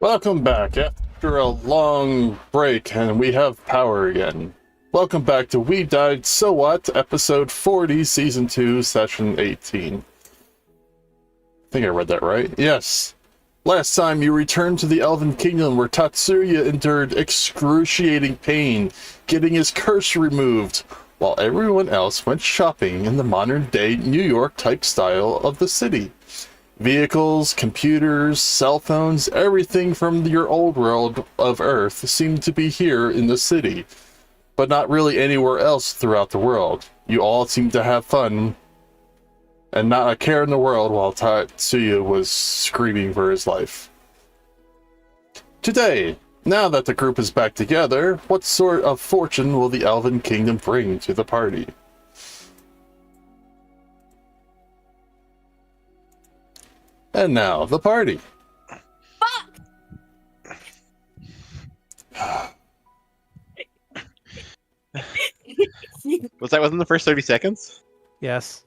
Welcome back after a long break, and we have power again. Welcome back to We Died So What, episode 40, season 2, session 18. I think I read that right. Yes. Last time you returned to the Elven Kingdom where Tatsuya endured excruciating pain, getting his curse removed, while everyone else went shopping in the modern-day New York type style of the city. Vehicles, computers, cell phones, everything from your old world of Earth seemed to be here in the city, but not really anywhere else throughout the world. You all seemed to have fun, and not a care in the world while Tatsuya was screaming for his life. Today, now that the group is back together, what sort of fortune will the Elven Kingdom bring to the party? And now, the party. Was that within the first 30 seconds? Yes.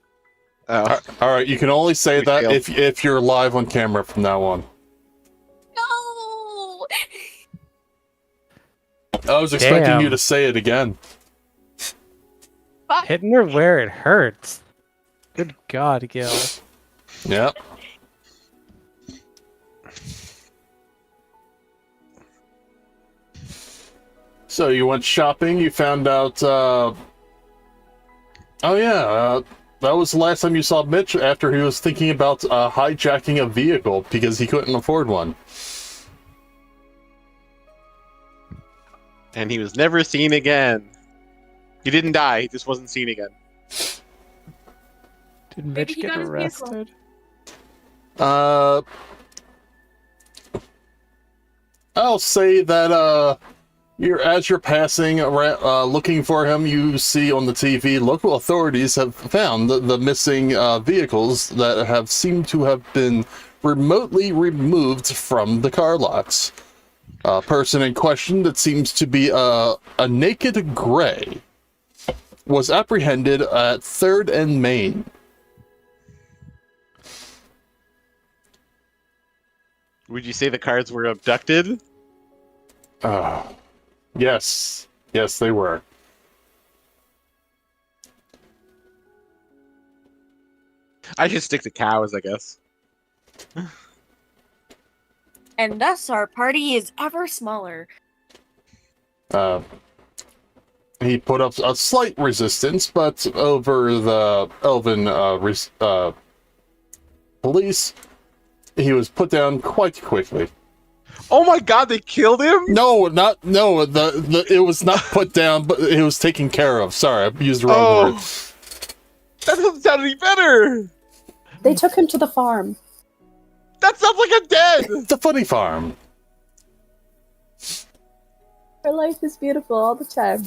Oh. Alright, you can only say We that failed. if you're live on camera from now on. No! I was expecting Damn. you to say it again. Hitting her where it hurts. Good God, Gil. Yep. So you went shopping, you found out, oh yeah, that was the last time you saw Mitch after he was thinking about hijacking a vehicle because he couldn't afford one. And he was never seen again. He didn't die, he just wasn't seen again. Did Maybe Mitch he get got his vehicle. arrested? I'll say that, as you're passing around, looking for him, you see on the TV local authorities have found the missing vehicles that have seemed to have been remotely removed from the car lots. A person in question that seems to be a naked gray was apprehended at 3rd and Main. Would you say the cards were abducted? Yes. Yes, they were. I should stick to cows, I guess. And thus our party is ever smaller. He put up a slight resistance, but over the Elven police, he was put down quite quickly. Oh my god, they killed him? No, it was not put down, but it was taken care of. Sorry, I used the wrong word. That doesn't sound any better! They took him to the farm. That sounds like a dead! The funny farm. Her life is beautiful all the time.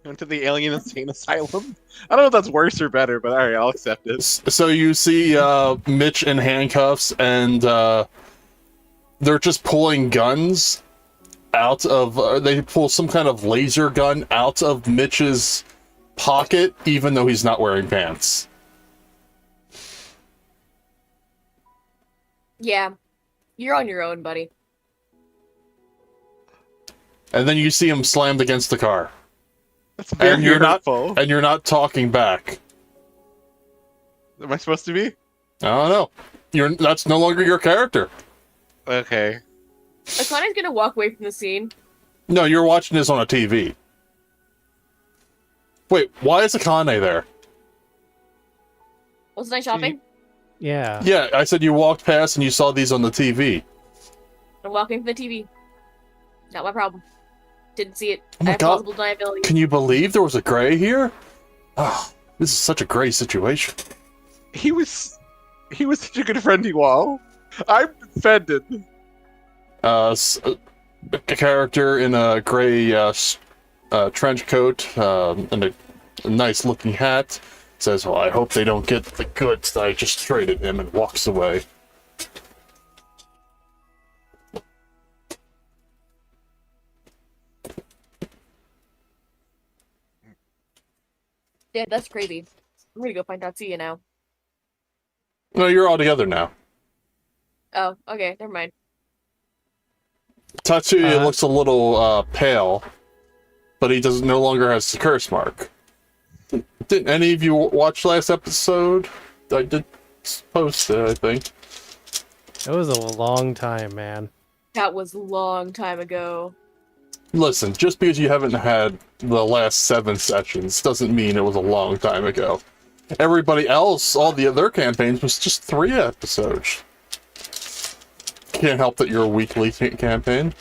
Went to the alien insane asylum? I don't know if that's worse or better, but alright, I'll accept it. So you see Mitch in handcuffs, and they're just pulling guns out of... they pull some kind of laser gun out of Mitch's pocket, even though he's not wearing pants. Yeah. You're on your own, buddy. And then you see him slammed against the car. That's very And you're hurtful. And you're not talking back. Am I supposed to be? I don't know. That's no longer your character. Okay. Akane's gonna walk away from the scene. No, you're watching this on a TV. Wait, why is Akane there? Wasn't I shopping? Yeah. Yeah, I said you walked past and you saw these on the TV. I'm walking from the TV. Not my problem. Didn't see it. Oh my I have God. plausible deniability. Can you believe there was a gray here? Ah, this is such a gray situation. He was such a good friend to all. I'm offended. A character in a gray trench coat and a nice looking hat says, well, I hope they don't get the goods that I just traded him, and walks away. Yeah, that's crazy. I'm gonna go find Tatsuya now. No, you're all together now. Oh, okay, never mind. Tatsuya looks a little pale, but he no longer has the curse mark. Didn't any of you watch last episode? I did post it, I think. It was a long time, man. That was a long time ago. Listen, just because you haven't had the last 7 sessions doesn't mean it was a long time ago. Everybody else, all the other campaigns, was just 3 episodes. Can't help that you're a weekly campaign.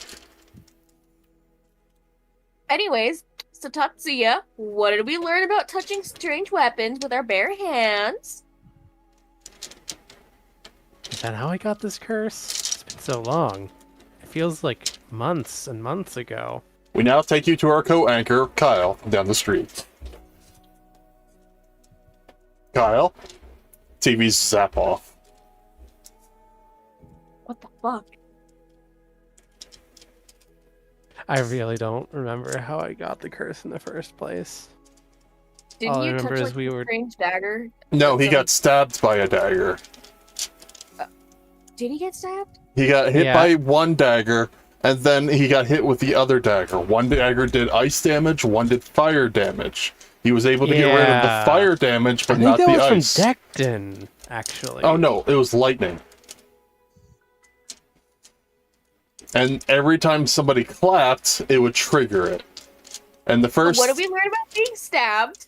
Anyways, so Tatsuya, what did we learn about touching strange weapons with our bare hands? Is that how I got this curse? It's been so long. It feels like months and months ago. We now take you to our co-anchor, Kyle, down the street. Kyle? TV's zap off. What the fuck? I really don't remember how I got the curse in the first place. Didn't All I you remember touch is like we a were... strange dagger? No, he got stabbed by a dagger. Did he get stabbed? He got hit Yeah. by one dagger, and then he got hit with the other dagger. One dagger did ice damage, one did fire damage. He was able to get rid of the Yeah. fire damage, but I think not that the was ice. from Decton, actually. Oh no, it was lightning. And every time somebody clapped, it would trigger it. And the first... What did we learn about being stabbed?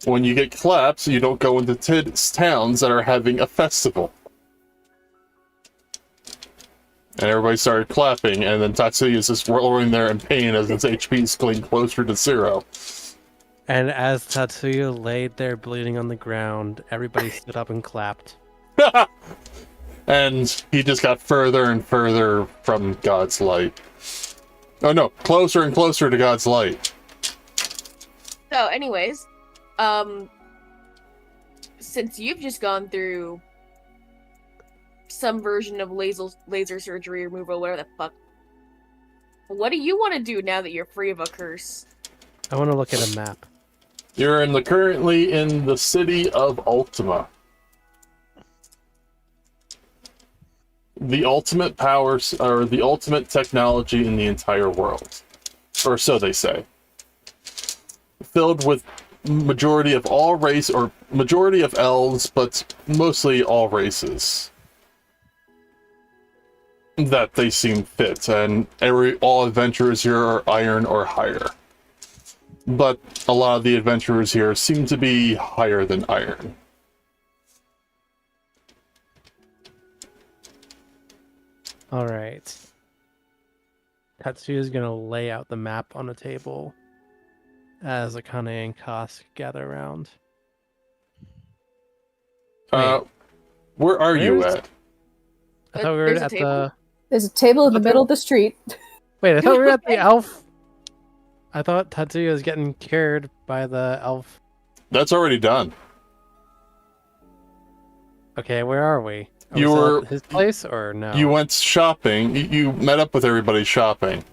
When you get claps, you don't go into towns that are having a festival. And everybody started clapping, and then Tatsuya is just rolling there in pain as his HP is getting closer to 0. And as Tatsuya laid there bleeding on the ground, everybody stood up and clapped. And he just got further and further from God's light. Oh no, closer and closer to God's light. So, anyways, since you've just gone through some version of laser surgery removal, whatever the fuck, what do you want to do now that you're free of a curse? I want to look at a map. You're currently in the city of Ultima. The ultimate powers, or the ultimate technology in the entire world. Or so they say. Filled with majority of all race, or majority of elves, but mostly all races. That they seem fit, and all adventurers here are iron or higher. But a lot of the adventurers here seem to be higher than iron. Alright. Tatsuya's gonna lay out the map on a table as Akane and Kosk gather around. Where are you Where's- at? I thought we were There's a at table? the... There's a table in the middle of the street. Wait, I thought we were at the elf... I thought Tatsuya was getting cured by the elf. That's already done. Okay, where are we? Are You we still were- at his place or no? You went shopping. You met up with everybody shopping.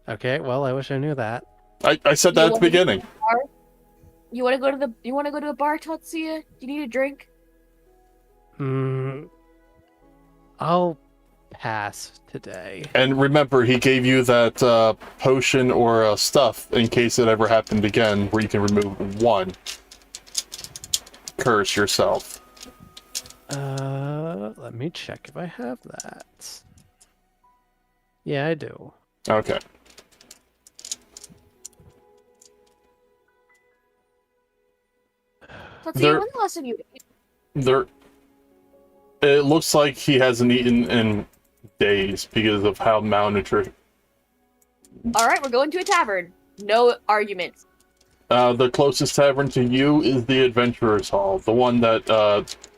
Okay, well, I wish I knew that. I said that at the beginning. You want to go to a bar, Tatsuya? You need a drink? I'll pass today. And remember, he gave you that potion or stuff in case it ever happened again, where you can remove one curse yourself. Let me check if I have that. Yeah, I do. Okay. Tatsuya, when's the last time you ate? There. It looks like he hasn't eaten in days because of how malnutrition. Alright, we're going to a tavern. No arguments. The closest tavern to you is the Adventurers Hall, the one that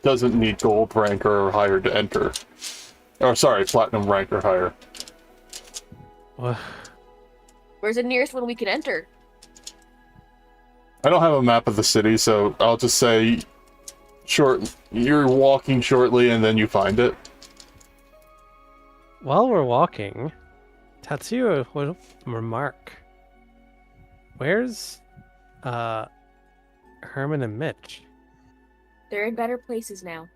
doesn't need gold rank or higher to enter. Or sorry, platinum rank or higher. Well, Where's the nearest one we can enter? I don't have a map of the city, so I'll just say you're walking shortly and then you find it. while we're walking, Tatsuya would remark, where's Herman and Mitch? They're in better places now.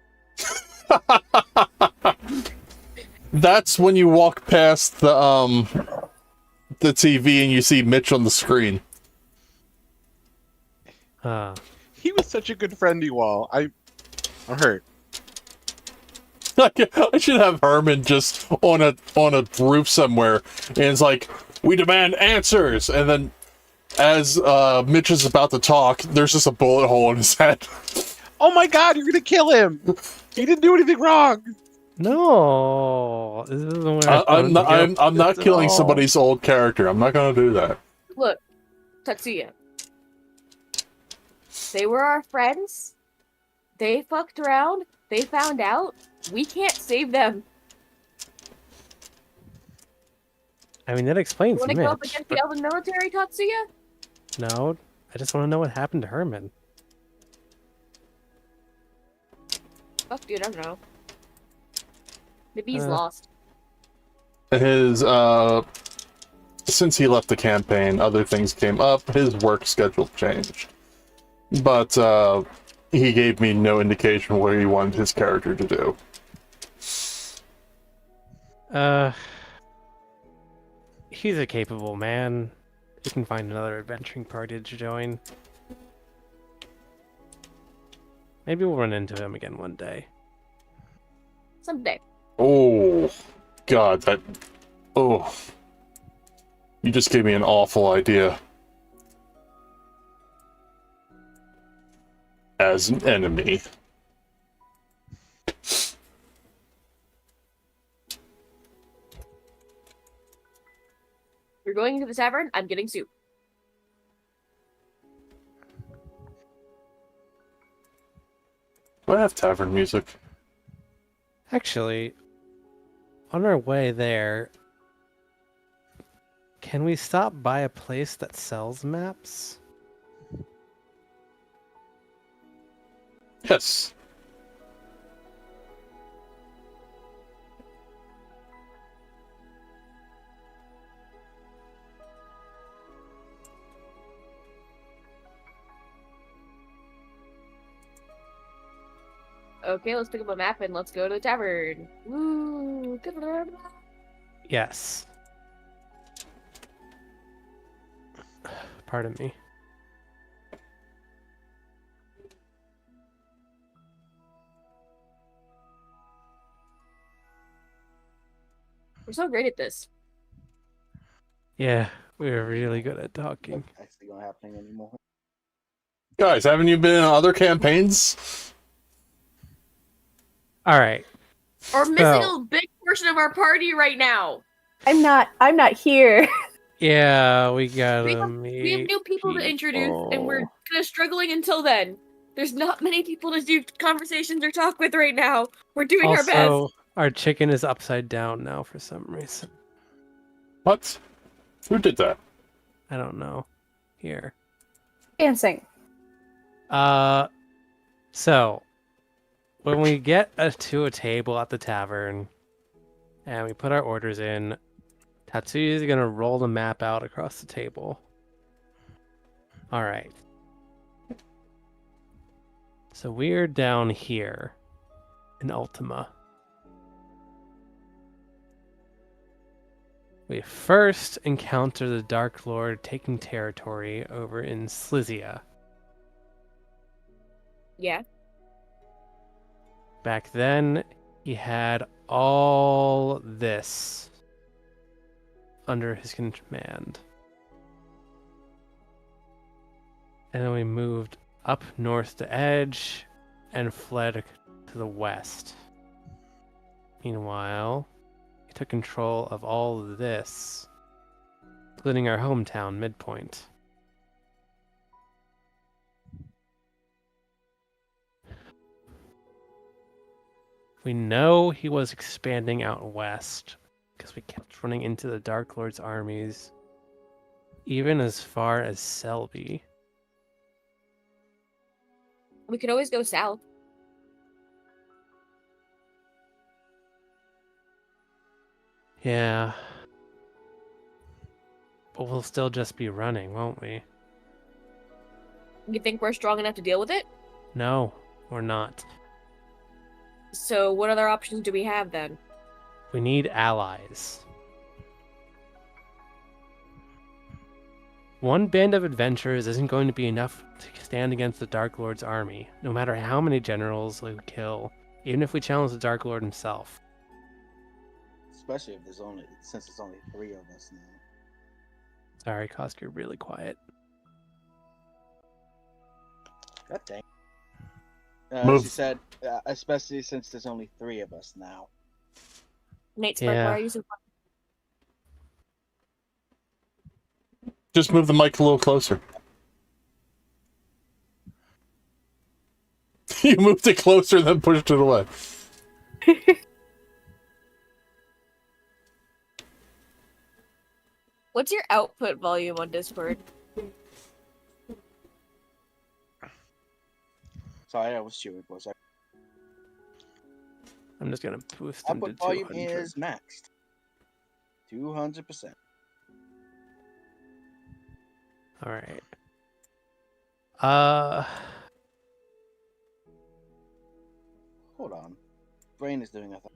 That's when you walk past the TV and you see Mitch on the screen. He was such a good friend, you all. I'm hurt. I should have Herman just on a roof somewhere, and it's like, we demand answers, and then as Mitch is about to talk, there's just a bullet hole in his head. Oh my god, you're gonna kill him! He didn't do anything wrong! No, this isn't where I'm not killing somebody's old character. I'm not gonna do that. Look, Tatsuya. They were our friends. They fucked around. They found out. We can't save them. I mean, that You explains want to Mitch. go up against the Elven military, Tatsuya? No, I just want to know what happened to Herman. Fuck, dude, I don't know. Maybe he's lost. His since he left the campaign, other things came up. His work schedule changed, but he gave me no indication what he wanted his character to do. He's a capable man. He can find another adventuring party to join. Maybe we'll run into him again one day. Someday. Oh, God, that... Oh. You just gave me an awful idea. As an enemy. You're going into the tavern, I'm getting soup. Do I have tavern music? Actually, on our way there, can we stop by a place that sells maps? Yes. Okay, let's pick up a map and let's go to the tavern. Woo! Yes. Pardon me. We're so great at this. Yeah, we're really good at talking. Actually not happening anymore. Guys, haven't you been in other campaigns? All right. We're missing a big portion of our party right now. I'm not here. Yeah, we gotta We have meet new people to introduce, and we're kind of struggling until then. There's not many people to do conversations or talk with right now. We're doing our best. Also, our chicken is upside down now for some reason. What? Who did that? I don't know. Here. Dancing. So when we get to a table at the tavern and we put our orders in, Tatsuya is gonna roll the map out across the table. All right. So we're down here in Ultima. We first encounter the Dark Lord taking territory over in Slizia. Yeah. Back then, he had all this under his command. And then we moved up north to Edge and fled to the west. Meanwhile, he took control of all of this, including our hometown, Midpoint. We know he was expanding out west because we kept running into the Dark Lord's armies, even as far as Selby. We could always go south. Yeah. But we'll still just be running, won't we? You think we're strong enough to deal with it? No, or not. So what other options do we have then? We need allies. One band of adventurers isn't going to be enough to stand against the Dark Lord's army, no matter how many generals we kill, even if we challenge the Dark Lord himself. Especially if since there's only 3 of us now. Sorry, Kosk, you're really quiet. God dang. Move. She said, especially since there's only 3 of us now. Nate Spark, Yeah. why are you so Just move the mic a little closer. You moved it closer and then pushed it away. What's your output volume on Discord? Sorry, I was chewing for a second. I'm just gonna boost them to Output volume 200. is maxed. 200%. All right. Hold on. Brain is doing a thing.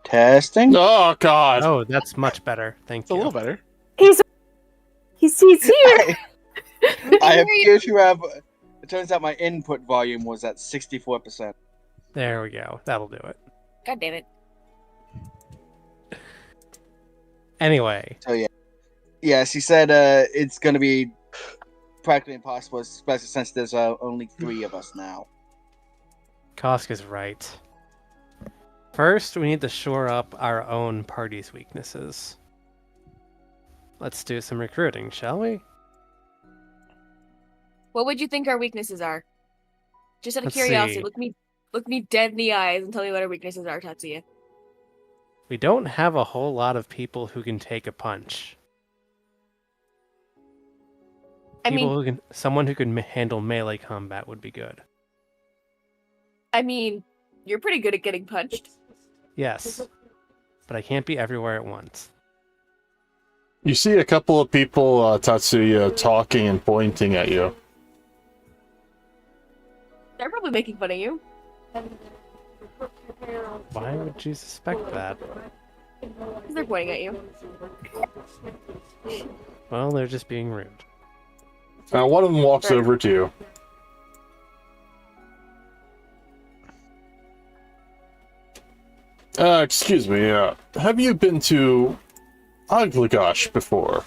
Testing. Oh, God. Oh, that's much better. Thank It's a you. little better. He's here. I appear to have. It turns out my input volume was at 64%. There we go. That'll do it. God damn it. Anyway, So yeah, yes, he said it's going to be practically impossible, especially since there's only 3 of us now. Kosk is right. First, we need to shore up our own party's weaknesses. Let's do some recruiting, shall we? What would you think our weaknesses are? Just out of Let's curiosity, see. look me dead in the eyes and tell me what our weaknesses are, Tatsuya. We don't have a whole lot of people who can take a punch. Someone who can handle melee combat would be good. I mean, you're pretty good at getting punched. Yes, but I can't be everywhere at once. You see a couple of people, Tatsuya, talking and pointing at you. They're probably making fun of you. Why would you suspect that? Because they're pointing at you. Well, they're just being rude. Now, one of them walks Right. over to you. Excuse me, have you been to Aglagosh before?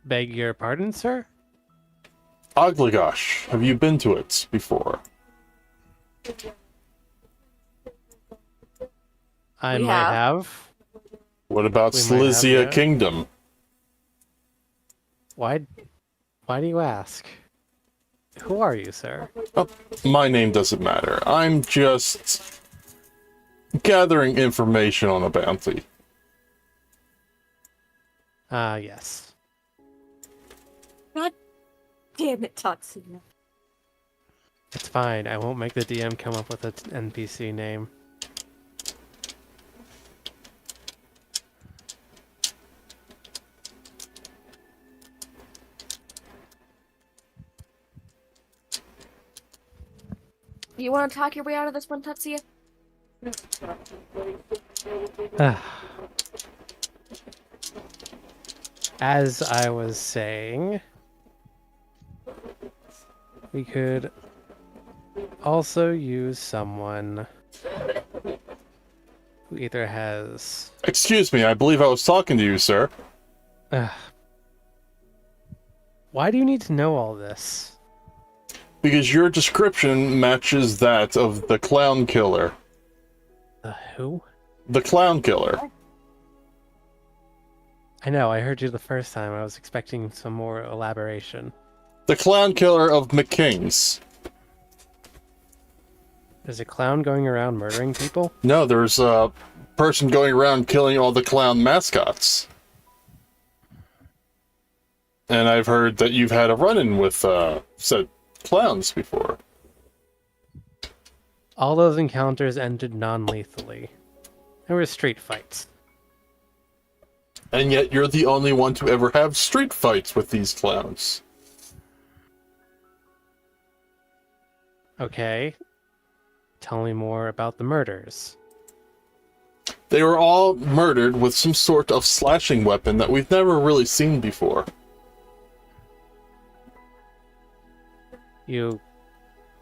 Beg your pardon, sir? Aglagosh, have you been to it before? I We might have. have. What about We might have, Slizia yeah. Kingdom? Why do you ask? Who are you, sir? Oh, my name doesn't matter. I'm just gathering information on a bounty. Yes. Damn it, Tatsuya. It's fine. I won't make the DM come up with an NPC name. You want to talk your way out of this one, Tatsuya? As I was saying, we could also use someone who either has... Excuse me, I believe I was talking to you, sir. Why do you need to know all this? Because your description matches that of the clown killer. Who? The clown killer. I know, I heard you the first time. I was expecting some more elaboration. The clown killer of McKing's. There's a clown going around murdering people? No, there's a person going around killing all the clown mascots. And I've heard that you've had a run-in with said clowns before. All those encounters ended non-lethally. There were street fights. And yet you're the only one to ever have street fights with these clowns. Okay. Tell me more about the murders. They were all murdered with some sort of slashing weapon that we've never really seen before. You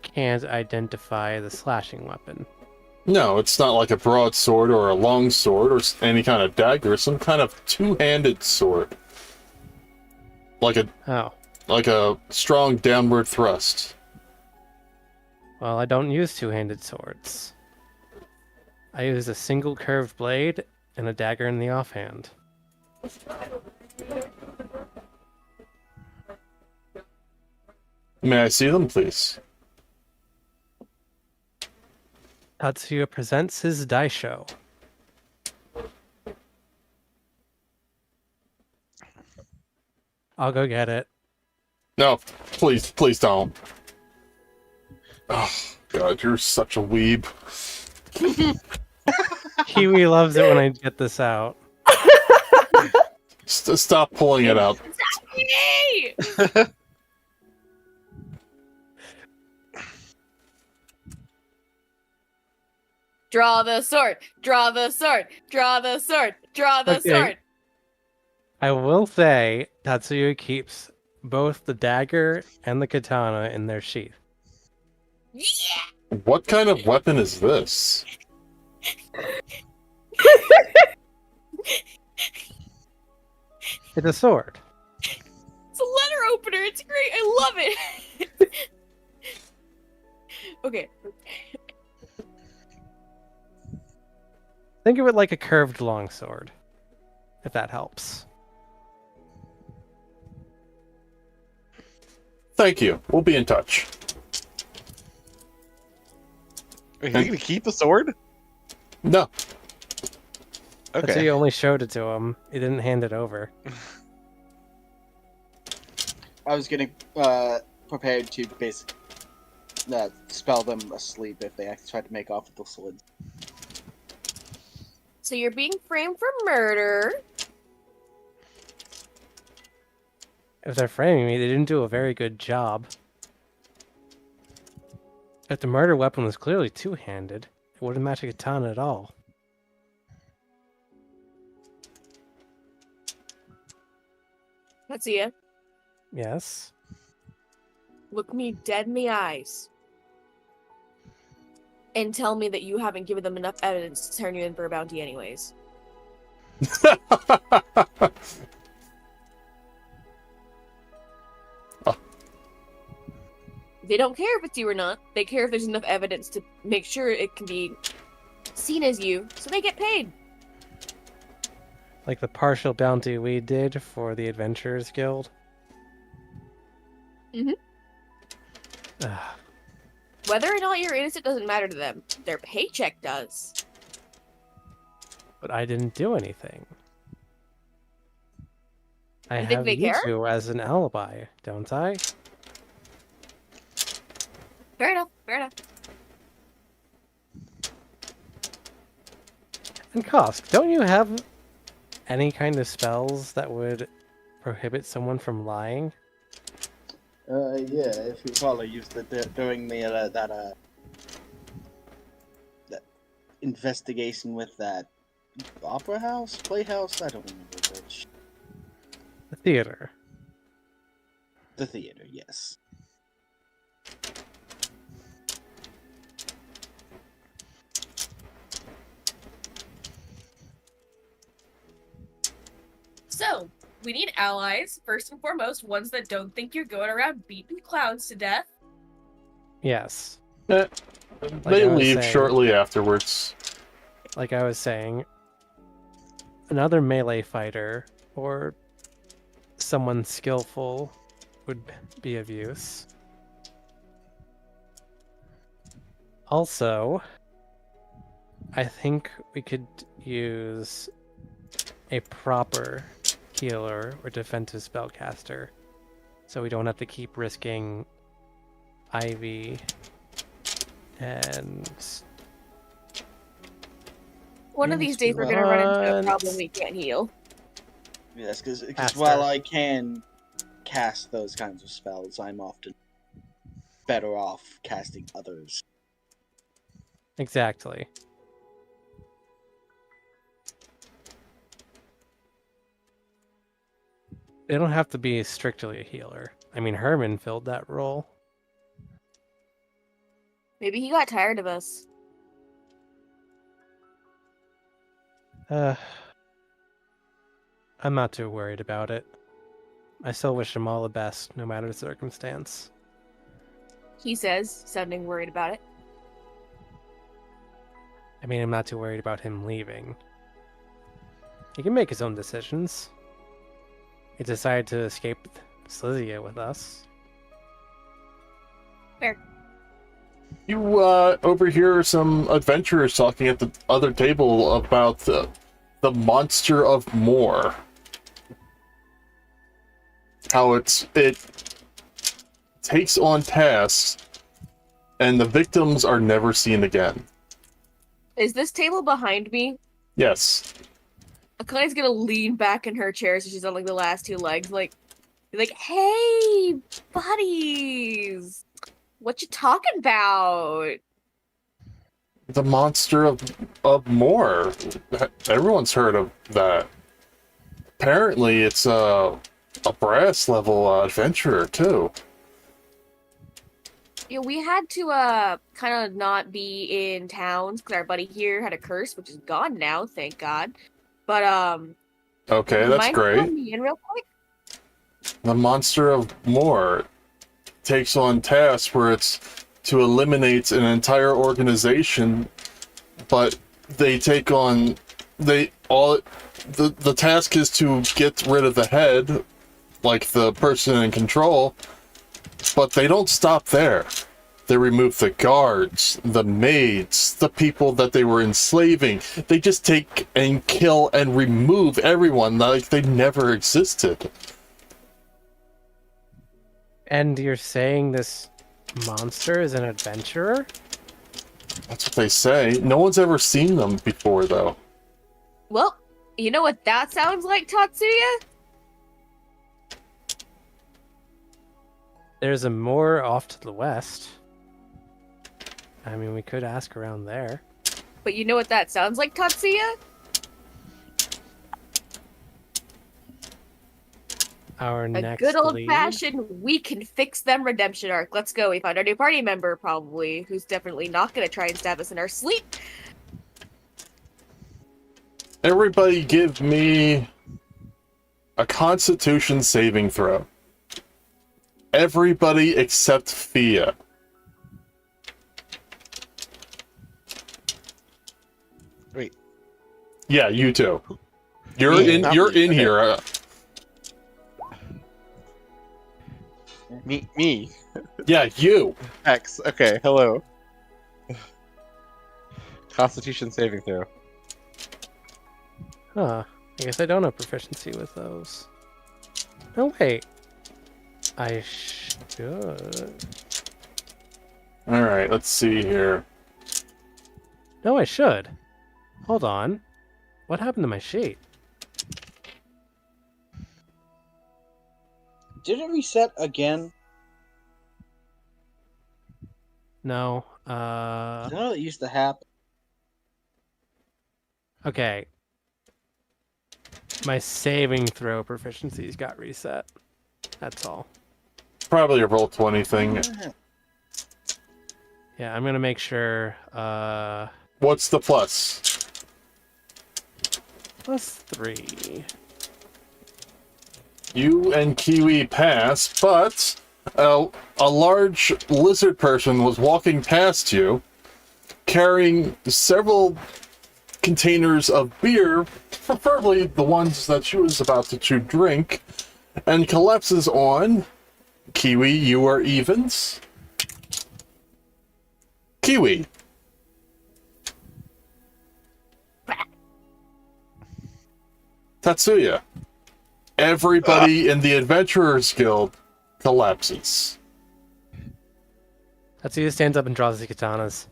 can't identify the slashing weapon. No, it's not like a broadsword or a long sword or any kind of dagger. It's some kind of two-handed sword. Like a strong downward thrust. Well, I don't use two-handed swords. I use a single curved blade and a dagger in the offhand. May I see them, please? Tatsuya presents his Dai Show. I'll go get it. No, please don't. Oh, God, you're such a weeb. Kiwi loves it when I get this out. Stop pulling it out. Yay! Draw the sword. Draw the sword. Draw the sword. Draw the Okay. sword. I will say Tatsuya keeps both the dagger and the katana in their sheath. Yeah! What kind of weapon is this? It's a sword. It's a letter opener. It's great. I love it. Okay. Think of it like a curved longsword, if that helps. Thank you. We'll be in touch. Are you gonna keep the sword? No. Tatsuya Okay. only showed it to him. He didn't hand it over. I was getting prepared to basically spell them asleep if they actually tried to make off with the sword. So you're being framed for murder. If they're framing me, they didn't do a very good job. If the murder weapon was clearly two-handed, it wouldn't match a katana at all. Tatsuya, Yes? look me dead in the eyes. And tell me that you haven't given them enough evidence to turn you in for a bounty anyways. They don't care if it's you or not. They care if there's enough evidence to make sure it can be seen as you, so they get paid. Like the partial bounty we did for the Adventurers Guild? Mhm. Ugh. Whether or not you're innocent doesn't matter to them. Their paycheck does. But I didn't do anything. I You think have they you care? two as an alibi, don't I? Fair enough, fair enough. And Kosk, don't you have any kind of spells that would prohibit someone from lying? Yeah, if you recall, I used it during the that investigation with that opera house, playhouse. I don't remember which. The theater. The theater, yes. So, we need allies, first and foremost, ones that don't think you're going around beating clowns to death. Yes. They I was leave saying. shortly afterwards. Like I was saying, another melee fighter or someone skillful would be of use. Also, I think we could use a proper healer or defensive spellcaster, so we don't have to keep risking Ivy and One of these days we're gonna run into a Once. problem we can't heal. Yes, because Faster. while I can cast those kinds of spells, I'm often better off casting others. Exactly. They don't have to be strictly a healer. I mean, Herman filled that role. Maybe he got tired of us. I'm not too worried about it. I still wish him all the best, no matter the circumstance. He says, sounding worried about it. I mean, I'm not too worried about him leaving. He can make his own decisions. He decided to escape Slizia with us. Fair. You overhear some adventurers talking at the other table about the monster of Moor. How it takes on tasks, and the victims are never seen again. Is this table behind me? Yes. Akane's gonna lean back in her chair so she's on like the last two legs, like, hey, buddies, what you talking about? The monster of Moor. Everyone's heard of that. Apparently, it's a brass level adventurer too. Yeah, we had to kind of not be in towns because our buddy here had a curse, which is gone now, thank God. But Okay, that's mind great. filling me in real quick? The monster of Moor takes on tasks where it's to eliminate an entire organization, but they take on the task is to get rid of the head, like the person in control, but they don't stop there. They remove the guards, the maids, the people that they were enslaving. They just take and kill and remove everyone like they never existed. And you're saying this monster is an adventurer? That's what they say. No one's ever seen them before, though. Well, you know what that sounds like, Tatsuya? There's a moor off to the west. I mean, we could ask around there. But you know what that sounds like, Tatsuya? Our A next good lead. old-fashioned we can fix them redemption arc. Let's go. We found our new party member, probably, who's definitely not going to try and stab us in our sleep. Everybody give me a Constitution saving throw. Everybody except Fia. Wait. Yeah, you too. You're Me, in. not You're me. in Okay. here. Me. Yeah, you. X. Okay, hello. Constitution saving throw. Huh. I guess I don't have proficiency with those. No, wait. I should. All right. Let's see here. No, I should. Hold on. What happened to my sheet? Did it reset again? No. I know it used to happen. Okay. My saving throw proficiencies got reset. That's all. Probably a roll 20 thing. Yeah, I'm gonna make sure. What's the plus? +3. You and Kiwi pass, but a large lizard person was walking past you, carrying several containers of beer, preferably the ones that she was about to drink, and collapses on Kiwi. You are evens. Kiwi. Tatsuya. Everybody in the Adventurers Guild collapses. Tatsuya stands up and draws his katanas.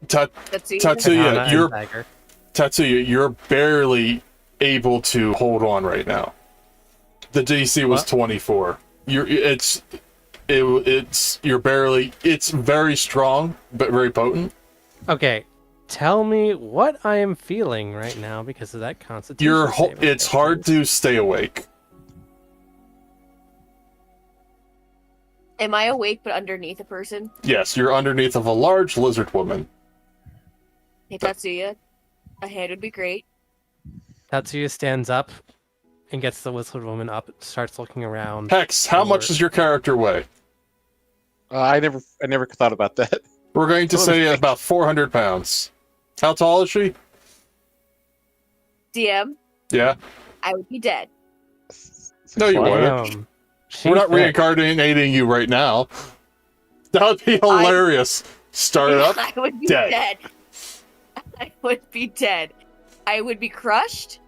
Tatsuya. Tatsuya, Katana you're and dagger. Tatsuya, you're barely able to hold on right now. The DC was What? 24. It's very strong, but very potent. Okay, tell me what I am feeling right now because of that constitution. saving It's throw, hard please. to stay awake. Am I awake but underneath a person? Yes, you're underneath of a large lizard woman. Hey, Tatsuya. A hand would be great. Tatsuya stands up and gets the lizard woman up, starts looking around. Hex, how much does your character weigh? I never thought about that. We're going to Let me say think. about 400 pounds. How tall is she? DM, Yeah. I would be dead. No, you Wow. wouldn't. Damn. We're not She's thick. reincarnating you right now. That would be hilarious. Start up. I would be dead. dead. I would be dead. I would be crushed.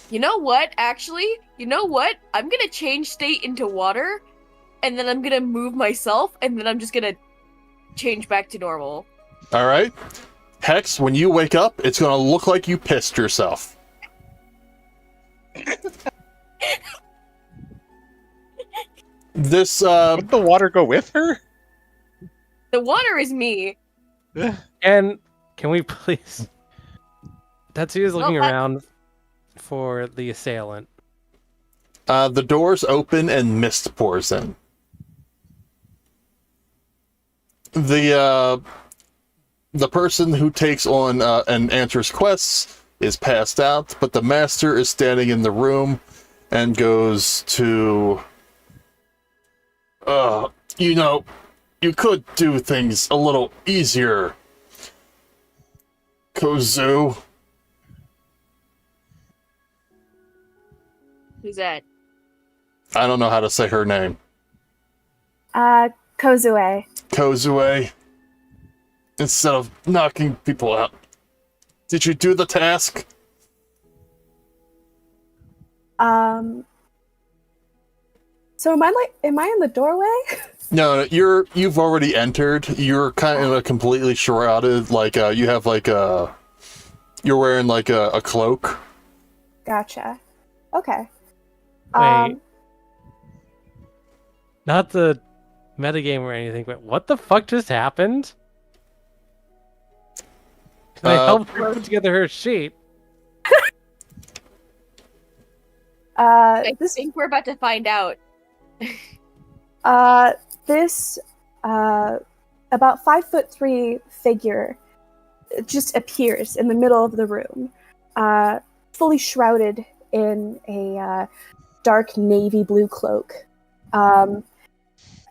You know what, actually? You know what? I'm gonna change state into water, and then I'm gonna move myself, and then I'm just gonna change back to normal. All right. Hex, when you wake up, it's going to look like you pissed yourself. This, Would the water go with her? The water is me. And can we please? Tatsuya's looking Well, that- around for the assailant. the doors open and mist pours in. The person who takes on and answers quests is passed out, but the master is standing in the room and goes to, you could do things a little easier, Kozu. Who's that? I don't know how to say her name. Kozue. Kozue. Instead of knocking people out. Did you do the task? So am I in the doorway? No, you've already entered. You're kind of completely shrouded, like you have like you're wearing like a cloak. Gotcha. Okay. Wait. Not the metagame or anything, but what the fuck just happened? Can I help her put together her sheet? I This think we're about to find out. this about 5'3" figure just appears in the middle of the room, fully shrouded in a dark navy blue cloak.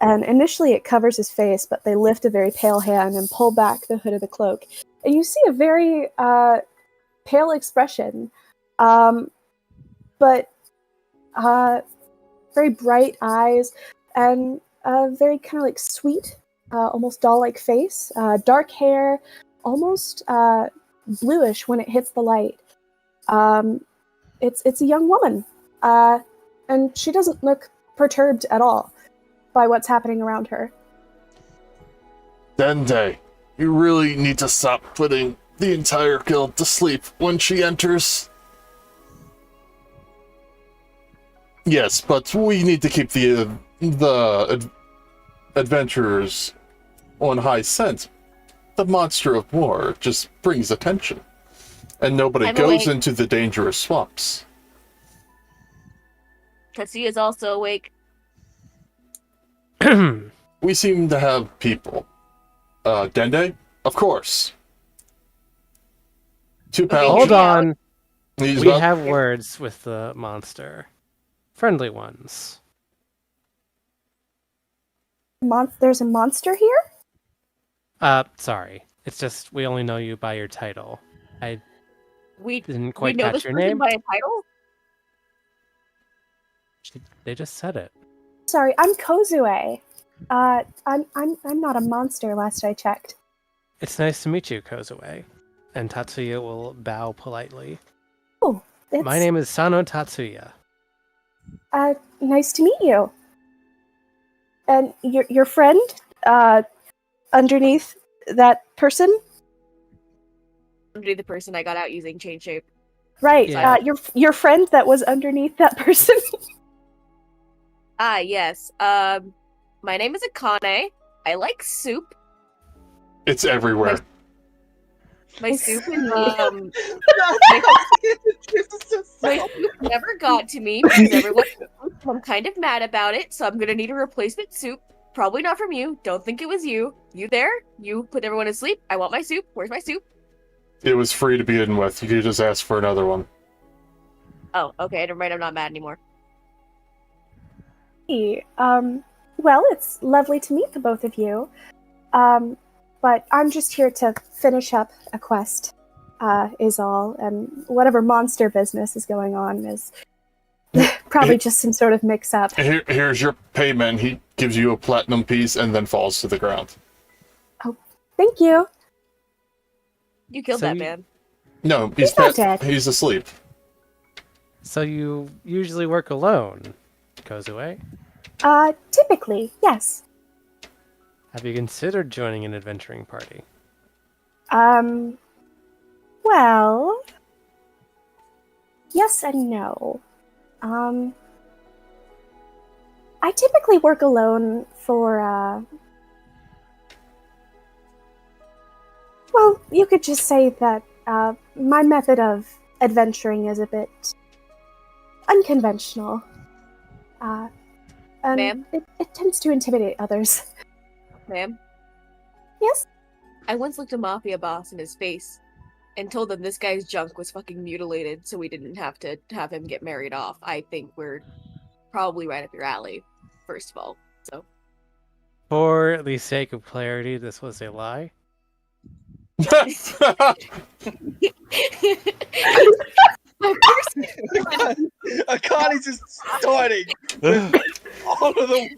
And initially it covers his face, but they lift a very pale hand and pull back the hood of the cloak. And you see a very pale expression, but very bright eyes and a very kind of like sweet, almost doll-like face, dark hair, almost bluish when it hits the light. It's a young woman, and she doesn't look perturbed at all by what's happening around her. Dende, you really need to stop putting the entire guild to sleep when she enters. Yes, but we need to keep the adventurers on high scent. The monster of war just brings attention, and nobody I'm goes awake. into the dangerous swamps. Tatsuya's also awake. We seem to have people. Dende? Of course. 2 Okay, pounds. Hold on. He's We about- have words with the monster. Friendly ones. There's a monster here? Sorry. It's just we only know you by your title. I We didn't quite know catch this your person name. by a title? They just said it. Sorry, I'm Kozue. I'm not a monster. Last I checked. It's nice to meet you, Kozue. And Tatsuya will bow politely. Oh, it's, My name is Sano Tatsuya. Nice to meet you. And your friend, underneath that person. Be the person I got out using chain shape. Right. Yeah. Your friend that was underneath that person. Ah, yes. My name is Akane. I like soup. It's everywhere. My soup, Excuse me. my soup never got to me because everyone. I'm kind of mad about it, so I'm gonna need a replacement soup. Probably not from you. Don't think it was you. You there? You put everyone to sleep. I want my soup. Where's my soup? It was free to begin with. You could just ask for another one. Oh, okay. Never mind. I'm not mad anymore. Well, it's lovely to meet the both of you. But I'm just here to finish up a quest, is all. And whatever monster business is going on is probably just some sort of mix-up. Here's your payment. He gives you a platinum piece and then falls to the ground. Thank you. You killed So that you- man. No, He's not dead. He's asleep. So you usually work alone, Kozue? Typically, yes. Have you considered joining an adventuring party? Well, yes and no. I typically work alone for, well, you could just say that, my method of adventuring is a bit unconventional. And Ma'am? it tends to intimidate others. Ma'am? Yes? I once looked a mafia boss in his face and told them this guy's junk was fucking mutilated, so we didn't have to have him get married off. I think we're probably right up your alley, first of all. So For the sake of clarity, this was a lie. Akane's just starting all of the.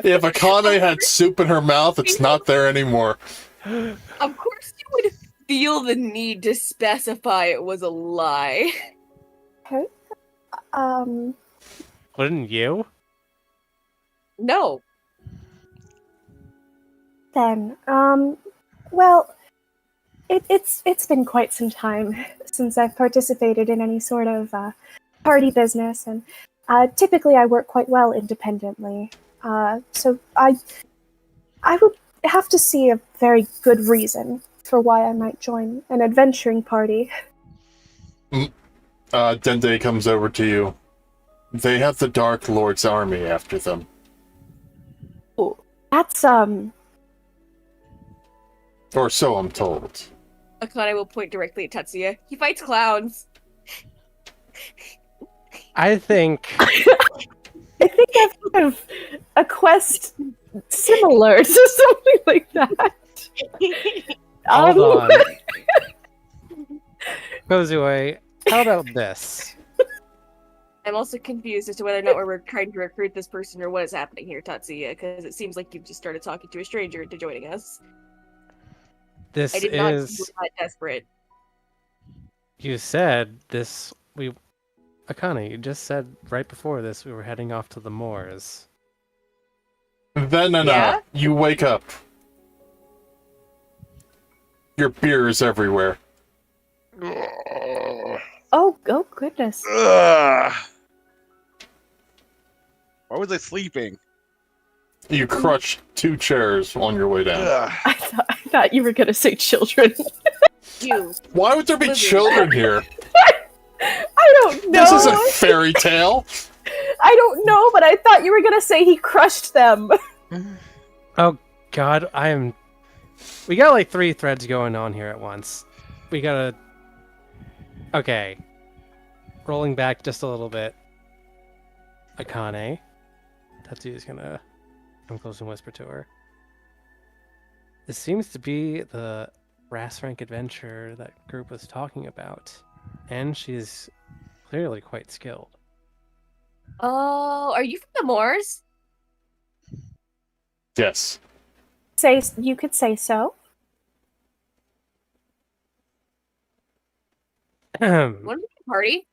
If Akane had soup in her mouth, it's not there anymore. Of course you would feel the need to specify it was a lie. Wouldn't you? No. Then, well, it's been quite some time since I've participated in any sort of party business, and typically I work quite well independently. So I would have to see a very good reason for why I might join an adventuring party. Dende comes over to you. They have the Dark Lord's army after them. That's Or so I'm told. Akane will point directly at Tatsuya. He fights clowns. I think I think I've heard of a quest similar to something like that. Hold on. Kozue, how about this? I'm also confused as to whether or not we're trying to recruit this person or what is happening here, Tatsuya, because it seems like you've just started talking to a stranger into joining us. This I did not seem is... that desperate. You said this... Akane, you just said right before this we were heading off to the moors. Then Yeah? you wake up. Your beer is everywhere. Oh goodness. Ugh. Why was I sleeping? You crushed 2 chairs on your way down. Ugh. I thought you were gonna say children. You. Why would there be Lizzie. children here? I don't know. This isn't fairy tale. I don't know, but I thought you were gonna say he crushed them. Oh god, we got like 3 threads going on here at once. We gotta... Okay. Rolling back just a little bit. Akane. Tatsuya's gonna come close and whisper to her. This seems to be the brass rank adventure that group was talking about. And she's clearly quite skilled. Oh, are you from the Moors? Yes. You could say so. Want to be a party?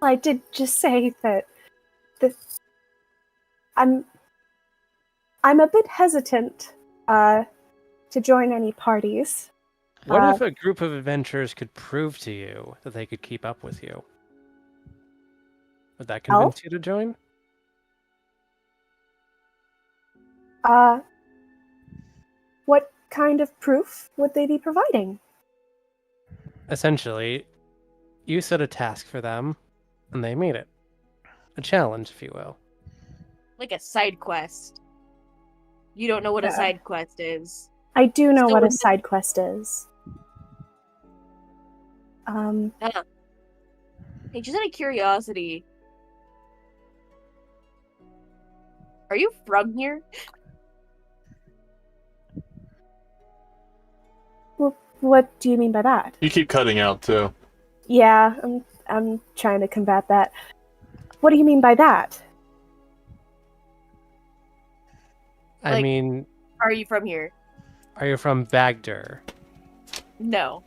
I did just say that I'm a bit hesitant to join any parties. What if a group of adventurers could prove to you that they could keep up with you? Would that convince you to join? What kind of proof would they be providing? Essentially, you set a task for them, and they meet it. A challenge, if you will. Like a side quest. You don't know what a side quest is. I do know So what a would- side quest is. Hey, just out of curiosity, are you from here? What do you mean by that? You keep cutting out too. Yeah, I'm trying to combat that. What do you mean by that? I Like- mean, Are you from here? are you from Bagdur? No.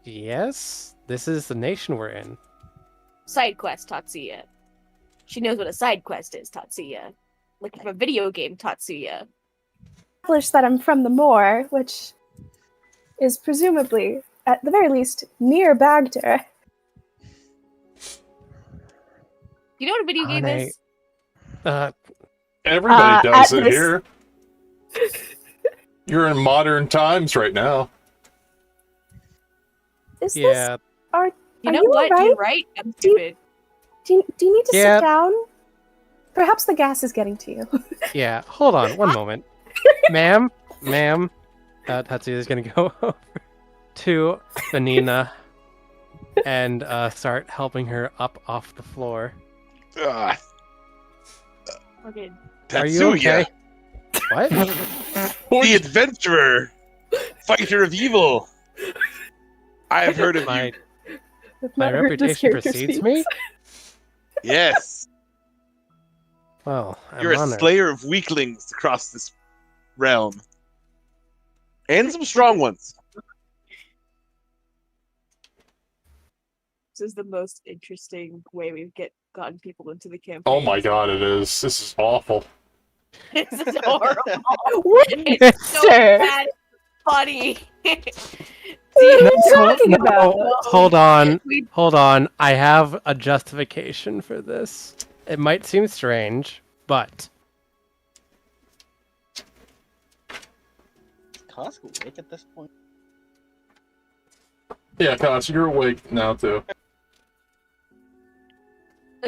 Yes? This is the nation we're in. Side quest, Tatsuya. She knows what a side quest is, Tatsuya. Like from a video game, Tatsuya. Established that I'm from the moor, which is presumably, at the very least, near Bagdur. You know what a video game Kane. is? Everybody does at it this- here. You're in modern times right now. Is Yeah, this? Are You know you what? alright? You're right. I'm Do you- stupid. do you need to Yeah. sit down? Perhaps the gas is getting to you. yeah. Hold on, one moment. Ma'am, Tatsuya's gonna go over to Vanina and start helping her up off the floor. Ah, Okay. Are you Tatsuya, okay? What? the adventurer, fighter of evil. I have heard of My you. I've my not heard this reputation character precedes speak. me? Yes, Well, I'm you're a honored. slayer of weaklings across this realm, and some strong ones. This is the most interesting way we've gotten people into the campaign. Oh my god, it is. This is awful. This is horrible. What? It's so Sir. bad. Funny. What are you talking about? Hold on. We- Hold on. I have a justification for this. It might seem strange, but Costco awake at this point? Yeah, Cos, you're awake now too.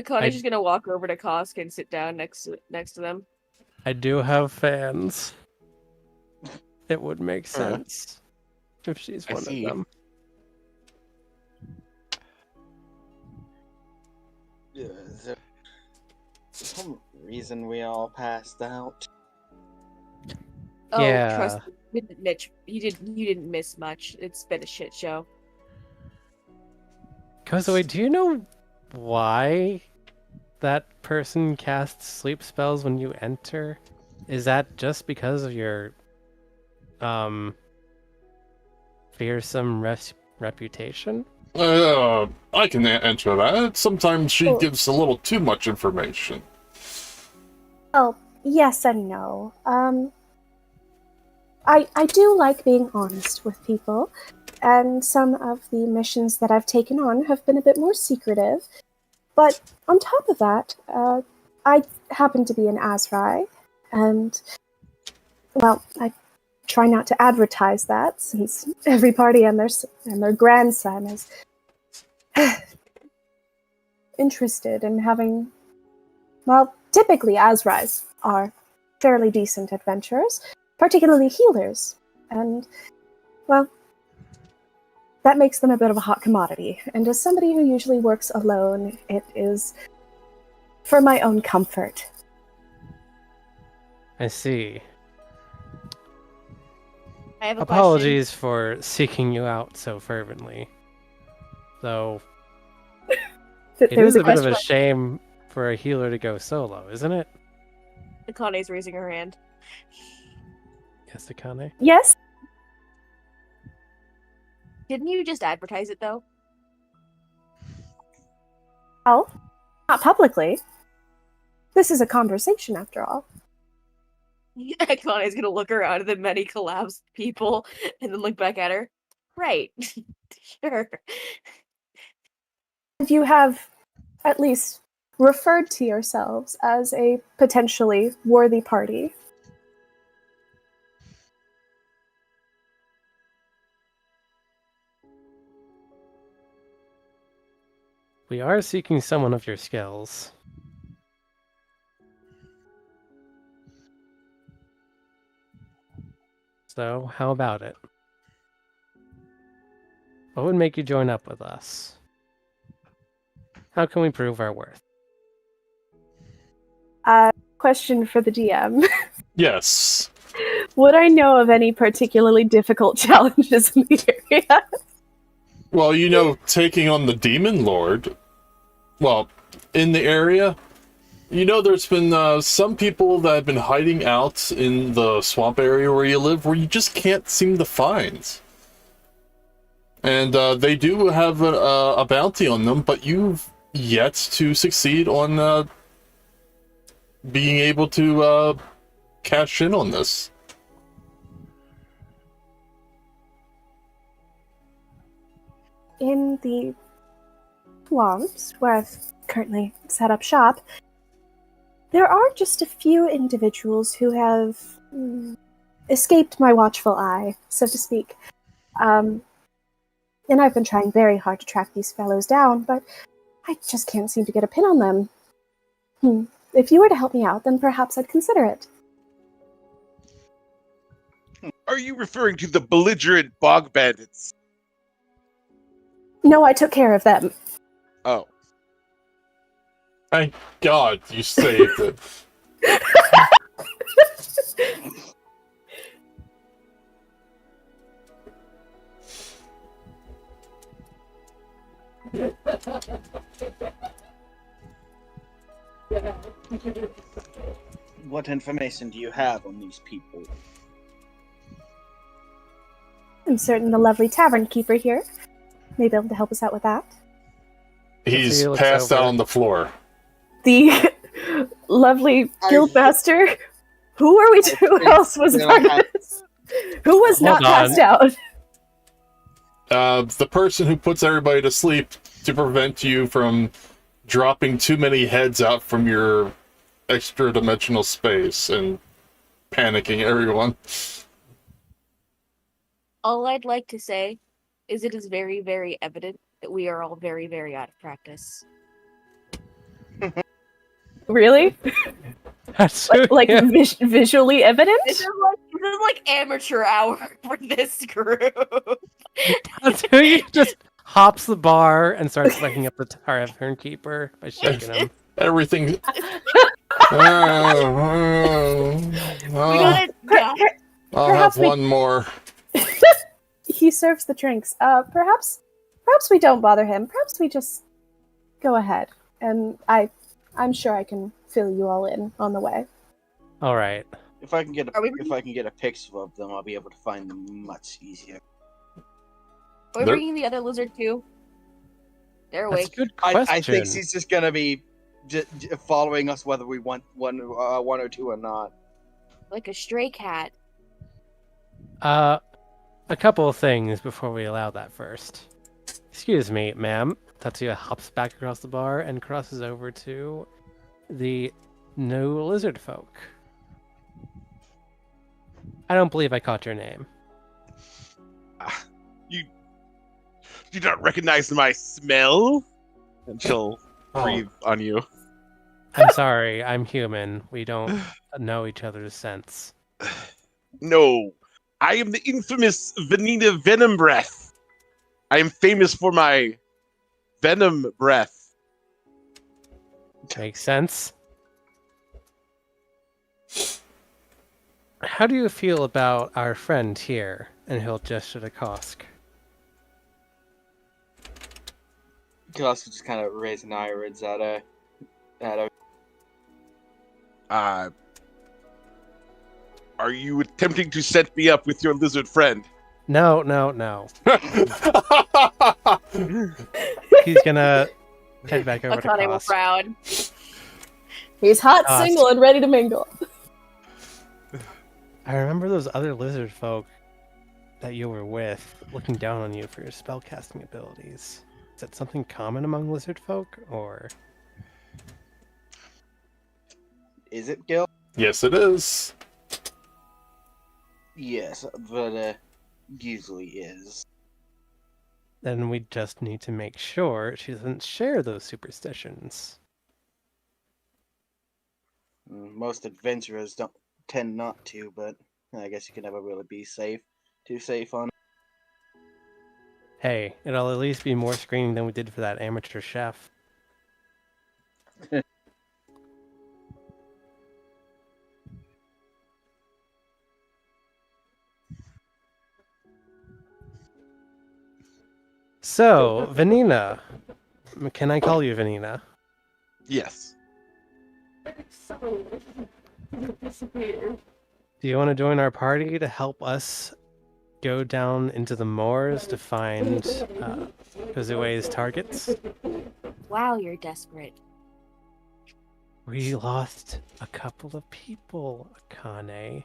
Connie's just gonna walk over to Kosk and sit down next to them. I do have fans. It would make sense if she's I one see. of them. Is there some reason we all passed out? Oh, Yeah. trust me, Mitch, you didn't miss much. It's been a shit show. Kozue, do you know why that person casts sleep spells when you enter? Is that just because of your fearsome reputation? I can answer that. Sometimes she Oh. gives a little too much information. Oh, yes and no. I do like being honest with people, and some of the missions that I've taken on have been a bit more secretive. But on top of that, I happen to be an Azrai, and, well, I try not to advertise that, since every party and their grandson is interested in having... Well, typically Azrais are fairly decent adventurers, particularly healers, and, well, that makes them a bit of a hot commodity. And as somebody who usually works alone, it is for my own comfort. I see. I have a Apologies for seeking you out so fervently. Though it There was is a a bit of question. a shame for a healer to go solo, isn't it? question. Connie's raising her hand. Yes, Akane? Yes? Didn't you just advertise it though? Well, not publicly. This is a conversation, after all. Connie's gonna look around at the many collapsed people and then look back at her. Right. Sure. You have at least referred to yourselves as a potentially worthy party. We are seeking someone of your skills. So, how about it? What would make you join up with us? How can we prove our worth? Question for the DM. Yes. Would I know of any particularly difficult challenges in the area? Well, you know, taking on the Demon Lord, well, in the area, you know, there's been some people that have been hiding out in the swamp area where you live where you just can't seem to find. And they do have a bounty on them, but you've yet to succeed on being able to cash in on this. In the swamps, where I've currently set up shop, there are just a few individuals who have escaped my watchful eye, so to speak. And I've been trying very hard to track these fellows down, but I just can't seem to get a pin on them. If you were to help me out, then perhaps I'd consider it. Are you referring to the belligerent bog bandits? No, I took care of them. Oh. Thank God you saved it. What information do you have on these people? I'm certain the lovely tavern keeper here may be able to help us out with that. He's Tatsuya looks passed out over. on the floor. The lovely guildmaster. Who else was part of this? Who was Hold not passed on. out? The person who puts everybody to sleep to prevent you from dropping too many heads out from your extra dimensional space and panicking everyone. All I'd like to say is it is very, very evident that we are all very, very out of practice. Really? Like Yeah. visually evident? This is like amateur hour for this group. Tatsuya just hops the bar and starts waking up the tavern keeper by shaking him. Everything. We gotta I'll Perhaps have we- one more. He serves the drinks. Perhaps we don't bother him. Perhaps we just go ahead, and I'm sure I can fill you all in on the way. All right. If I can get Are we- a picture of them, I'll be able to find them much easier. Are we They're- bringing the other lizard too? They're That's a awake. good question. I think she's just gonna be following us whether we want one or two or not. Like a stray cat. A couple of things before we allow that first. Excuse me, ma'am. Tatsuya hops back across the bar and crosses over to the new lizard folk. I don't believe I caught your name. You do not recognize my smell? And she'll Oh. breathe on you. I'm sorry, I'm human. We don't know each other's scents. No, I am the infamous Vanina Venom Breath. I am famous for my venom breath. Makes sense. How do you feel about our friend here? And he'll gesture to Kosk. Could also just kind of raise an eyelids at her. Are you attempting to set me up with your lizard friend? No. He's gonna head back over to Akane will Kosk. frown. He's hot, Kosk. single, and ready to mingle. I remember those other lizard folk that you were with looking down on you for your spellcasting abilities. Is that something common among lizard folk, or? Is it, Gil? Yes, it is. Yes, but usually is. Then we just need to make sure she doesn't share those superstitions. Most adventurers don't tend not to, but I guess you can never really be too safe on. Hey, it'll at least be more screening than we did for that amateur chef. So, Vanina. Can I call you Vanina? Yes. Do you want to join our party to help us go down into the moors to find Kazue's targets? Wow, you're desperate. We lost a couple of people, Akane,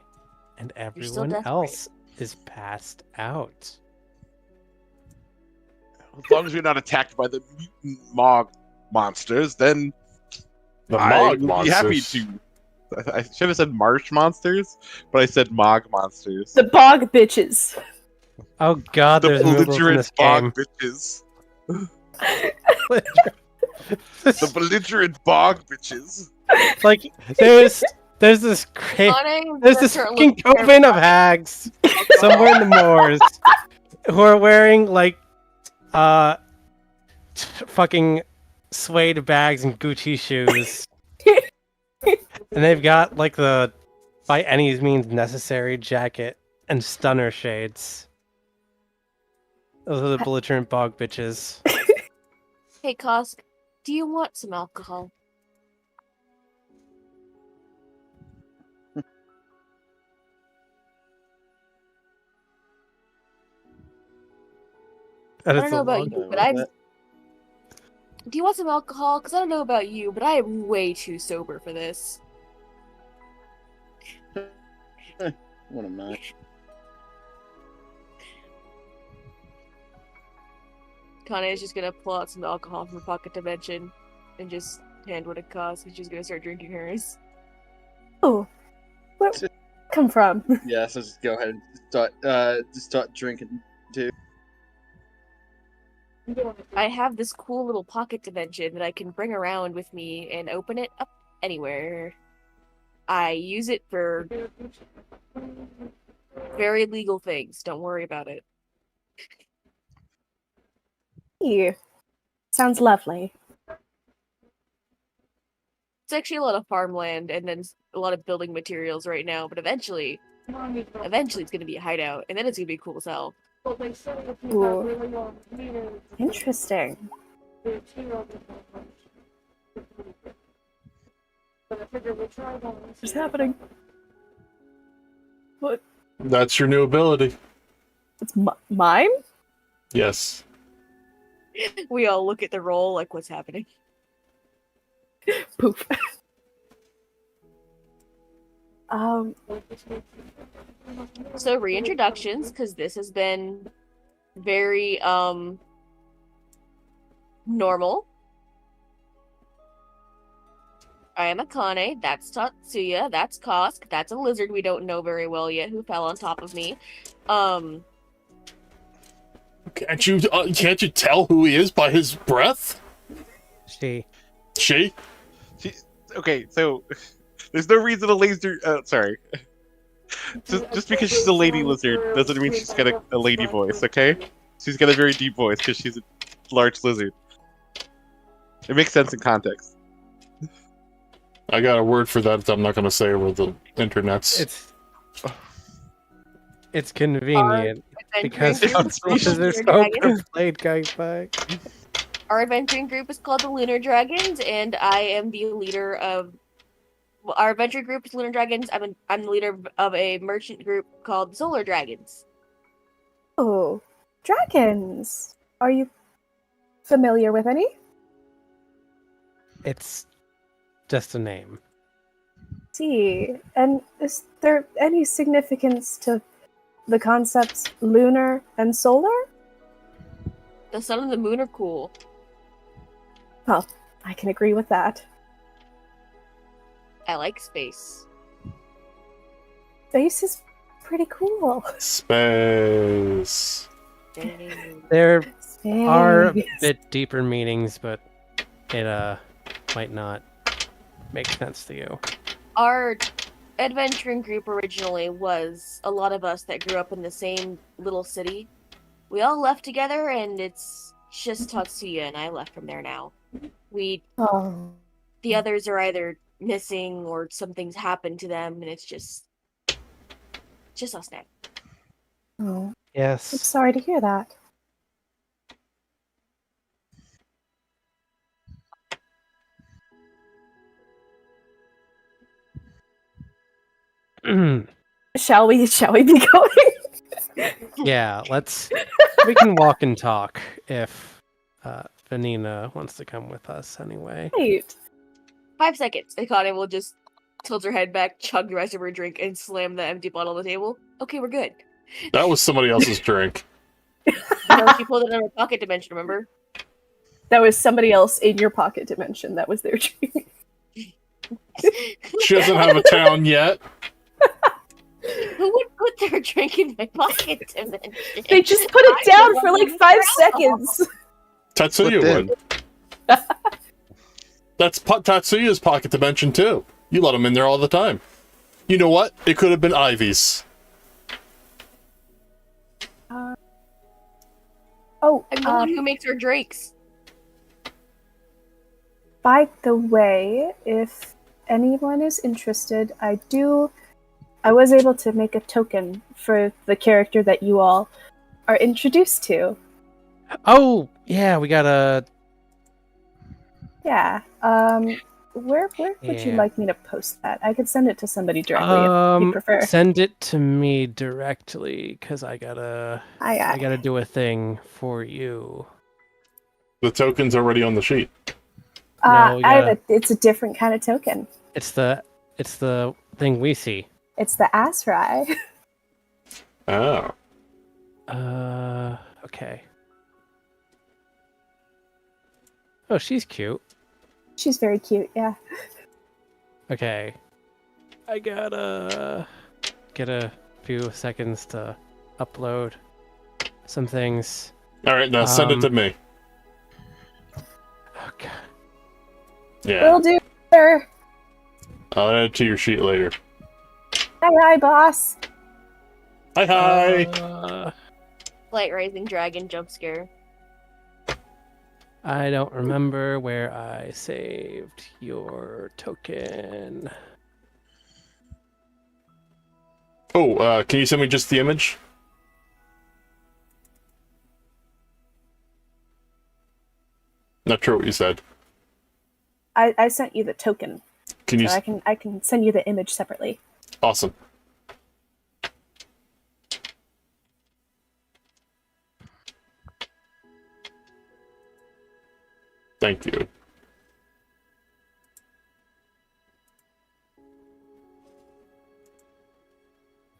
and still everyone desperate. else is passed out. As long as we're not attacked by the mutant Mog monsters, then The I Mog would be happy monsters. to. I should have said marsh monsters, but I said Mog monsters. The bog bitches. Oh god, The there's moogles in belligerent this bog game. bitches. This- The belligerent bog bitches. like, there's this great... Connie, There's this start fucking looking coven of hags somewhere in the moors who are wearing like fucking suede bags and Gucci shoes. And they've got like the by any means necessary jacket and stunner shades. Those are the belligerent bog bitches. Hey, Kosk, do you want some alcohol? That I is don't the know about long- you, but do you want some alcohol? Because I don't know about you, but I am way too sober for this. What am I? Connie is just gonna pull out some alcohol from her pocket dimension and just hand one to Kosk, and she's gonna start drinking hers. Oh, where come from? Yeah, so just go ahead and start drinking too. I have this cool little pocket dimension that I can bring around with me and open it up anywhere. I use it for very legal things. Don't worry about it. Here. Sounds lovely. It's actually a lot of farmland and then a lot of building materials right now, but eventually it's gonna be a hideout, and then it's gonna be cool as hell. Ooh. Interesting. What's happening? What? That's your new ability. It's mine? Yes. We all look at the roll like, what's happening? Poof. So reintroductions, because this has been very normal. I am Akane, that's Tatsuya, that's Kosk, that's a lizard we don't know very well yet who fell on top of me. Can't you tell who he is by his breath? She. She? Okay, so there's no reason a laser. Sorry. Just because she's a lady lizard doesn't mean she's got a lady voice, okay? She's got a very deep voice because she's a large lizard. It makes sense in context. I got a word for that I'm not going to say over the internets. It's convenient because Sounds they're so played, guys. Our adventuring group is called the Lunar Dragons, and I am the leader of. Well, our adventure group is Lunar Dragons. I'm the leader of a merchant group called Solar Dragons. Oh, dragons. Are you familiar with any? It's just a name. see. And is there any significance to the concepts lunar and solar? The sun and the moon are cool. Well, I can agree with that. I like space. Space is pretty cool. Space. Dang. There are a Space. bit deeper meanings, but it might not make sense to you. Our adventuring group originally was a lot of us that grew up in the same little city. We all left together, and it's just Tatsuya and I left from there now. Oh. The others are either missing or something's happened to them, and it's just us now. Oh. I'm Yes. sorry to hear that. Shall we be going? Yeah, we can walk and talk if Vanina wants to come with us anyway. Right. 5 seconds. Akane will just tilt her head back, chug the rest of her drink, and slam the empty bottle on the table. Okay, we're good. That was somebody else's drink. No, she pulled it out of her pocket dimension, remember? That was somebody else in your pocket dimension. That was their dream. She doesn't have a town yet. Who would put their drink in my pocket dimension? They just put it down for like 5 seconds. Tatsuya What would. That's Tatsuya's pocket dimension too. You let him in there all the time. You know what? It could have been Ivy's. I'm the one who makes her drinks. By the way, if anyone is interested, I was able to make a token for the character that you all are introduced to. Oh, yeah, we got a... Yeah. Where would you Yeah. like me to post that? I could send it to somebody directly if you prefer. Send it to me directly, because I gotta do a thing for you. The token's already on the sheet. No, it's a different kind of token. It's the thing we see. It's the Asrai. Oh. Okay. Oh, she's cute. She's very cute, yeah. Okay. I gotta get a few seconds to upload some things. Alright, now send it to me. Okay. Yeah. Will do, sir. I'll add it to your sheet later. Hi, boss. Hi! Light Rising Dragon jump scare. I don't remember where I saved your token. Oh, can you send me just the image? Not sure what you said. I sent you the token. Can you? So I can send you the image separately. Awesome. Thank you.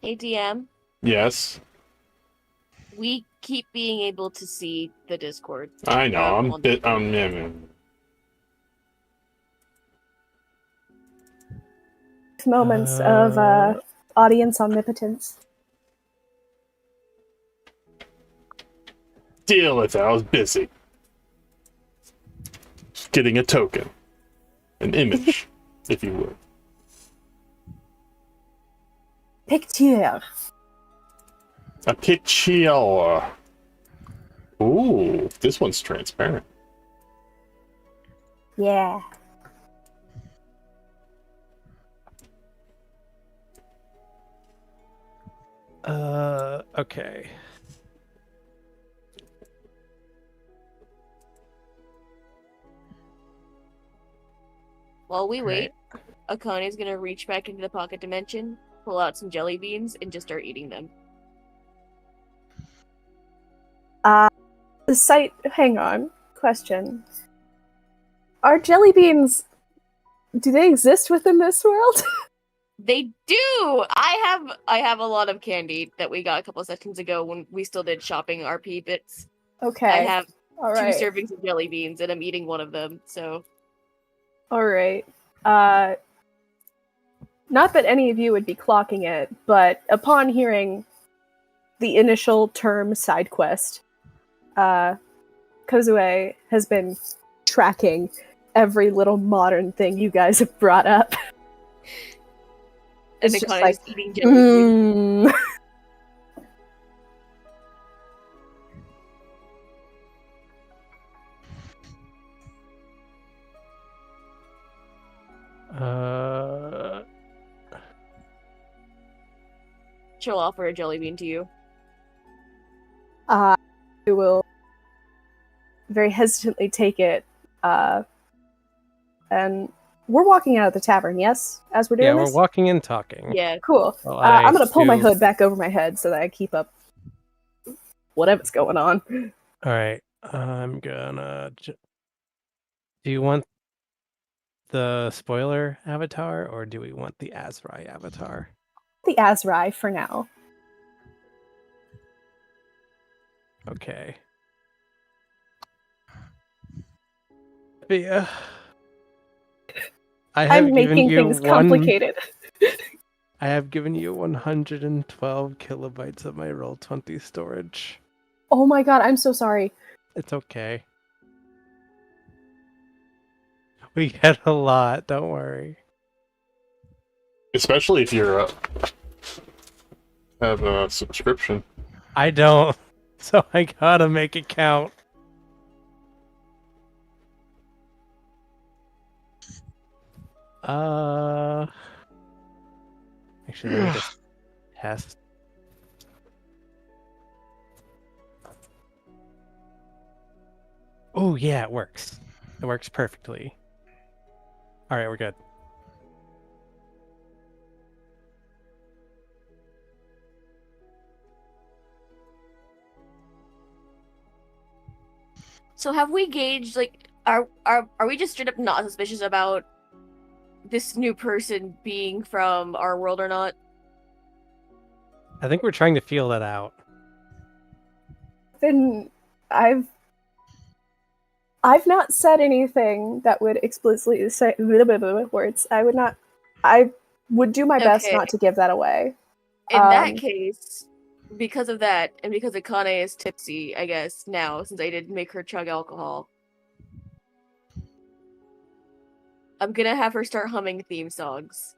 Hey DM, Yes. we keep being able to see the Discord. I know. I'm on bit. the- Yeah. Moments of audience omnipotence. Deal with it. I was busy. Just getting a token, an image, if you would. Picture. A picture. Ooh, this one's transparent. Yeah. Okay. While we Right. wait, Akane's gonna reach back into the pocket dimension, pull out some jelly beans, and just start eating them. The site. Hang on. Question. Are jelly beans? Do they exist within this world? They do. I have a lot of candy that we got a couple of sessions ago when we still did shopping RP bits. Okay. I have All 2 right. servings of jelly beans, and I'm eating one of them. So All right. Not that any of you would be clocking it, but upon hearing the initial term side quest, Kozue has been tracking every little modern thing you guys have brought up. and It's then just kind of like, just eating jelly beans. She'll offer a jelly bean to you. I will very hesitantly take it, and we're walking out of the tavern, yes? As we're doing Yeah, we're this? walking and talking. Yeah. Cool. Well, I'm gonna pull my do- hood back over my head so that I keep up whatever's going on. All right, I'm gonna. Do you want the spoiler avatar, or do we want the Azrai avatar? The Azrai for now. Okay. Yeah. I have I'm given making you things complicated. I have given you 112 kilobytes of my Roll20 storage. Oh my god, I'm so sorry. It's okay. We get a lot, don't worry. Especially if you're have a subscription. I don't, so I gotta make it count. Actually, let me just test. Oh yeah, it works. It works perfectly. All right, we're good. So have we gauged, like, are we just straight up not suspicious about this new person being from our world or not? I think we're trying to feel that out. Then I've not said anything that would explicitly say words. I would do my best Okay. not to give that away. In that case, because of that, and because Akane is tipsy, I guess, now, since I did make her chug alcohol, I'm gonna have her start humming theme songs.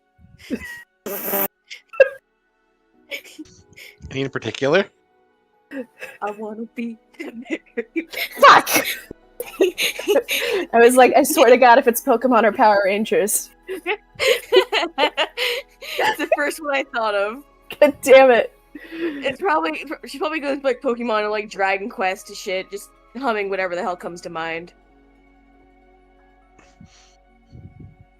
Any in particular? I wanna be Fuck! I was like, I swear to God, if it's Pokemon or Power Rangers. It's the first one I thought of. God damn it. She probably goes like Pokemon or like Dragon Quest to shit, just humming whatever the hell comes to mind.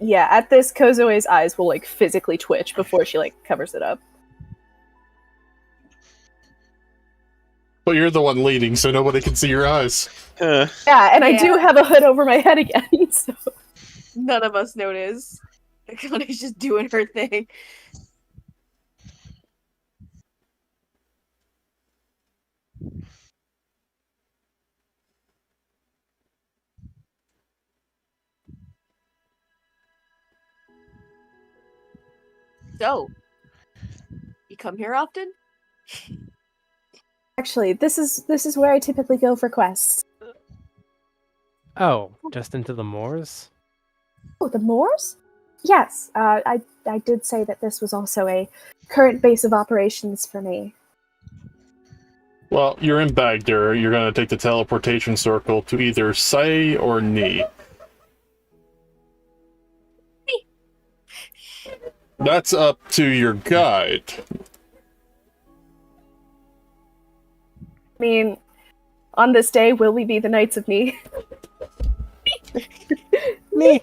Yeah, at this, Kozue's eyes will like physically twitch before she like covers it up. But you're the one leading, so nobody can see your eyes. Yeah, and I do have a hood over my head again, so... None of us notice. Akane's just doing her thing. So, you come here often? Actually, this is where I typically go for quests. Oh, just into the moors? Oh, the moors? Yes, I did say that this was also a current base of operations for me. Well, you're in Bagdur. You're going to take the teleportation circle to either Sai or Ni. That's up to your guide. I mean, on this day, will we be the Knights of Me? Me!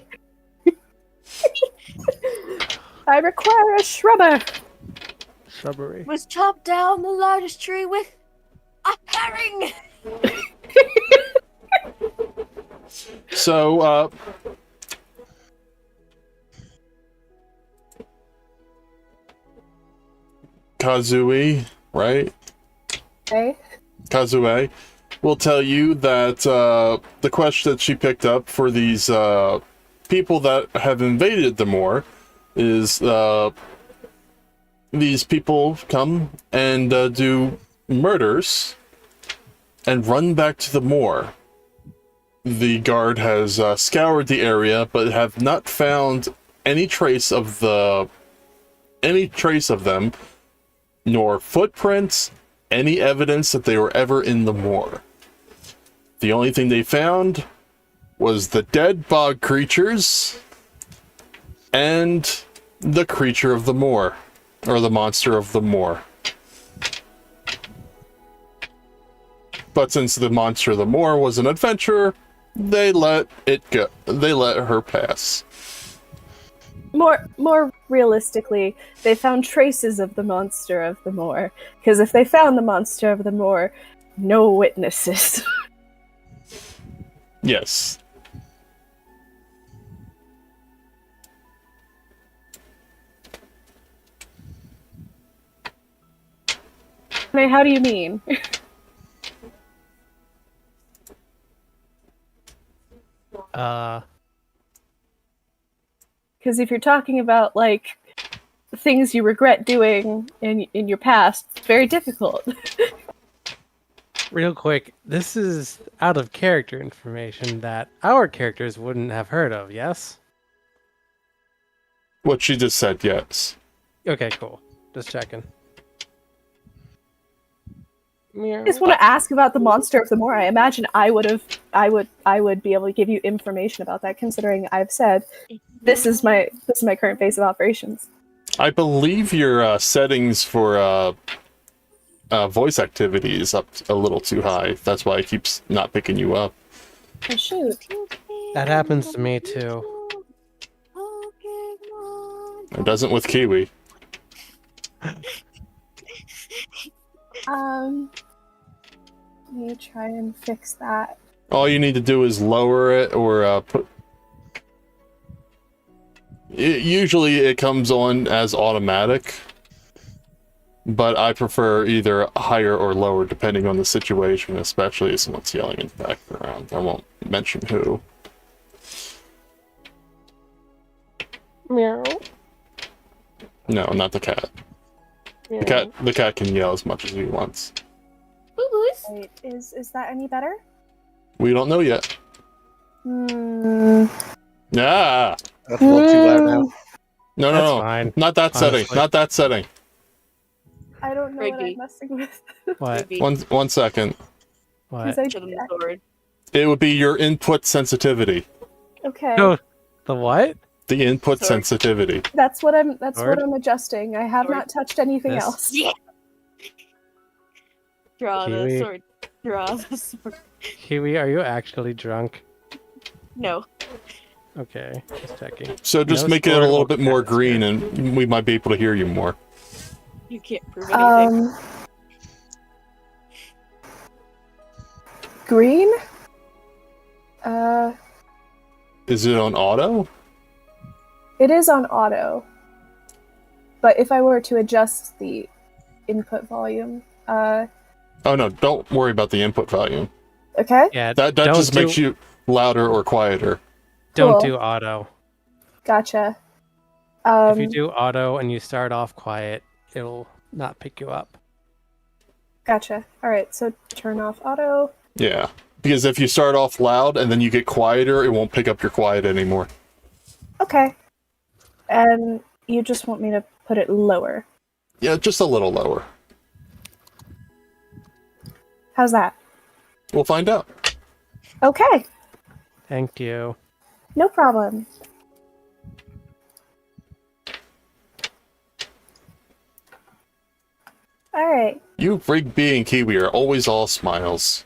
I require a shrubber! Shrubbery. Was chopped down the largest tree with a herring! So, Kazui, right? Okay. Kazue, will tell you that the quest that she picked up for these people that have invaded the Moor is these people come and do murders and run back to the Moor. The guard has scoured the area, but have not found any trace of them, nor footprints, any evidence that they were ever in the Moor. The only thing they found was the dead bog creatures and the creature of the Moor, or the monster of the Moor. But since the monster of the Moor was an adventurer, they let it go. They let her pass. More realistically, they found traces of the monster of the Moor. Because if they found the monster of the Moor, no witnesses. Yes. Wait, how do you mean? Because if you're talking about, like, things you regret doing in your past, it's very difficult. Real quick, this is out of character information that our characters wouldn't have heard of, yes? What she just said, yes. Okay, cool. Just checking. I just want to ask about the monster of the Moor. I imagine I would be able to give you information about that, considering I've said this is my current base of operations. I believe your settings for voice activity is up a little too high. That's why it keeps not picking you up. Oh shoot! That happens to me too. It doesn't with Kiwi. Let me try and fix that. All you need to do is lower it or put... Usually it comes on as automatic, but I prefer either higher or lower depending on the situation, especially if someone's yelling in the background. I won't mention who. Meow. No, not the cat. The cat can yell as much as he wants. Wait, is that any better? We don't know yet. Hmm. Yeah. That's a little too loud now. No, That's no, fine. not that Honestly. setting. Not that setting. I don't know what Ricky. I'm messing with. What? Maybe. One second. What? 'Cause Show them the sword. It would be your input sensitivity. Okay, No, the what? The input Sorry. sensitivity. that's what I'm Sword? adjusting. I have Sword. not touched anything This? else. Yeah. Draw Kiwi. the sword. Draw the sword. Kiwi, are you actually drunk? No. Okay, just checking. So just No make it a sword little or bit more cat green spirit. and we might be able to hear you more. You can't prove anything. Green? Is it on auto? It is on auto. But if I were to adjust the input volume, Oh no, don't worry about the input volume. okay, Yeah, That don't just do, makes you louder or quieter. Don't Cool. do auto. gotcha. If you do auto and you start off quiet, it'll not pick you up. Gotcha. Alright, so turn off auto. Yeah. Because if you start off loud and then you get quieter, it won't pick up your quiet anymore. Okay. And you just want me to put it lower. Yeah, just a little lower. How's that? We'll find out. Okay, Thank you. no problem. Alright. You, Rigby, and Kiwi are always all smiles.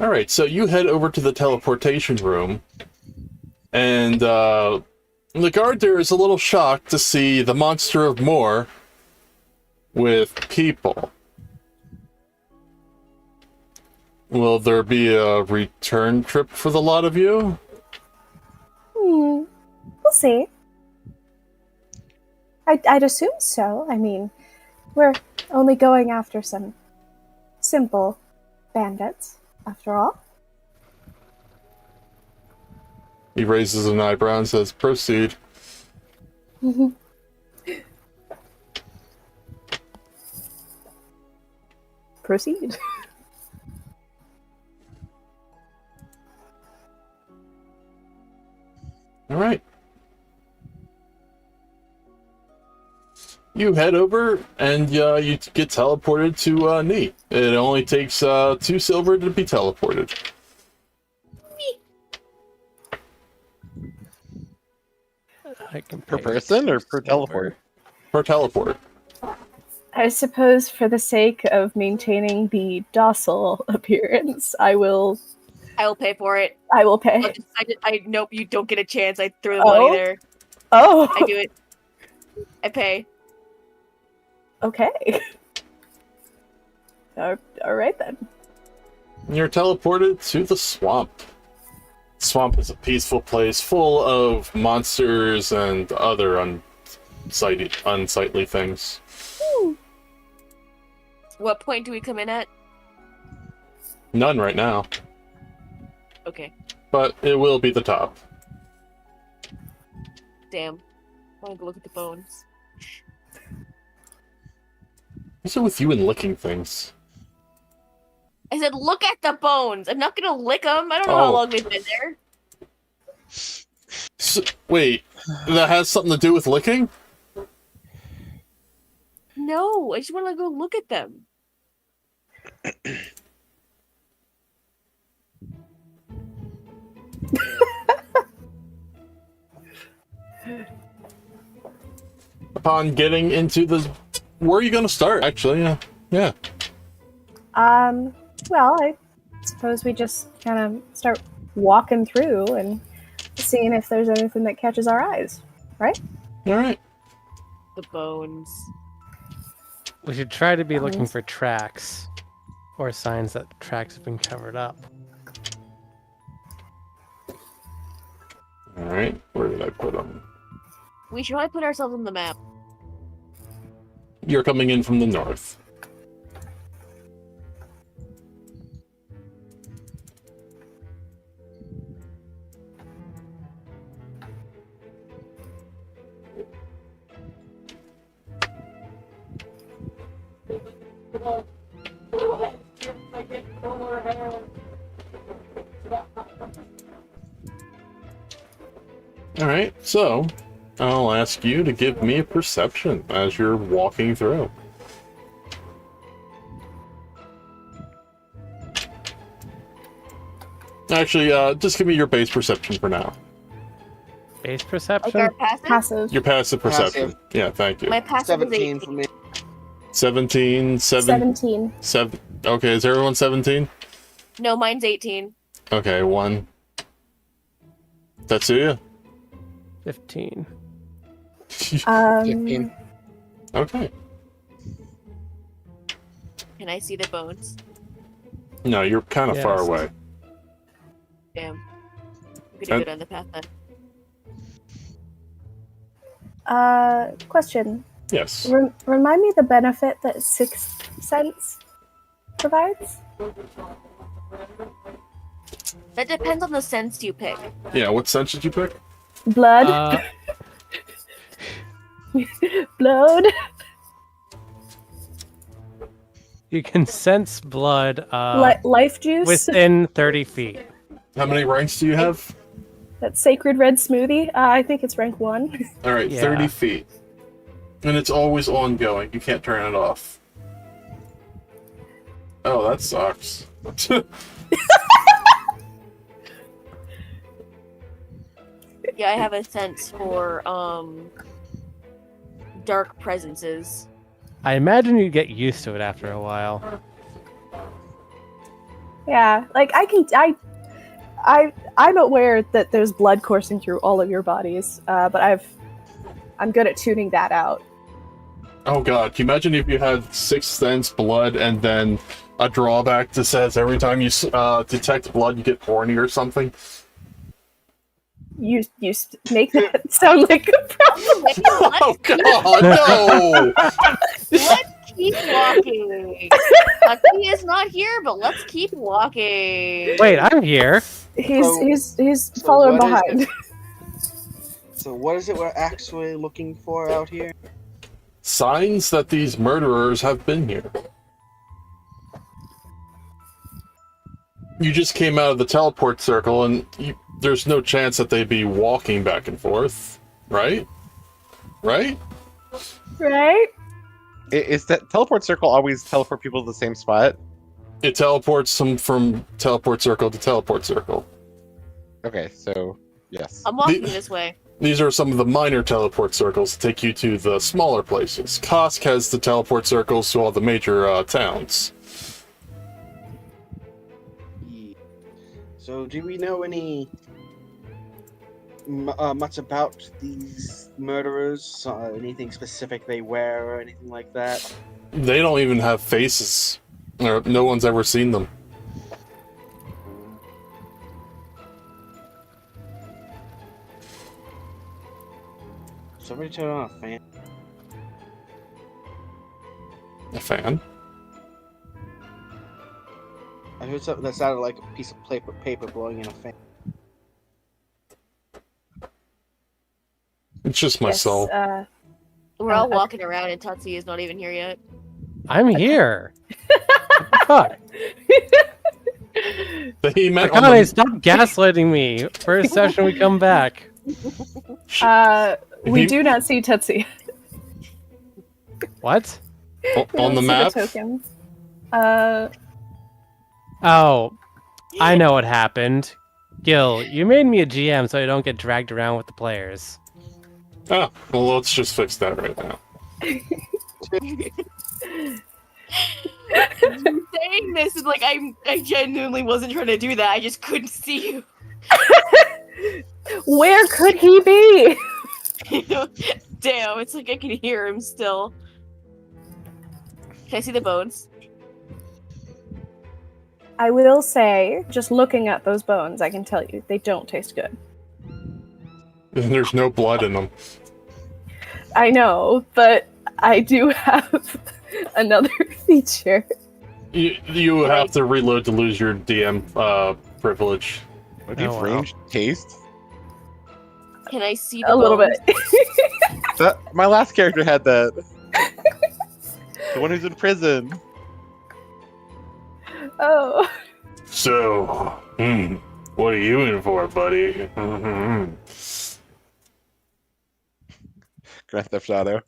Alright, so you head over to the teleportation room, and the guard there is a little shocked to see the monster of Moor with people. Will there be a return trip for the lot of you? We'll see. I'd assume so. I mean, we're only going after some simple bandits, after all. He raises an eyebrow and says, "Proceed." Proceed. All right. You head over and you get teleported to Knee. It only takes 2 silver to be teleported. I can Per pay person or 2 per silver. teleport? Per teleport. I suppose for the sake of maintaining the docile appearance, I will pay for it. pay. Nope, you don't get a chance. I threw the money there. Oh, I do it. I pay. okay. All right then. You're teleported to the swamp. Swamp is a peaceful place full of monsters and other unsightly things. What point do we come in at? None right now, Okay. but it will be the top. Damn. I want to go look at the bones. What's it with you and licking things? I said, look at the bones. I'm not gonna lick them. I don't know how Oh. long they've been there. Wait, that has something to do with licking? No, I just want to go look at them. Upon getting into the... Where are you going to start, actually? Yeah. Well, I suppose we just kind of start walking through and seeing if there's anything that catches our eyes, right? All right. The bones. We should try to be looking Bones. for tracks or signs that tracks have been covered up. All right. Where did I put them? We should probably put ourselves on the map. You're coming in from the north. All right, so I'll ask you to give me a perception as you're walking through. Actually, just give me your base perception for now. Base Like perception? our passive? Passive. Your passive perception. Passive. Yeah, thank you. My passive is 17 18. for me. 17, 17. 7. Okay, is everyone 17? No, mine's 18. Okay, 1. Tatsuya? 15. 15. Okay. Can I see the bones? No, you're kind of far Yes. away. Damn. I'm gonna go down the path then. Question. Yes. Remind me the benefit that Sixth Sense provides? That depends on the sense you pick. Yeah, what sense did you pick? Blood. Blood. You can sense blood Life juice. within 30 feet. How many ranks do you have? That sacred red smoothie. I think it's rank 1. All right, Yeah. 30 feet. And it's always ongoing. You can't turn it off. Oh, that sucks. Yeah, I have a sense for dark presences. I imagine you get used to it after a while. Yeah, like I'm aware that there's blood coursing through all of your bodies, but I'm good at tuning that out. Oh god, can you imagine if you had Sixth Sense blood and then a drawback that says every time you detect blood you get horny or something? make that sound like a problem. Oh God, no! Let's keep walking. Tatsuya is not here, but let's keep walking. Wait, I'm here. He's So following what is behind. So what is it we're actually looking for out here? Signs that these murderers have been here. You just came out of the teleport circle, and there's no chance that they'd be walking back and forth, right? Right? Right? Is that teleport circle always teleport people to the same spot? It teleports them from teleport circle to teleport circle. Okay, so yes. I'm walking this way. These are some of the minor teleport circles that take you to the smaller places. Kosk has the teleport circles to all the major towns. So do we know any much about these murderers? Anything specific they wear or anything like that? They don't even have faces. Or no one's ever seen them. Somebody turn on a fan. A fan? I heard something that sounded like a piece of paper blowing in a fan. It's just my soul. We're all walking around, and Tatsuya is not even here yet. I'm here. Fuck. He meant on Akane, the... stop gaslighting me. First session, we come back. We do not see Tatsuya. What? on the See map? token. Oh, I know what happened. Gil, you made me a GM so I don't get dragged around with the players. Oh, well, let's just fix that right now. Saying this is like I genuinely wasn't trying to do that. I just couldn't see you. Where could he be? Damn, it's like I can hear him still. Can I see the bones? I will say, just looking at those bones, I can tell you, they don't taste good. There's no blood in them. I know, but I do have another feature. You have to reload to lose your DM privilege. What do you Oh, wow. range taste? Can I see the A little bones? bit. My last character had that. The one who's in prison. Oh. So, what are you in for, buddy? Grand Theft Auto.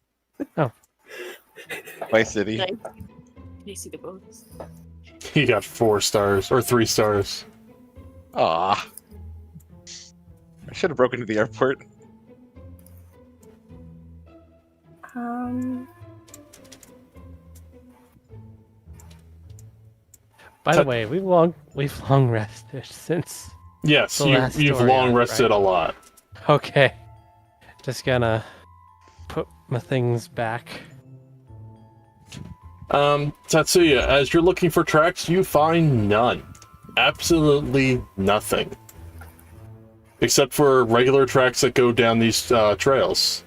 Oh. Vice City. Can I see the bones? He got 4 stars, or 3 stars. Aw. I should have broken into the airport. By the way, we've long rested since. Yes, The last you've story long arc, rested right? a lot. Okay. Just gonna put my things back. Tatsuya, as you're looking for tracks, you find none. Absolutely nothing. Except for regular tracks that go down these trails.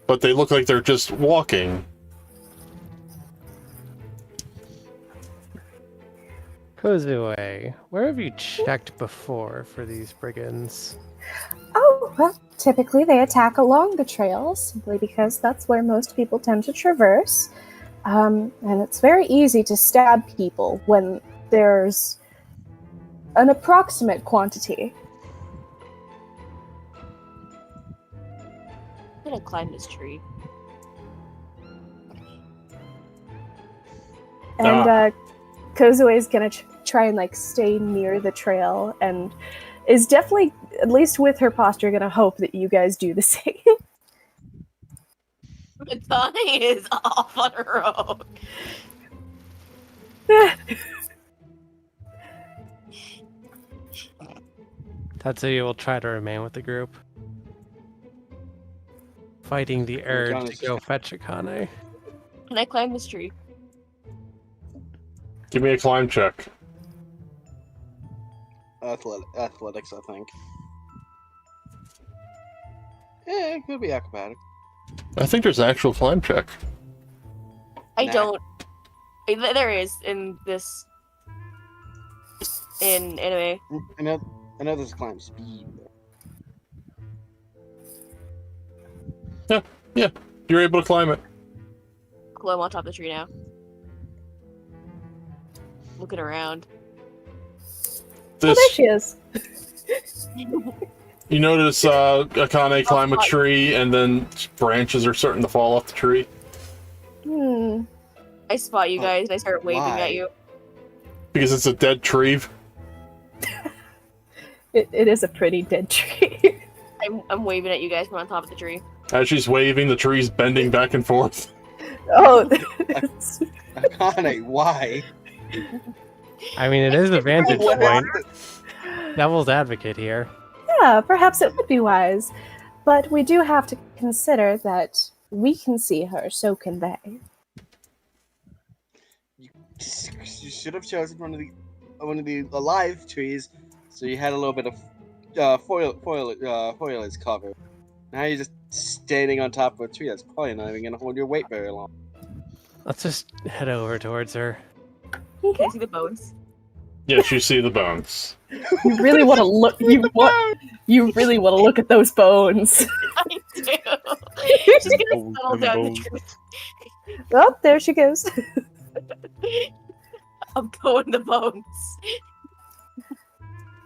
But they look like they're just walking. Kozue, where have you checked before for these brigands? Oh, well, typically they attack along the trails, simply because that's where most people tend to traverse. And it's very easy to stab people when there's an approximate quantity. I'm gonna climb this tree. And Kozue is gonna try and stay near the trail, and is definitely, at least with her posture, gonna hope that you guys do the same. Matani is off on her own. Tatsuya will try to remain with the group, fighting the urge to go fetch Akane. Can I climb this tree? Give me a climb check. athletics, I think. Yeah, it could be acrobatic. I think there's an actual climb check. I Nah. don't. There is in this. In anime. I know there's climb speed. Yeah, you're able to climb it. Cool, I'm on top of the tree now. Looking around. Oh, there This, she is. you notice Akane climb a tree, and then branches are starting to fall off the tree. I spot you guys and I start waving Why? at you. Because it's a dead tree. It is a pretty dead tree. I'm waving at you guys from on top of the tree. As she's waving, the tree's bending back and forth. Oh, Akane, why? I mean, it is a vantage What point. is it? Devil's advocate here. yeah, perhaps it would be wise. But we do have to consider that we can see her, so can they. You should have chosen one of the alive trees, so you had a little bit of foliage cover. Now you're just standing on top of a tree that's probably not even gonna hold your weight very long. Let's just head over towards her. Can I see the bones? Yes, you see the bones. You really want to look. You really want to look at those bones. I do. She's gonna settle down the tree. Oh, there she goes. I'm going the bones.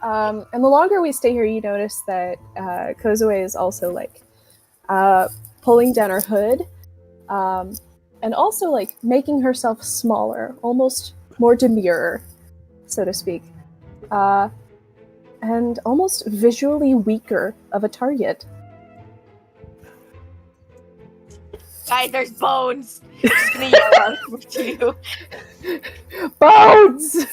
And the longer we stay here, you notice that Kozue is also like pulling down her hood, and also like making herself smaller, almost more demure, so to speak, and almost visually weaker of a target. Guys, there's bones. I'm just gonna yell out to you. Bones.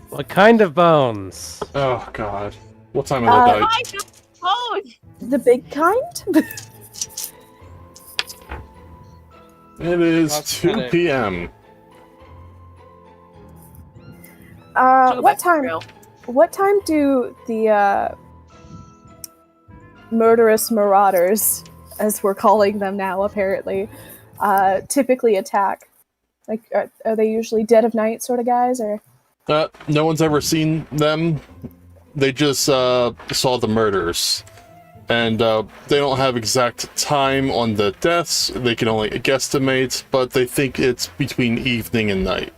What kind of bones? Oh, God. What time of the night? I just bones. The big kind. It is That's 2 kinda- p.m. Go What back to time? real. What time do the murderous marauders, as we're calling them now, apparently, typically attack? Like, are they usually dead of night sort of guys, or? No one's ever seen them. They just saw the murders. And they don't have exact time on the deaths. They can only guesstimate, but they think it's between evening and night.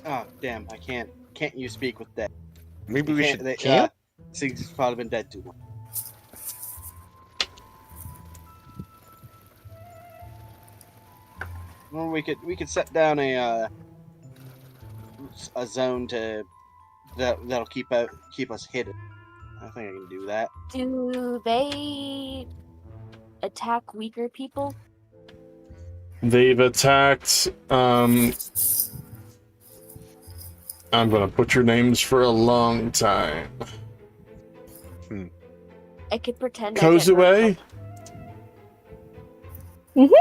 Oh damn! I can't you speak with that? Maybe we should They, camp? He's probably been dead too long. Well, we could set down a zone that'll keep us hidden. I think I can do that. Do they attack weaker people? They've attacked, I'm gonna butcher names for a long time. I could pretend. I can't Kozue? remember.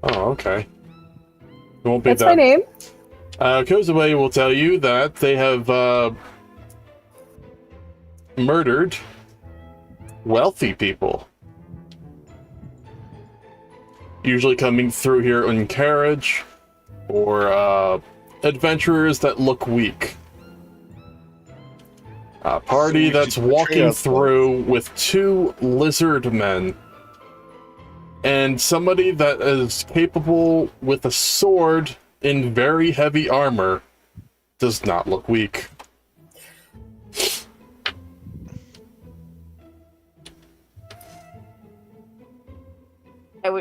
Oh, okay. It won't be That's that. my name. Kozue will tell you that they have murdered wealthy people. Usually coming through here in carriage, or adventurers that look weak. A party So we that's should portray walking ourselves. through with 2 lizard men. And somebody that is capable with a sword in very heavy armor does not look weak.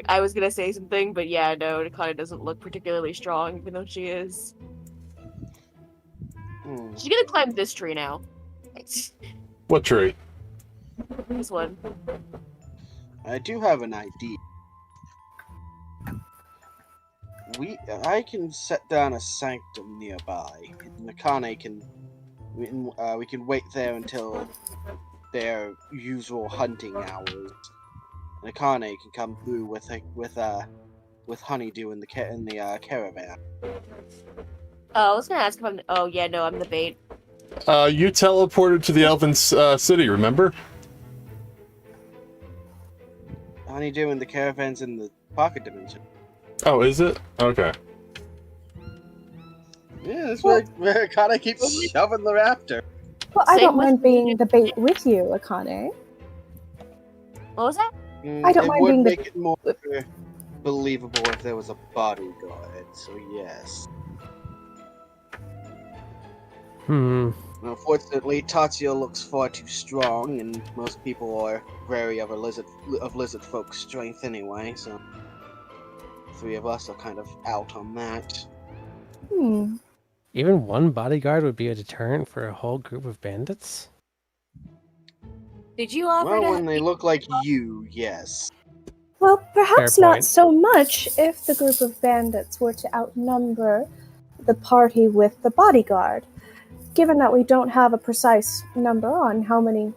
I was gonna say something, but yeah, no, Nakata doesn't look particularly strong, even though she is. She's gonna climb this tree now. What tree? This one. I do have an idea. I can set down a sanctum nearby. Nakane we can wait there until their usual hunting hours. Nakane can come through with honeydew in the caravan. Oh, I was gonna ask if I'm. Oh yeah, no, I'm the bait. You teleported to the Elven city, remember? Honeydew and the caravans in the pocket dimension. Oh, is it? Okay. Yeah, that's where Akane keeps shoving the raptor. Well, I Same don't with mind being me. the bait with you, Akane. What was that? I don't it mind would being the- make it more believable if there was a bodyguard, so yes. Unfortunately, Tatsuya looks far too strong, and most people are wary of lizard folk's strength anyway, so 3 of us are kind of out on that. Even one bodyguard would be a deterrent for a whole group of bandits? Did you offer Well, to when they look like you, yes. Well, perhaps Fair not point. so much if the group of bandits were to outnumber the party with the bodyguard. Given that we don't have a precise number on how many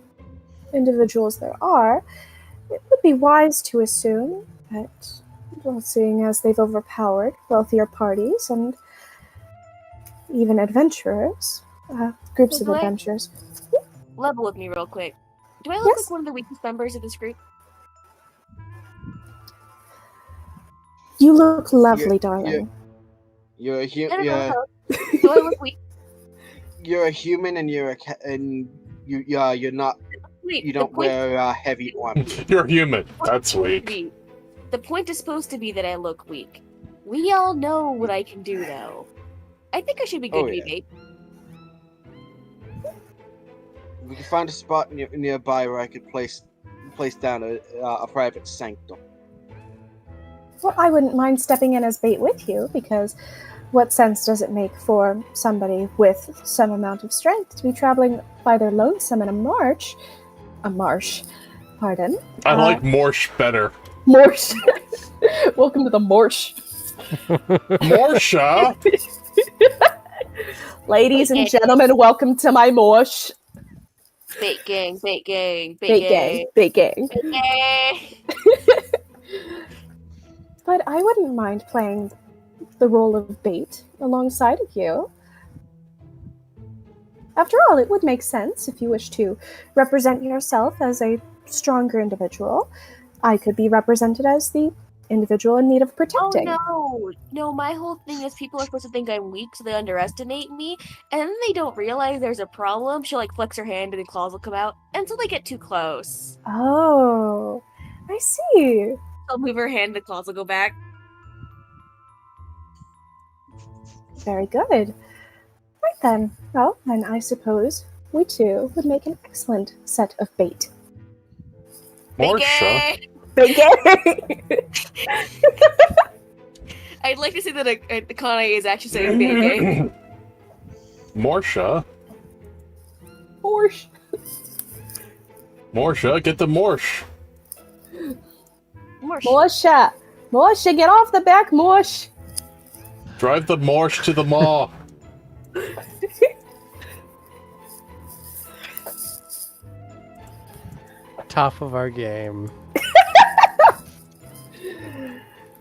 individuals there are, it would be wise to assume that, well, seeing as they've overpowered wealthier parties and even adventurers, groups of Do I- adventurers. level with me real quick? Do I look Yes? like one of the weakest members of this group? You look lovely, darling. You're a I don't human. know. Do I look weak? You're a human, and you're not. Wait, You don't wear heavy armor. You're human. That's weak. The point is supposed to be that I look weak. We all know what I can do, though. I think I should be good to be bait. We can find a spot nearby where I could place down a private sanctum. Well, I wouldn't mind stepping in as bait with you, because what sense does it make for somebody with some amount of strength to be traveling by their lonesome in a marsh? Pardon. I like Morsh better. Marsh. Welcome to the marsh. Morsha? Ladies and gentlemen, welcome to my marsh. Bait gang, bait gang, bait, Bait gang, bait gang. Bait gang. But I wouldn't mind playing the role of bait alongside of you. After all, it would make sense if you wish to represent yourself as a stronger individual. I could be represented as the individual in need of protecting. Oh no, my whole thing is people are supposed to think I'm weak, so they underestimate me, and then they don't realize there's a problem. She'll like flex her hand and the claws will come out until they get too close. Oh, I see. I'll move her hand, the claws will go back. Very good. Right then. Well, then I suppose we two would make an excellent set of bait. Morsha? Bait gang! I'd like to say that Akane is actually saying bait gang. Morsha? Morsh. Morsha, get the Morsh. Morsha! Morsha, get off the back, Morsh! Drive the Morsh to the maw. Top of our game.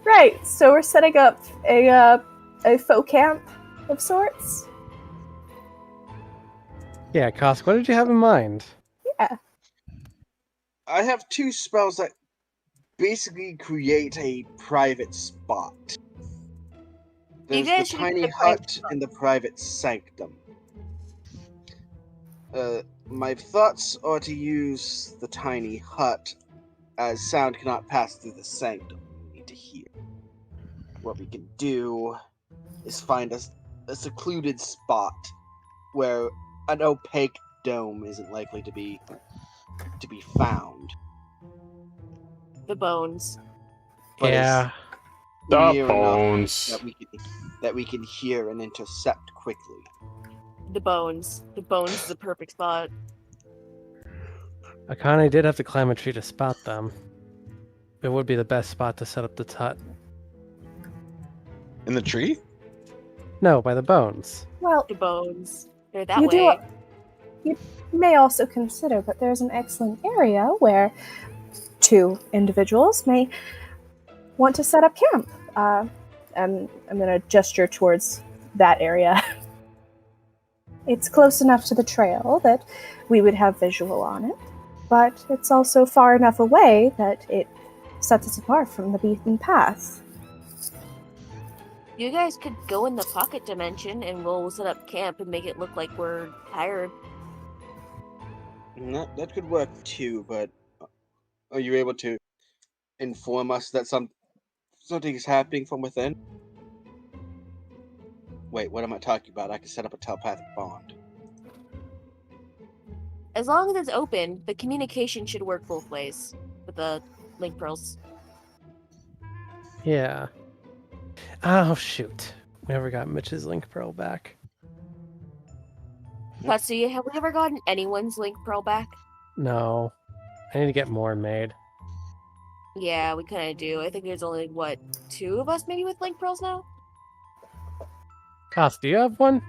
Right, so we're setting up a faux camp of sorts. Yeah, Kosk, what did you have in mind? Yeah. I have 2 spells that basically create a private spot. You There's guys the should tiny pick a private hut spot. and the private sanctum. My thoughts are to use the tiny hut, as sound cannot pass through the sanctum. We need to hear. What we can do is find a secluded spot where an opaque dome isn't likely to be found. The bones. But Yeah. The near bones. enough that we can hear and intercept quickly. The bones. The bones is a perfect spot. Akane did have to climb a tree to spot them. It would be the best spot to set up the hut. In the tree? No, by the bones. Well, The bones. They're that you way. you may also consider that there's an excellent area where 2 individuals may want to set up camp. And I'm going to gesture towards that area. It's close enough to the trail that we would have visual on it, but it's also far enough away that it sets us apart from the beaten path. You guys could go in the pocket dimension and we'll set up camp and make it look like we're tired. That could work too, but are you able to inform us that something is happening from within? Wait, what am I talking about? I can set up a telepathic bond. As long as it's open, the communication should work both ways with the link pearls. Yeah. Oh, shoot. We never got Mitch's link pearl back. Tatsuya, have we ever gotten anyone's link pearl back? No. I need to get more made. Yeah, we kind of do. I think there's only, 2 of us maybe with link pearls now? Koss, do you have one?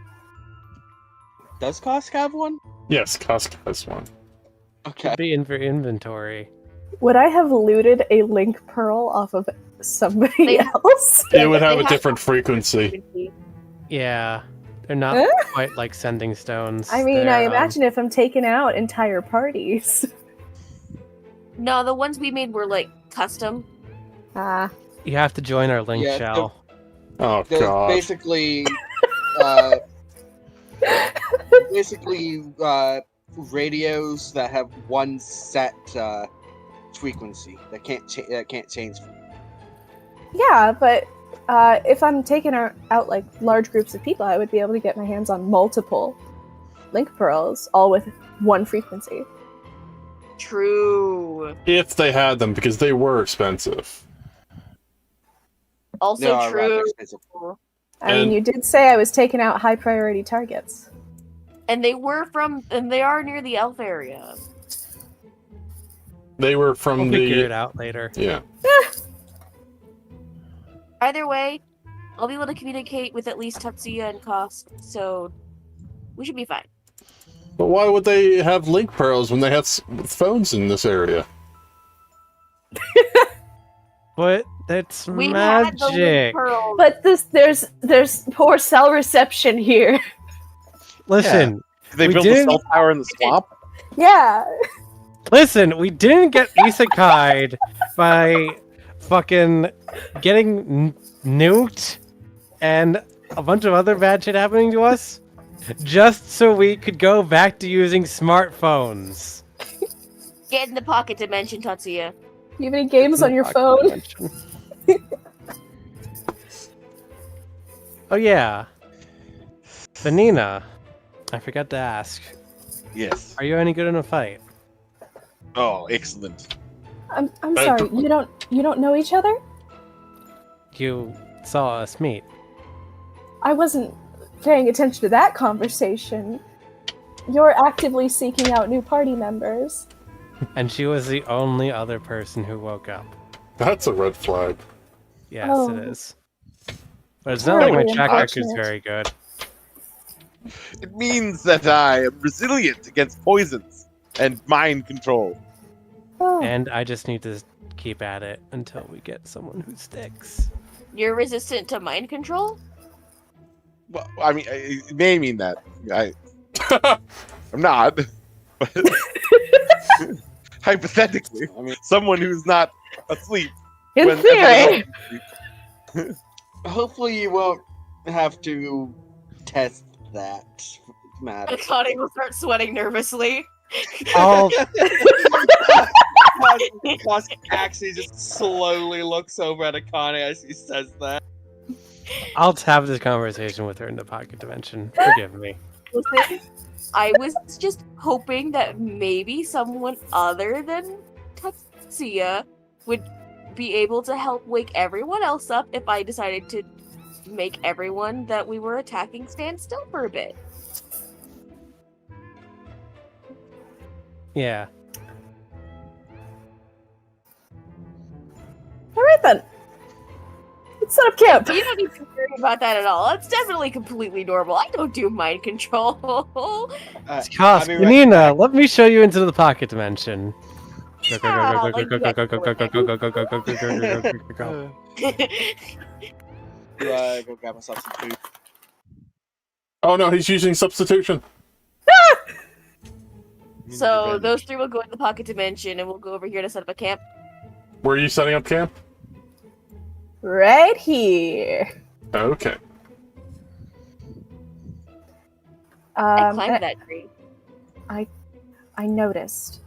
Does Kosk have one? Yes, Kosk has one. Okay. Could be in for inventory. Would I have looted a link pearl off of somebody They- else? It would have They a different frequency. Yeah. They're not Huh? quite like sending stones. I mean, They're, I imagine if I'm taking out entire parties. No, the ones we made were like custom. You have to join our link Yeah, shell. Oh There's god. basically radios that have one set frequency that can't change. Yeah, but if I'm taking out like large groups of people, I would be able to get my hands on multiple link pearls, all with one frequency. True. If they had them, because they were expensive. Also They are rather true. expensive. I mean, And- you did say I was taking out high priority targets. And they are near the elf area. They were from We'll figure it the... out later. Yeah. Either way, I'll be able to communicate with at least Tatsuya and Kosk, so we should be fine. But why would they have link pearls when they have phones in this area? But that's We had the link magic. pearls. But there's poor cell reception here. Listen, Did they We build a didn't- cell tower in the swamp? Yeah. listen, we didn't get isekai'd by fucking getting nuked and a bunch of other bad shit happening to us just so we could go back to using smartphones. Get in the pocket dimension, Tatsuya. You have any games on your phone? Oh yeah. Vanina, I forgot to ask. Yes. Are you any good in a fight? Oh, excellent. I'm sorry. You don't know each other? You saw us meet. I wasn't paying attention to that conversation. You're actively seeking out new party members. And she was the only other person who woke up. That's a red flag. Yes, Oh. it is. But it's not like my Very track record's unfortunate. very good. It means that I am resilient against poisons and mind control. Oh, And I just need to keep at it until we get someone who sticks. You're resistant to mind control? Well, I mean, it may mean that. I'm not. But hypothetically, I mean, someone who's not asleep. in when everyone theory. else is asleep. hopefully you won't have to test that matter. Connie will start sweating nervously. I'll, Kosk actually just slowly looks over at Akane as he says that. I'll have this conversation with her in the pocket dimension. Forgive me. Listen, I was just hoping that maybe someone other than Tatsuya would be able to help wake everyone else up if I decided to make everyone that we were attacking stand still for a bit. Yeah. All right then. Let's set up camp. You don't need to worry about that at all. It's definitely completely normal. I don't do mind control. Kosk, I'll be right Nina, back. let me show you into the pocket dimension. Yeah, like Go, Go grab myself some food. Oh no, he's using substitution. So Revenge. those three will go in the pocket dimension, and we'll go over here to set up a camp. Where are you setting up camp? Right here. Okay. I climbed and that tree. I noticed.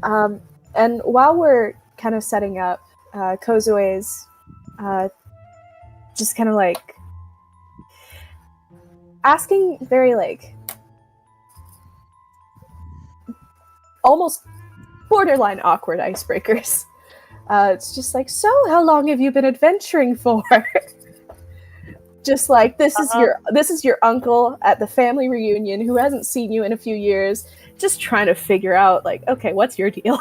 And while we're kind of setting up, Kozue's just kind of like asking very like almost borderline awkward icebreakers. It's just like, so how long have you been adventuring for? Just like this is your uncle at the family reunion who hasn't seen you in a few years, just trying to figure out like, okay, what's your deal?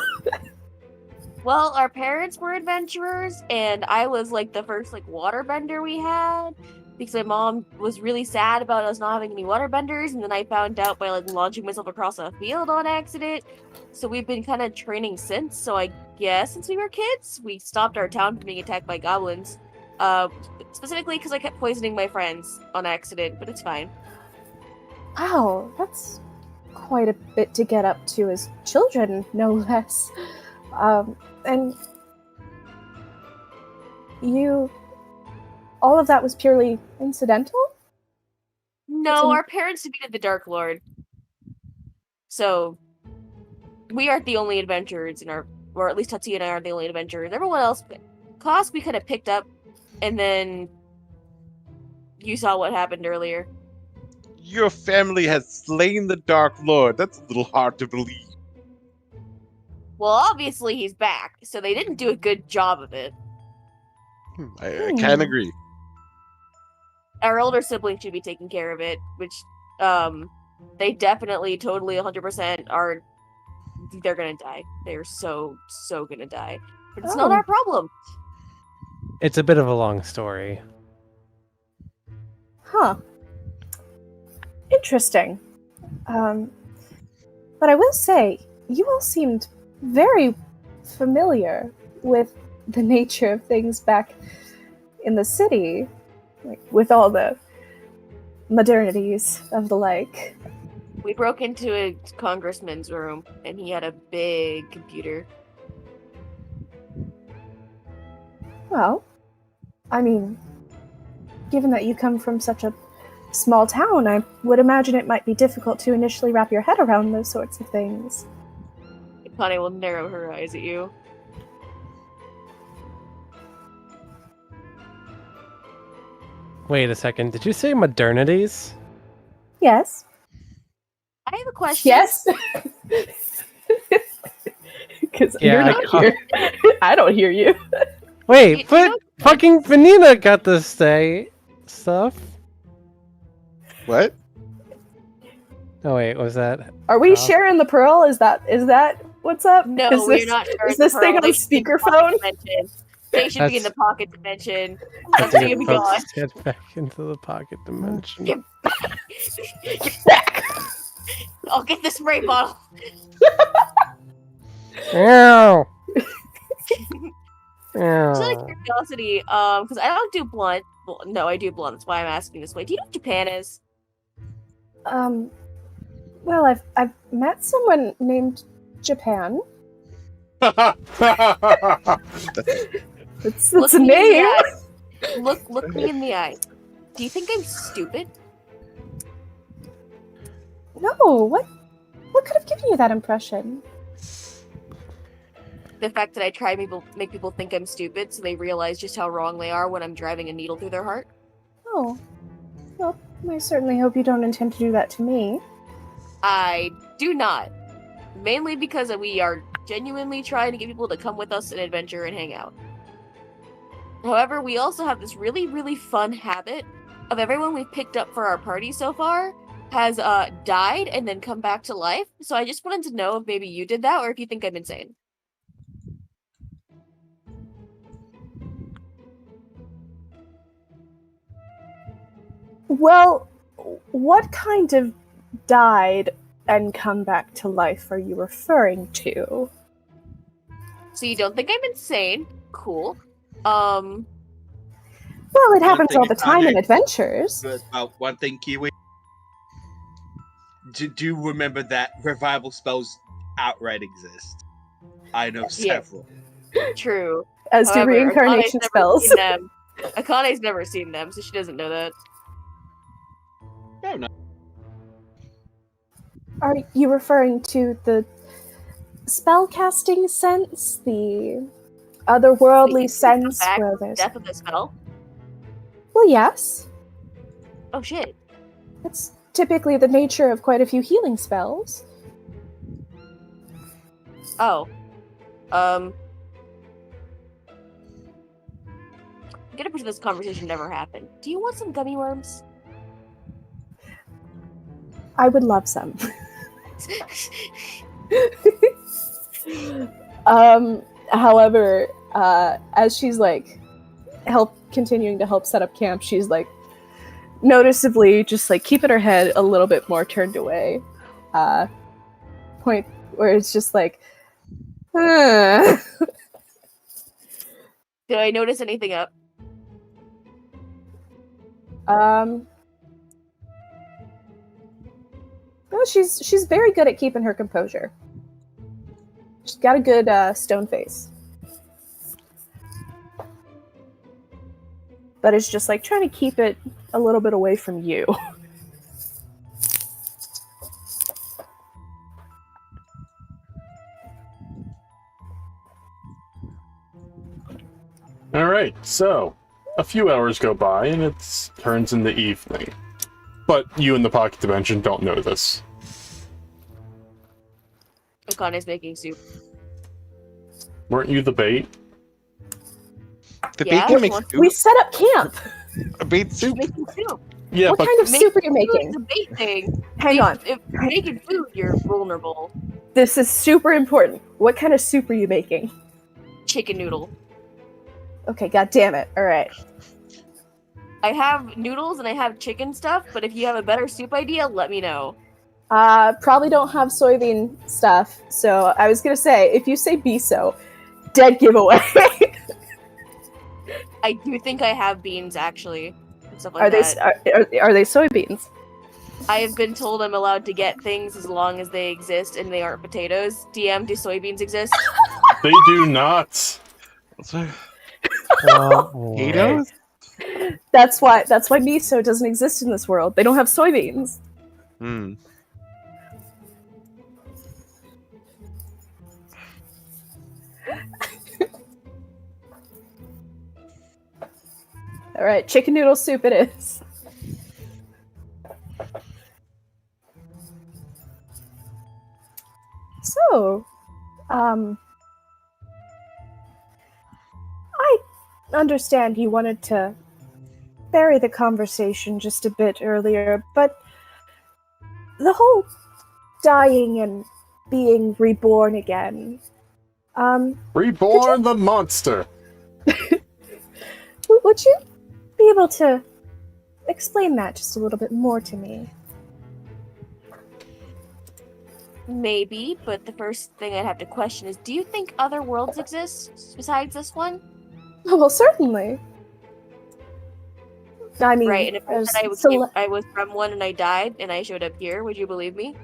Well, our parents were adventurers, and I was like the first like waterbender we had because my mom was really sad about us not having any waterbenders, and then I found out by like launching myself across a field on accident. So we've been kind of training since. So I guess since we were kids, we stopped our town from being attacked by goblins. Specifically because I kept poisoning my friends on accident, but it's fine. Wow, that's quite a bit to get up to as children, no less. And all of that was purely incidental? No, our parents defeated the Dark Lord. So we aren't the only adventurers or at least Tatsuya and I are the only adventurers. Everyone else, Kosk we kind of picked up, and then you saw what happened earlier. Your family has slain the Dark Lord. That's a little hard to believe. Well, obviously he's back, so they didn't do a good job of it. I can't agree. Our older siblings should be taking care of it, which they definitely, totally, 100% are. They're gonna die. They're so gonna die. But it's not our problem. It's a bit of a long story. Huh. Interesting. But I will say, you all seemed very familiar with the nature of things back in the city, like with all the modernities of the like. We broke into a congressman's room, and he had a big computer. Well, I mean, given that you come from such a small town, I would imagine it might be difficult to initially wrap your head around those sorts of things. Connie will narrow her eyes at you. Wait a second, did you say modernities? Yes. I have a question. Yes. Because you're Yeah, not here. I don't hear you. Wait, You but know- fucking Vanina got to stay stuff. What? Oh wait, was that? Are we Oh. sharing the pearl? Is that what's up? No, is we're this, not. Is this thing on speakerphone? They should be in the That's- pocket dimension. That's That's a you good be folks gone. get back into the pocket dimension. Get back! I'll get the spray bottle. Ow! Just out of Ow. curiosity, because I don't do blunt. Well, no, I do blunt. That's why I'm asking this way. Do you know what Japan is? Well, I've met someone named Japan. It's a me in the name. eye. Look me in the eye. Do you think I'm stupid? No, what could have given you that impression? The fact that I try to make people think I'm stupid, so they realize just how wrong they are when I'm driving a needle through their heart. Oh, well, I certainly hope you don't intend to do that to me. I do not. Mainly because we are genuinely trying to get people to come with us and adventure and hang out. However, we also have this really, really fun habit of everyone we've picked up for our party so far has died and then come back to life. So I just wanted to know if maybe you did that or if you think I'm insane. Well, what kind of died and come back to life are you referring to? So you don't think I'm insane? Cool. Well, it One happens thing all the time in Akane- adventures. One thing, Kiwi. Do remember that revival spells outright exist. I know Yeah. several. True. As do However, reincarnation Akane's spells. Never seen them. Akane's never seen them, so she doesn't know that. No, no. Are you referring to the spellcasting sense? The otherworldly Wait, come sense back where from the there's... death of the spell? Well, yes. Oh shit. It's typically the nature of quite a few healing spells. Oh. I'm gonna pretend this conversation never happened. Do you want some gummy worms? I would love some. However, as she's like continuing to help set up camp, she's like noticeably just like keeping her head a little bit more turned away. Point where it's just like, Did I notice anything up? No, she's very good at keeping her composure. She's got a good stone face. But it's just like trying to keep it a little bit away from you. Alright, so a few hours go by and it turns into evening. But you in the pocket dimension don't know this. Akane's making soup. Weren't you the bait? The Yeah, bacon makes well, soup. We set up camp! A bait soup. Making soup. Yeah, What but kind of soup are you Making food making? is a bait thing. Hang on. If you're making food, you're vulnerable. This is super important. What kind of soup are you making? Chicken noodle. Okay, god damn it. Alright. I have noodles and I have chicken stuff, but if you have a better soup idea, let me know. Probably don't have soybean stuff, so I was gonna say, if you say miso, dead giveaway. I do think I have beans, actually. And stuff like Are they that. are they soybeans? I have been told I'm allowed to get things as long as they exist and they aren't potatoes. DM, do soybeans exist? they do not. Potatoes? That's why miso doesn't exist in this world. They don't have soybeans. Hmm. Alright, chicken noodle soup it is. So, I understand you wanted to bury the conversation just a bit earlier, but the whole dying and being reborn again, Reborn the monster! would you be able to explain that just a little bit more to me? Maybe, but the first thing I'd have to question is, do you think other worlds exist besides this one? Oh, well, certainly. I mean, Right, and if I there's said I was from one and I died and I showed up here, would you believe me?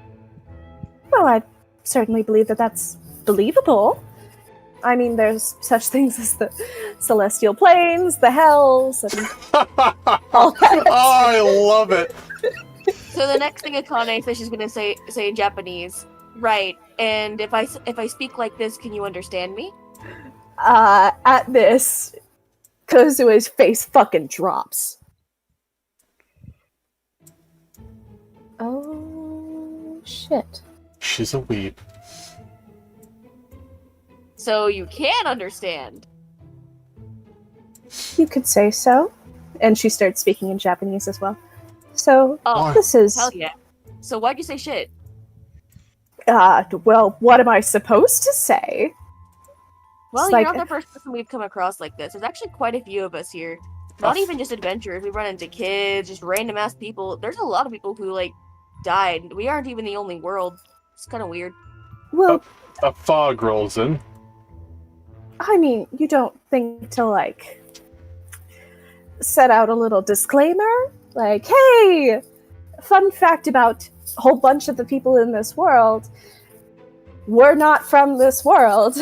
well, I certainly believe that that's believable. I mean, there's such things as the celestial planes, the hells, and all that. I love it! So the next thing Akane says she's gonna say in Japanese, right? And if I speak like this, can you understand me? At this, Kozue's face fucking drops. Oh, shit. She's a weeb. So you can understand. You could say so. And she starts speaking in Japanese as well. So, Oh, this is... hell yeah. So why'd you say shit? well, what am I supposed to say? Well, It's you're like- not the first person we've come across like this. There's actually quite a few of us here. Not Oh. even just adventurers. We run into kids, just random ass people. There's a lot of people who, like, died. We aren't even the only world. It's kind of weird. Well, A fog rolls in. I mean, you don't think to, like, set out a little disclaimer, like, hey, fun fact about a whole bunch of the people in this world, we're not from this world.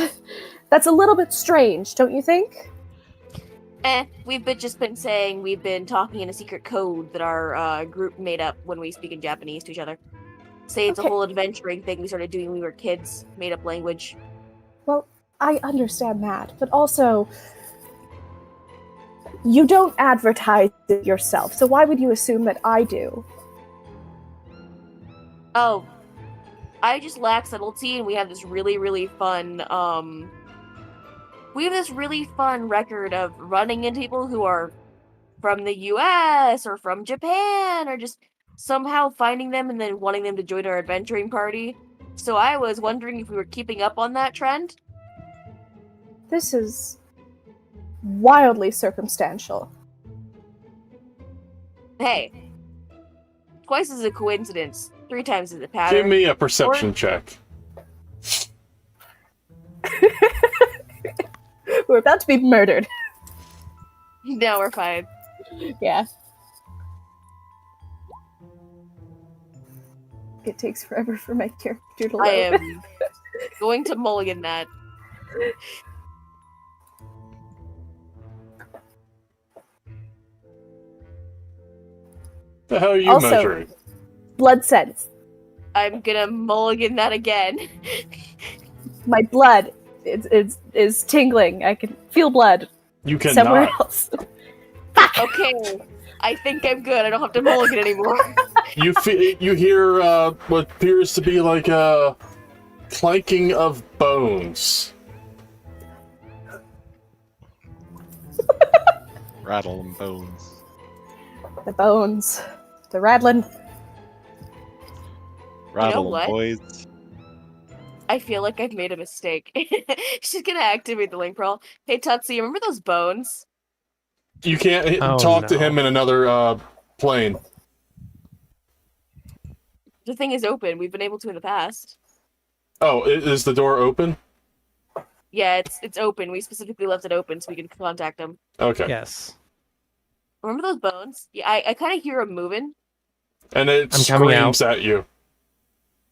That's a little bit strange, don't you think? We've been saying we've been talking in a secret code that our group made up when we speak in Japanese to each other. Say it's a Okay. whole adventuring thing we started doing when we were kids, made up language. Well, I understand that, but also, you don't advertise it yourself, so why would you assume that I do? Oh, I just lack subtlety, and we have this really fun, we have this really fun record of running into people who are from the US or from Japan, or just somehow finding them and then wanting them to join our adventuring party. So I was wondering if we were keeping up on that trend. This is wildly circumstantial. Hey, twice is a coincidence, 3 times is a pattern. Give me a perception check. We're about to be murdered. No, we're fine. Yeah. It takes forever for my character to load. I am going to mulligan that. The hell are you Also- measuring? Blood sense. I'm gonna mulligan that again. My blood is tingling. I can feel blood You somewhere cannot. else. Okay, I think I'm good. I don't have to mulligan anymore. You hear what appears to be like a clanking of bones. Rattle and bones. The bones. The rattling. Rattle what? and boys. I feel like I've made a mistake. She's gonna activate the link pearl. Hey Tatsuya, remember those bones? You can't Oh, talk to no. him in another plane. The thing is open. We've been able to in the past. Oh, is the door open? Yeah, it's open. We specifically left it open so we can contact them. Okay. Yes. Remember those bones? Yeah, I kind of hear them moving. And it I'm coming screams at you.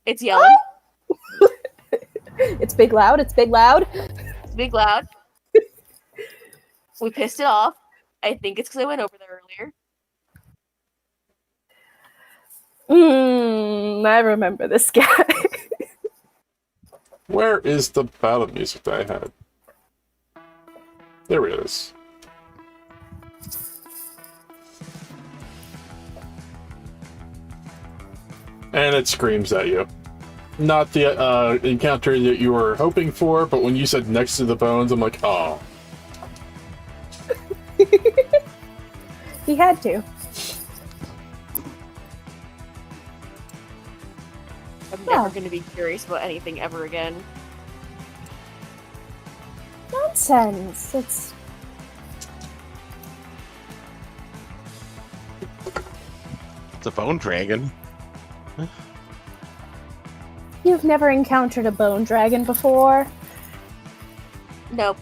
It's yelling. It's big loud. It's big loud. It's big loud. We pissed it off. I think it's because I went over there earlier. I remember this guy. Where is the battle music that I had? There it is. And it screams at you. Not the encounter that you were hoping for, but when you said next to the bones, I'm like, oh. He had to. I'm never going to be curious about anything ever again. Nonsense. It's It's a bone dragon. You've never encountered a bone dragon before? Nope.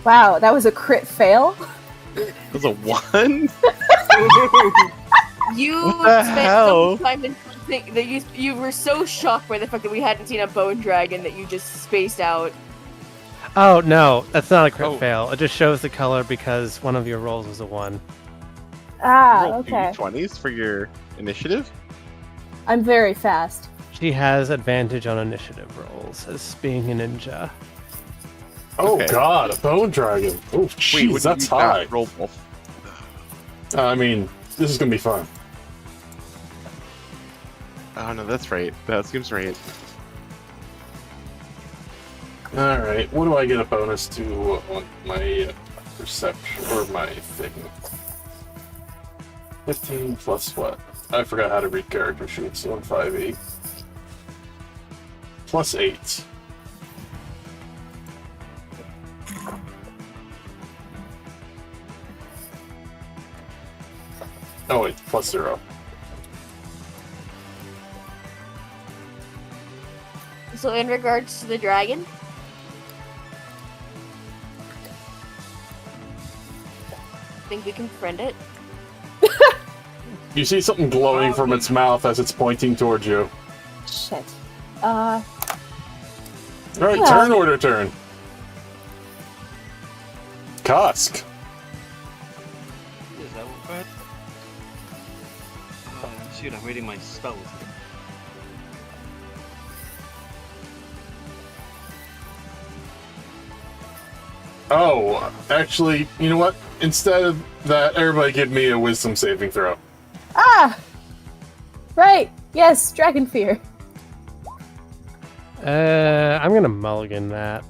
Wow, that was a crit fail. That's a 1? You What the spent hell? so much time in something that you were so shocked by the fact that we hadn't seen a bone dragon that you just spaced out. Oh, no. That's not a crit Oh. fail. It just shows the color because one of your rolls was a 1. Ah, Roll okay. 20s for your initiative? I'm very fast. She has advantage on initiative rolls as being a ninja. Oh Okay. god, a bone dragon. Oh jeez, wouldn't that's you not high. roll both? I mean, this is gonna be fun. Oh no, that's right. That seems right. Alright, what do I get a bonus to on my perception, or my thing? 15 plus what? I forgot how to read character sheets on 5e. Plus 8. Oh wait, plus 0. So in regards to the dragon, Think we can friend it? You see something glowing from its mouth as it's pointing towards you. Shit. Alright, Yeah. turn order turn. Kosk. Is that what? Shoot, I'm reading my spells. Oh, actually, you know what? Instead of that, everybody give me a wisdom saving throw. Ah! Right! Yes, Dragon Fear. I'm gonna mulligan that.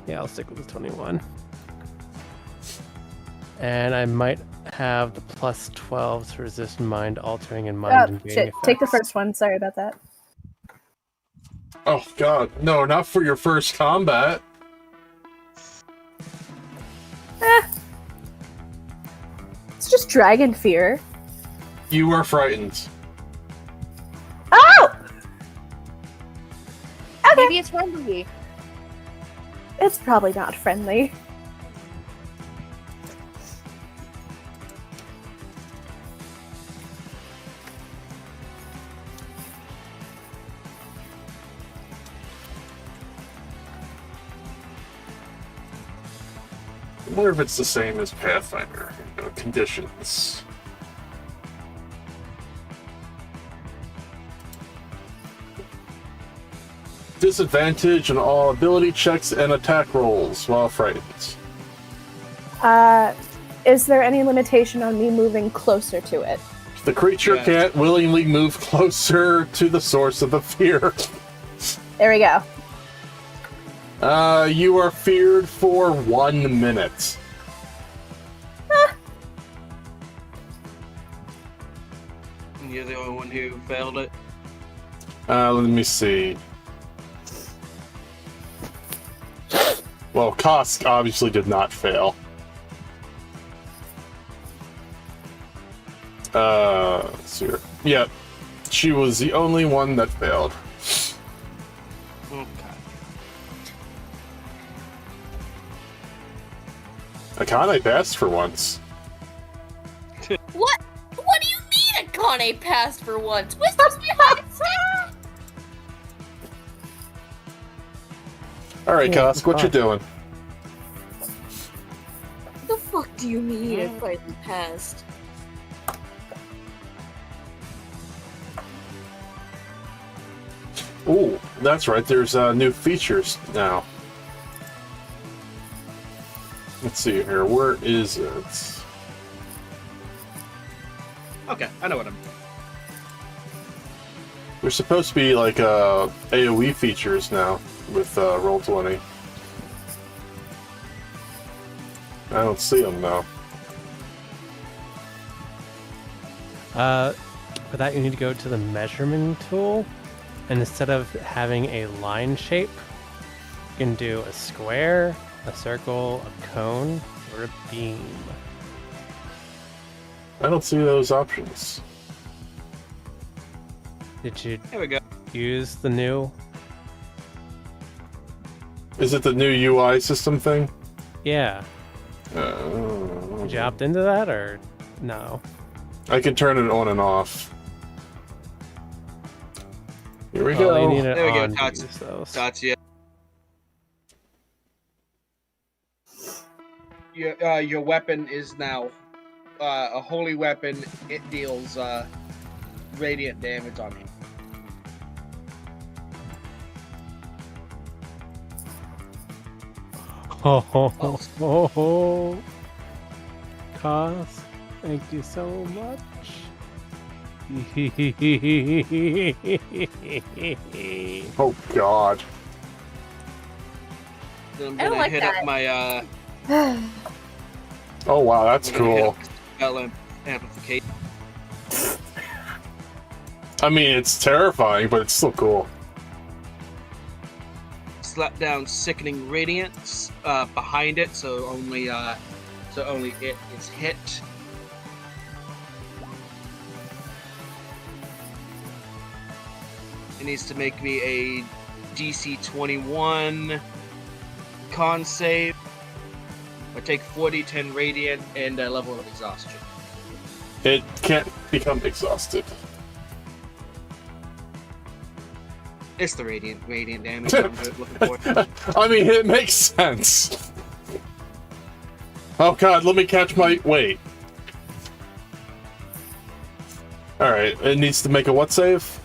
Yeah, I'll stick with the 21. And I might have the plus 12 to resist mind altering and mind invading Shit. effects. Take the first one. Sorry about that. Oh god, no, not for your first combat. It's just Dragon Fear. You are frightened. Oh! Okay. Maybe it's friendly. It's probably not friendly. I wonder if it's the same as Pathfinder. Conditions. Disadvantage on all ability checks and attack rolls while frightened. Is there any limitation on me moving closer to it? The creature Yeah. can't willingly move closer to the source of the fear. There we go. You are feared for 1 minute. And you're the only one who failed it. Let me see. Well, Kosk obviously did not fail. Let's see here. Yeah, she was the only one that failed. Okay. Akane passed for once. What? What do you mean Akane passed for once? Wisdom's behind it. Alright, Yeah, Kosk, what you doing? The fuck do you mean it finally passed? Ooh, that's right, there's new features now. Let's see here, where is it? Okay, I know what I'm doing. There's supposed to be like AoE features now with Roll20. I don't see them though. For that, you need to go to the measurement tool, and instead of having a line shape, you can do a square, a circle, a cone, or a beam. I don't see those options. Did you Here we go. use the new? Is it the new UI system thing? Yeah. Did you opt into that or no? I can turn it on and off. Here we Oh, go. you need it There we go, on to Tatsu. use those. Tatsuya. Your weapon is now a holy weapon. It deals radiant damage on you. Oh, Cos, thank you so much. Oh god. Then I'm I don't gonna like hit that. up my Oh wow, that's I'm gonna hit cool. up spell amplification. I mean, it's terrifying, but it's still cool. Slap down sickening radiance behind it, so only it is hit. It needs to make me a DC 21 con save, or take 40, 10 radiant, and a level of exhaustion. It can't become exhausted. It's the radiant damage I'm looking for. I mean, it makes sense. Oh god, let me catch my... Wait. Alright, it needs to make a what save?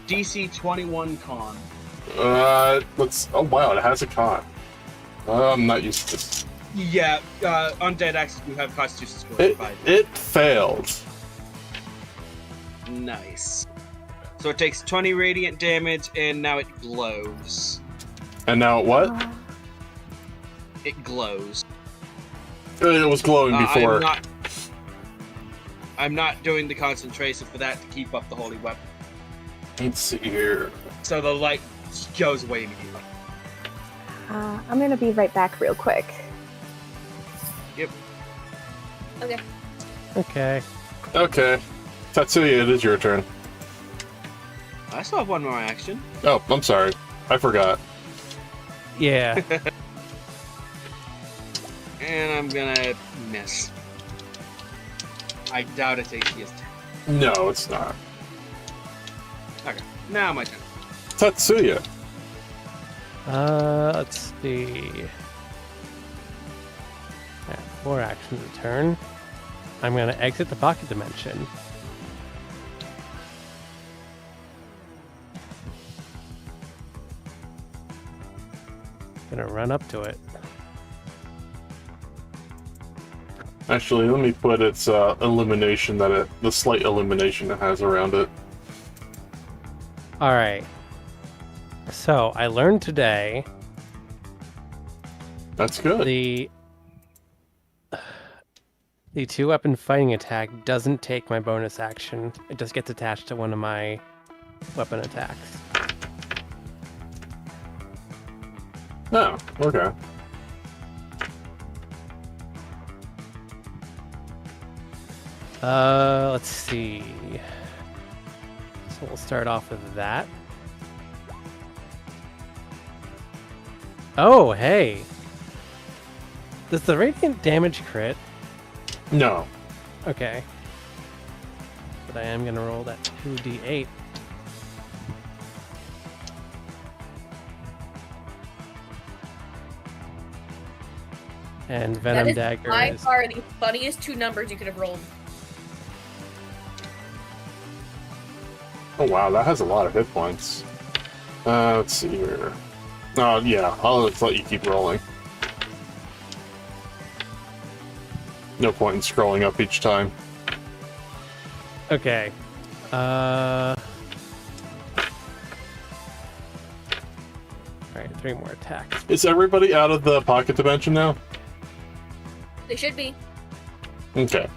DC 21 con. Let's... Oh wow, it has a con. I'm not used to this. Yeah, undead axes do have constitution score of 5. It failed. Nice. So it takes 20 radiant damage, and now it glows. And now what? It glows. It was glowing before. I'm not doing the concentration for that to keep up the holy weapon. Let's see here. So the light goes away immediately. I'm gonna be right back real quick. Yep. Okay. Okay. Okay. Tatsuya, it is your turn. I still have one more action. Oh, I'm sorry. I forgot. Yeah. And I'm gonna miss. I doubt it's AC is 10. No, it's not. Okay, now my turn. Tatsuya. Let's see. I have 4 actions a turn. I'm gonna exit the pocket dimension. Gonna run up to it. Actually, let me put its illumination the slight illumination it has around it. Alright. So, I learned today That's good. the 2-weapon fighting attack doesn't take my bonus action. It just gets attached to one of my weapon attacks. Oh, okay. Let's see. So we'll start off with that. Oh, hey. Does the radiant damage crit? No. Okay. But I am gonna roll that 2d8. And Venom That is Dagger by is... far the funniest 2 numbers you could have rolled. Oh wow, that has a lot of hit points. Let's see here. Oh yeah, I'll just let you keep rolling. No point in scrolling up each time. Okay. Alright, 3 more attacks. Is everybody out of the pocket dimension now? They should be. Okay.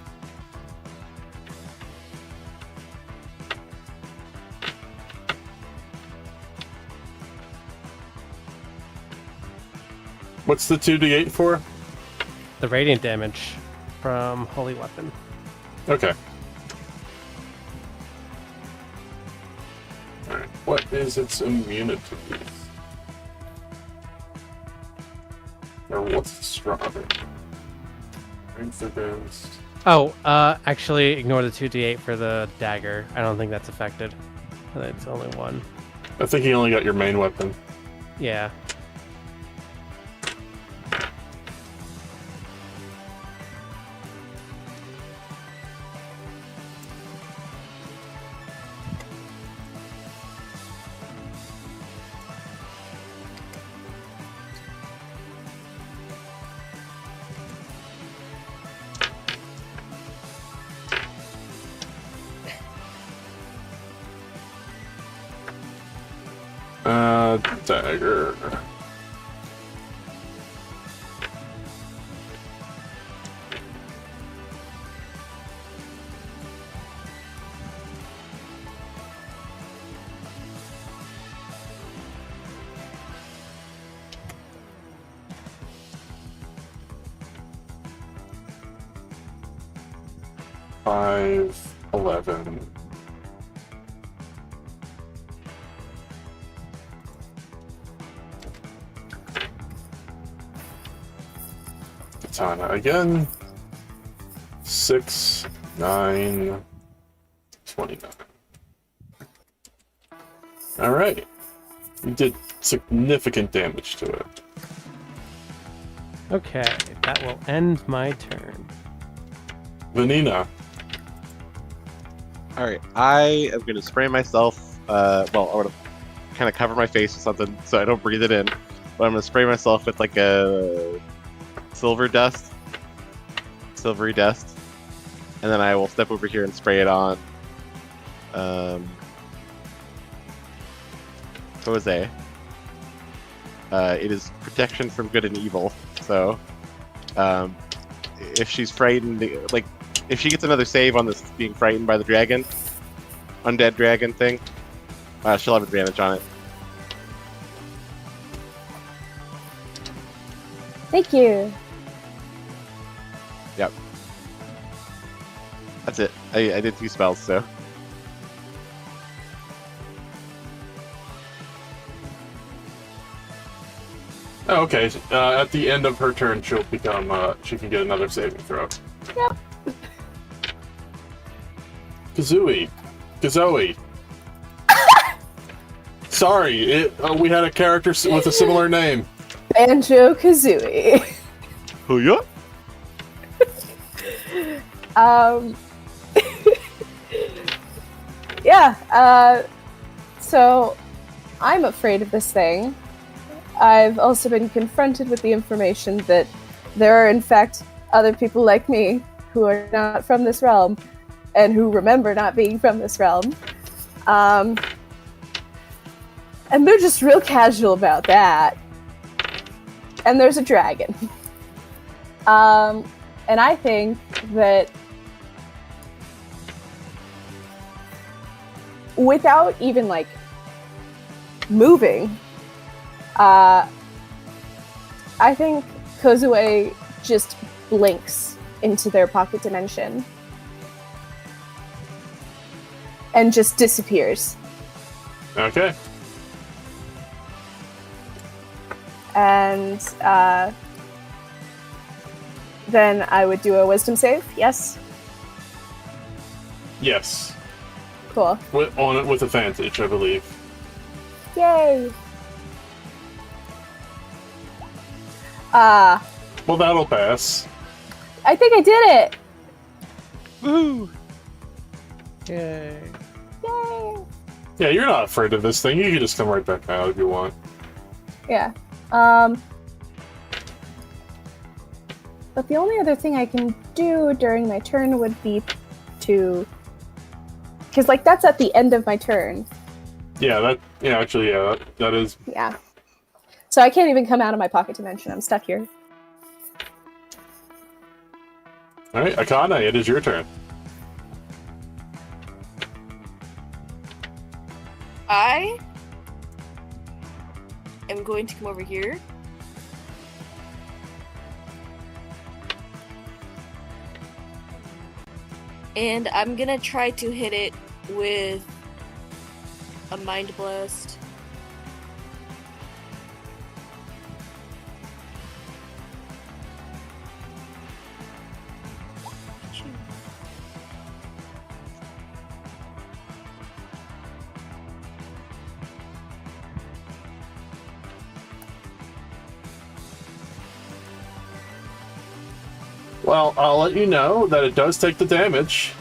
What's the 2d8 for? The radiant damage from Holy Weapon. Okay. Alright, what is its immunity? Or what's the stronger? Strength against... Oh, actually, ignore the 2d8 for the dagger. I don't think that's affected. It's only 1. I think you only got your main weapon. Yeah. Dagger. Five, 11. Katana again. 6, 9, 29. Alright. You did significant damage to it. Okay, that will end my turn. Vanina. Alright, I am gonna spray myself. I'm gonna kind of cover my face with something so I don't breathe it in. But I'm gonna spray myself with like a silvery dust. And then I will step over here and spray it on Jose. It is protection from good and evil. So, if she's frightened, like, if she gets another save on this being frightened by the dragon, undead dragon thing, she'll have advantage on it. Thank you. Yep. That's it. I did 2 spells, so. Oh, okay. At the end of her turn, she'll become. She can get another saving throw. Yep. Kazoe. Sorry, we had a character with a similar name. Banjo Kazooie. Who ya? Yeah, so I'm afraid of this thing. I've also been confronted with the information that there are, in fact, other people like me who are not from this realm and who remember not being from this realm. And they're just real casual about that. And there's a dragon. And I think that without even, like, moving, I think Kozue just blinks into their pocket dimension and just disappears. Okay. And then I would do a wisdom save, yes? Yes. Cool. With advantage, I believe. Yay! Well, that'll pass. I think I did it! Woo! Yay. Yay! Yeah, you're not afraid of this thing. You can just come right back out if you want. Yeah. But the only other thing I can do during my turn would be to... Because, like, that's at the end of my turn. Yeah, that is... Yeah. So I can't even come out of my pocket dimension. I'm stuck here. Alright, Akane, it is your turn. I am going to come over here. And I'm gonna try to hit it with a Mind Blast. Well, I'll let you know that it does take the damage.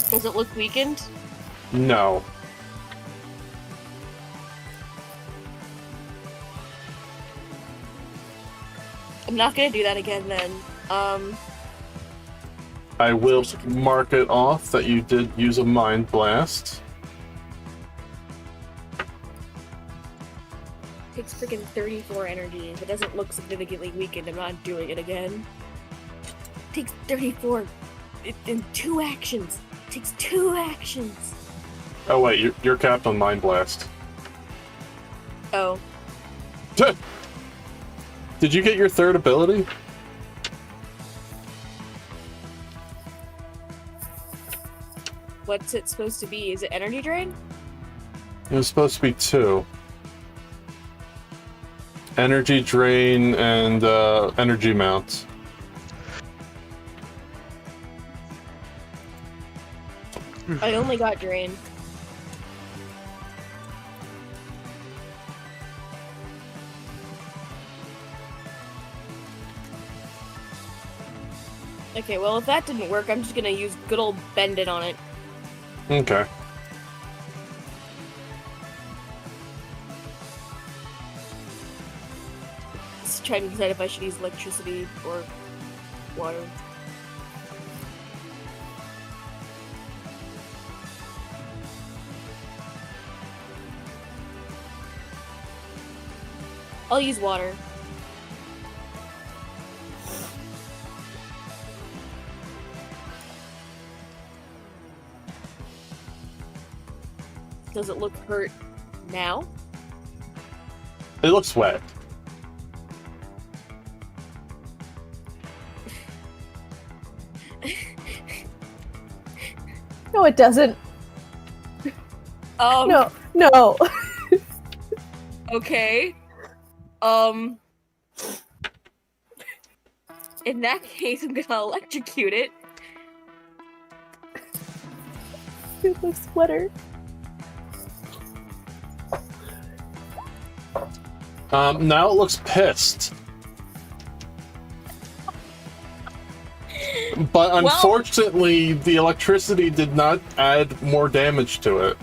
Does it look weakened? No. I'm not gonna do that again then. I will mark it off that you did use a Mind Blast. Takes freaking 34 energy. If it doesn't look significantly weakened, I'm not doing it again. Takes 34 in 2 actions. Takes 2 actions. Oh wait, you're capped on Mind Blast. Oh. Did you get your third ability? What's it supposed to be? Is it energy drain? It was supposed to be 2. Energy drain and energy mount. I only got drain. Okay, well, if that didn't work, I'm just gonna use good old bend it on it. Okay. Just trying to decide if I should use electricity or water. I'll use water. Does it look hurt now? It looks wet. No, it doesn't. No. Okay. In that case, I'm gonna electrocute it. It looks wetter. Now it looks pissed. But unfortunately, the electricity did not add more damage to it.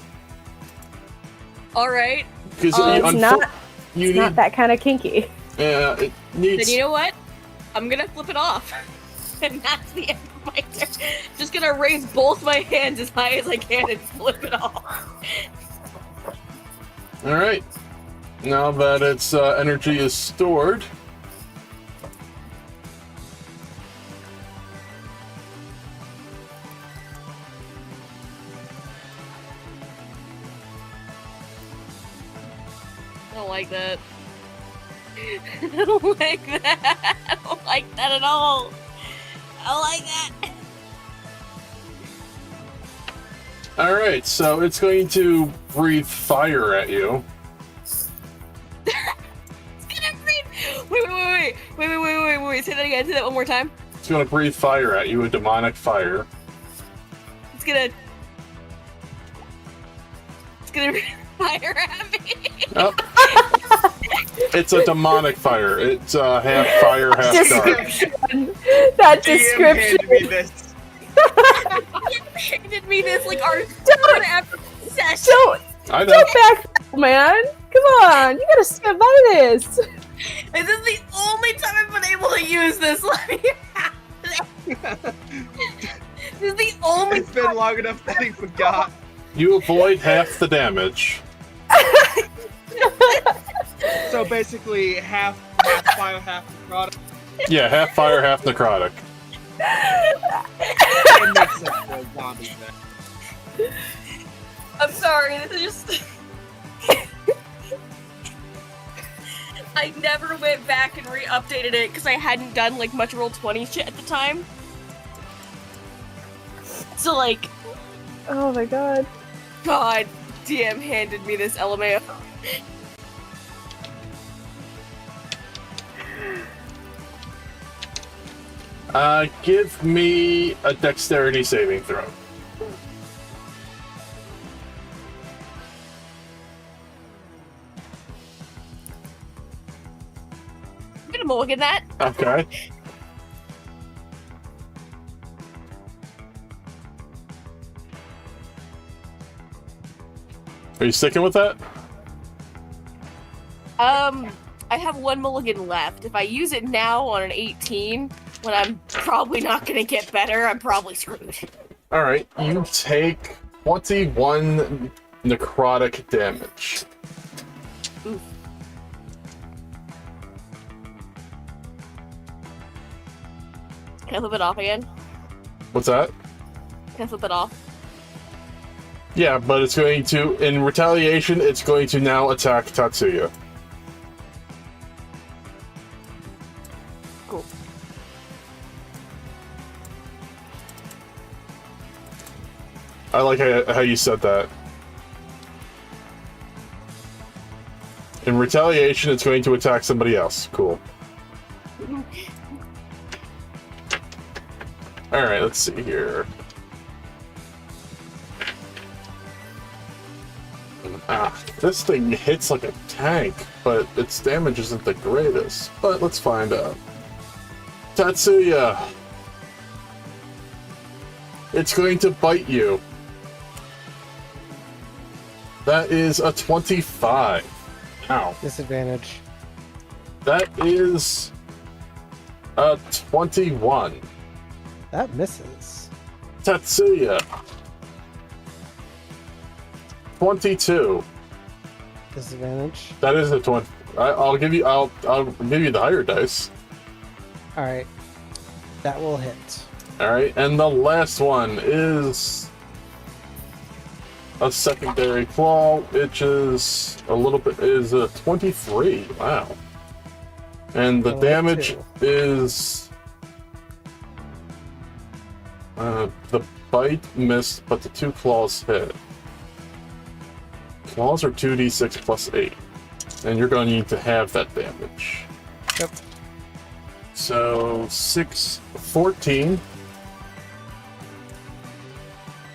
Alright. Because it's not that kind of kinky. Yeah, it needs. Then you know what? I'm gonna flip it off. And that's the end of my turn. Just gonna raise both my hands as high as I can and flip it off. Alright. Now that its energy is stored. I don't like that. I don't like that. I don't like that at all. I don't like that. Alright, so it's going to breathe fire at you. It's gonna breathe. Wait. Say that again. Say that one more time. It's going to breathe fire at you, a demonic fire. It's gonna breathe fire at me. Oh. It's a demonic fire. It's half fire, half dark. That DM description. handed me this. Handed me this like our third session. I know. Don't back, man. Come on, you gotta stand by this. This is the only time I've been able to use this. Let me have it. This is the only It's been long enough that he forgot. You avoid half the damage. So basically, half fire, half necrotic. Yeah, half fire, half necrotic. It makes sense for a zombie then. I'm sorry, this is just... I never went back and re-updated it because I hadn't done like much Roll20 shit at the time. So like... Oh my god. God, DM handed me this LMAO. Give me a dexterity saving throw. I'm gonna mulligan that. Okay. Are you sticking with that? I have one mulligan left. If I use it now on an 18, when I'm probably not gonna get better, I'm probably screwed. Alright, you take 21 necrotic damage. Oof. Can I flip it off again? What's that? Can I flip it off? Yeah, but it's going to, in retaliation, it's going to now attack Tatsuya. Cool. I like how you said that. In retaliation, it's going to attack somebody else. Cool. Alright, let's see here. This thing hits like a tank, but its damage isn't the greatest. But let's find out. Tatsuya! It's going to bite you. That is a 25. Ow. Disadvantage. That is a 21. That misses. Tatsuya. 22. Disadvantage. That is a 20. I'll give you the higher dice. All right. That will hit. All right, and the last one is a secondary claw, which is a 23. Wow. And the damage is the bite missed, but the 2 claws hit. Claws are 2d6 plus 8, and you're going to need to have that damage. Yep. So 14.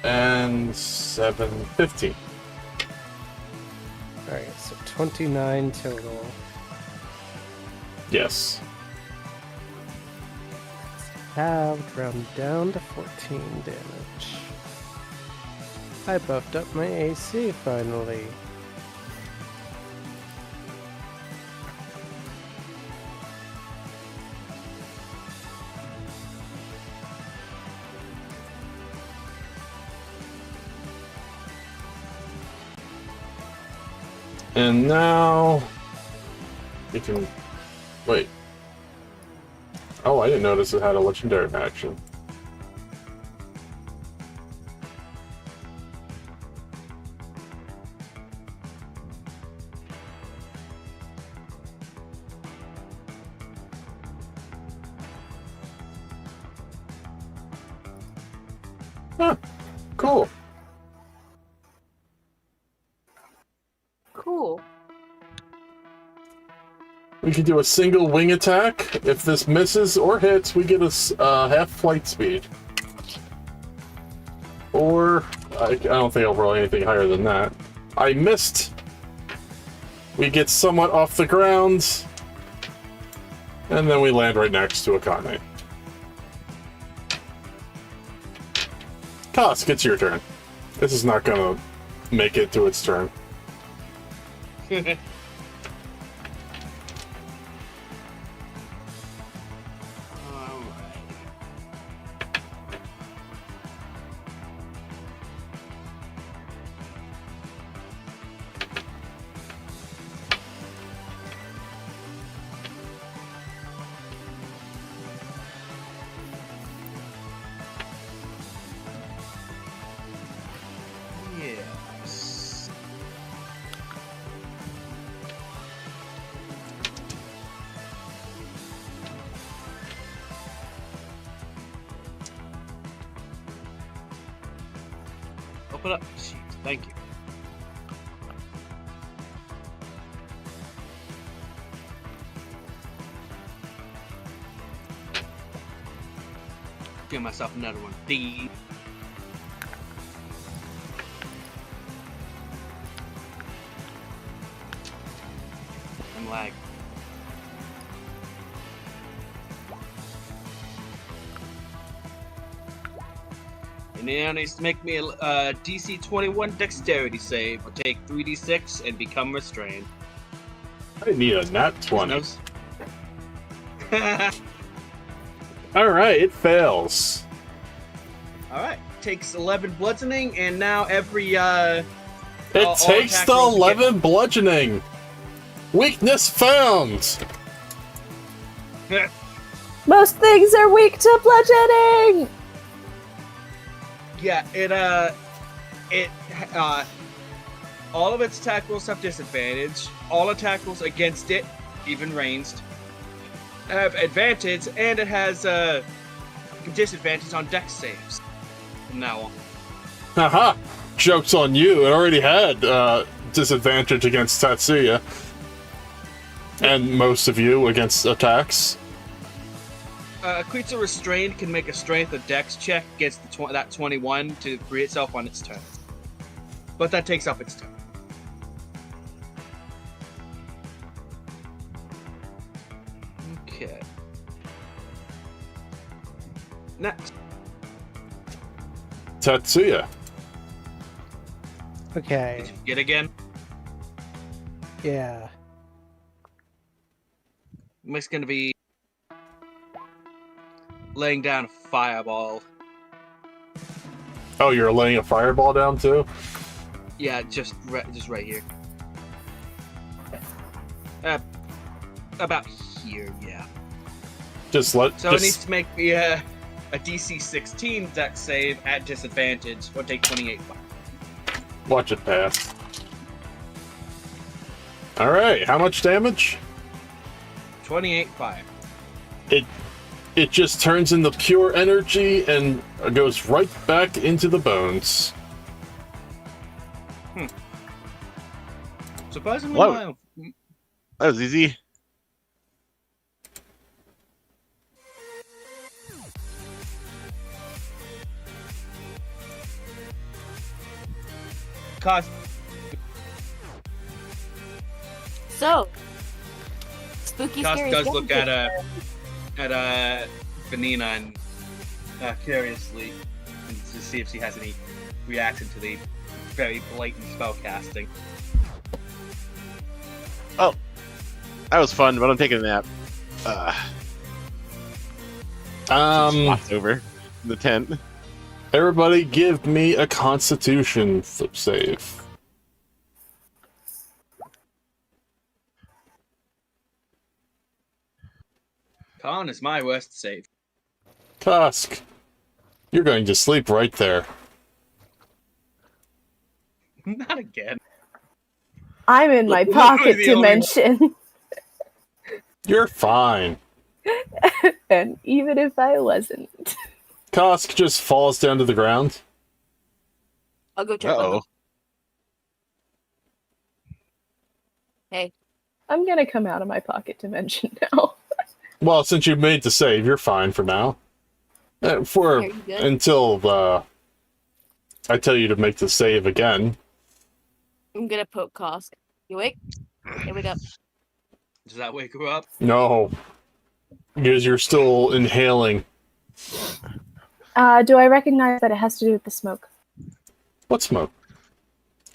And 7, 15. Alright, so 29 total. Yes. Halved, round down to 14 damage. I buffed up my AC finally. And now you can wait. Oh, I didn't notice it had a legendary action. Huh. Cool. Cool. We can do a single wing attack. If this misses or hits, we get a half flight speed. Or, I don't think I'll roll anything higher than that. I missed. We get somewhat off the ground. And then we land right next to Akane. Kosk, it's your turn. This is not gonna make it to its turn. Alright. Yes. Open up the sheet. Thank you. Give myself another one. Thief. I'm lag. And now needs to make me a DC 21 dexterity save, or take 3d6 and become restrained. I need a nat 20. Alright, Alright, it fails. takes 11 bludgeoning, and now every It all takes attack the rolls 11 bludgeoning. Weakness found. Most things are weak to bludgeoning! Yeah, all of its attack rolls have disadvantage. All attack rolls against it, even ranged, have advantage, and it has disadvantage on dex saves from now on. Haha. Joke's on you. It already had disadvantage against Tatsuya. And most of you against attacks. A creature restrained can make a strength or dex check against that 21 to free itself on its turn. But that takes up its turn. Okay. Next. Tatsuya. Okay. Did you get again? Yeah. Mike's gonna be laying down a fireball. Oh, you're laying a fireball down too? Yeah, just right here. About here, yeah. So it needs to make me a DC 16 dex save at disadvantage, or take 28 fire. Watch it pass. Alright, how much damage? 28 fire. It just turns into pure energy and goes right back into the bones. Surprisingly Whoa. mild. That was easy. Cost. So, spooky, Cost scary. does look skeleton. at Vanina and curiously, and to see if she has any reaction to the very blatant spell casting. That was fun, but I'm taking a nap. Locked over in the tent. Everybody give me a constitution save. Con is my worst save. Tusk, you're going to sleep right there. Not again. I'm in my Literally pocket the only one. dimension. You're fine. And even if I wasn't. Kosk just falls down to the ground. I'll go check on Uh-oh. them. Hey, I'm gonna come out of my pocket dimension now. Well, since you made the save, you're fine for now. are you good? Until I tell you to make the save again. I'm gonna poke Kosk. You awake? Here we go. Does that wake her up? No, because you're still inhaling. Do I recognize that it has to do with the smoke? What smoke?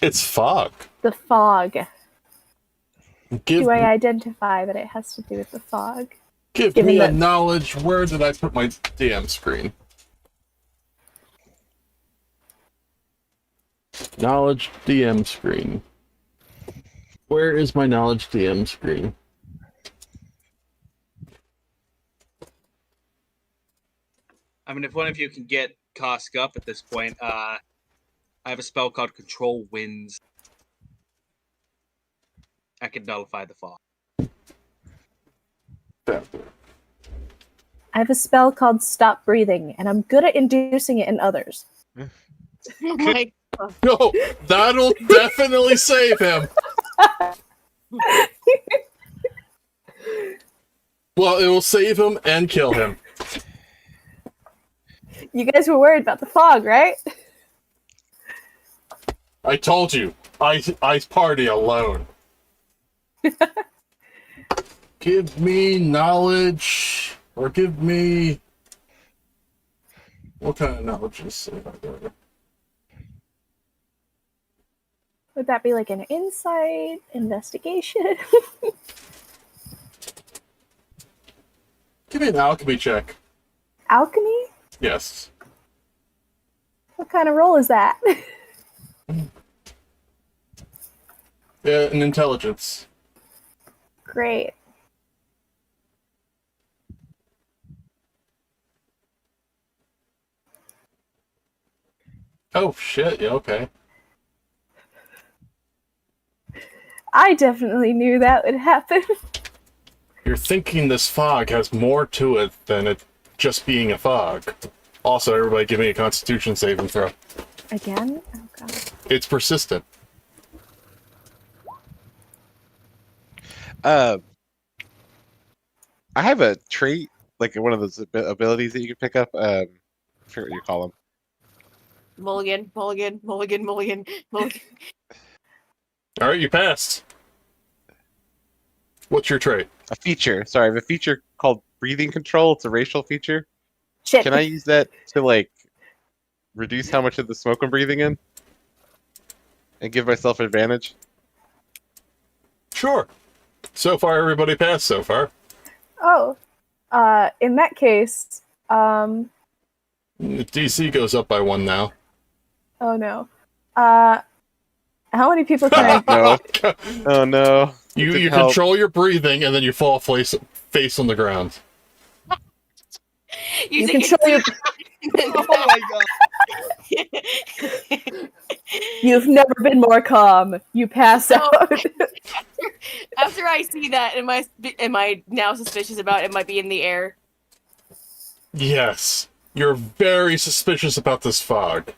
It's fog. The fog. Give Do I identify that it has to do with the fog? give given me a that- knowledge. Where did I put my DM screen? Knowledge DM screen. Where is my knowledge DM screen? I mean, if one of you can get Kosk up at this point, I have a spell called Control Winds. I can nullify the fog. There. I have a spell called Stop Breathing, and I'm good at inducing it in others. Oh my No, that'll definitely save him. Well, it will save him and kill him. You guys were worried about the fog, right? I told you, I party alone. Give me knowledge, or give me... What kind of knowledge is it? Would that be like an insight, investigation? Give me an alchemy check. Alchemy? Yes. What kind of roll is that? An intelligence. Great. Oh, shit, yeah, okay. I definitely knew that would happen. You're thinking this fog has more to it than it just being a fog. Also, everybody give me a constitution saving throw. Again? Oh god. It's persistent. I have a trait, like one of those abilities that you can pick up. I forget what you call them. Mulligan, mulligan, mulligan, mulligan, mulligan. All right, you passed. What's your trait? A feature. Sorry, I have a feature called breathing control. It's a racial feature. Shit. Can I use that to like reduce how much of the smoke I'm breathing in and give myself advantage? Sure. So far, everybody passed so far. Oh, in that case, DC goes up by 1 now. oh no. How many people can I? No. Oh no. You Didn't help. control your breathing, and then you fall face on the ground. You control your. Oh my god. You've never been more calm. You pass out. After I see that, am I now suspicious about it might be in the air? Yes. You're very suspicious about this fog.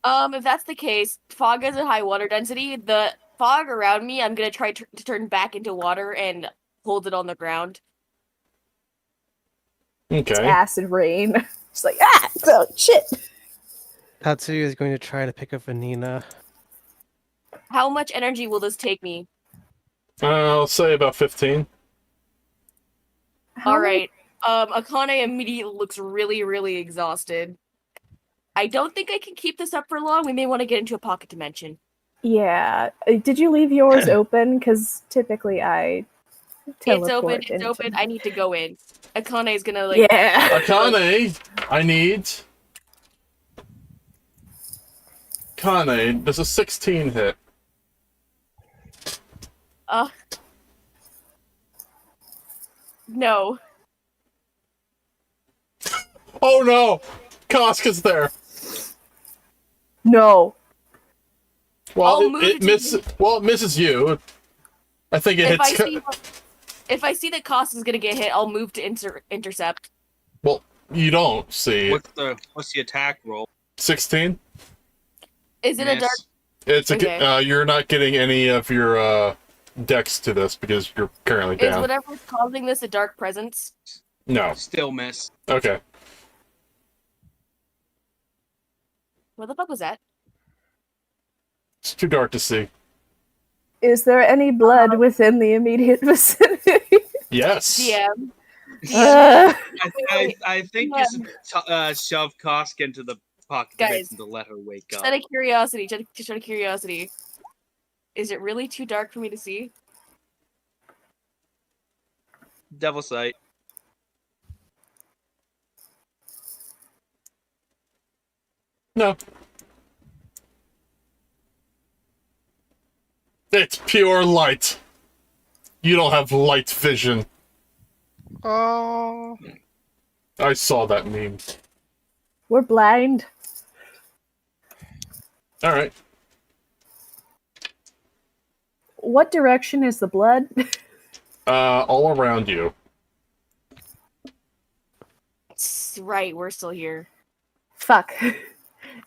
If that's the case, fog has a high water density. The fog around me, I'm gonna try to turn back into water and hold it on the ground. It's Okay. acid rain. It's like oh shit. Tatsuya is going to try to pick up Vanina. How much energy will this take me? I'll say about 15. How All many- right. Akane immediately looks really, really exhausted. I don't think I can keep this up for long. We may want to get into a pocket dimension. Yeah. Did you leave yours open? Because typically I teleport It's into- open. I need to go in. Akane is gonna Yeah. Akane, I need... Akane, does a 16 hit? No. Oh no! Koska's there! No. Well, I'll move it to misses. Well, it misses you. I think it hits. If I see that Cost is gonna get hit, I'll move to intercept. Well, you don't see What's the attack roll? 16. Is it a Miss. dark? It's a. Okay. You're not getting any of your dex to this because you're currently Is down. whatever's causing this a dark presence? No. Still miss. Okay. What the fuck was that? It's too dark to see. Is there any blood within the immediate vicinity? Yes. DM. I think you should shove Kosk into the pocket Guys. dimension to let her wake Just up. out of curiosity, just out of curiosity, is it really too dark for me to see? Devil sight. No. It's pure light. You don't have light vision. Oh. I saw that meme. We're blind. All right. What direction is the blood? All around you. Right, we're still here. Fuck.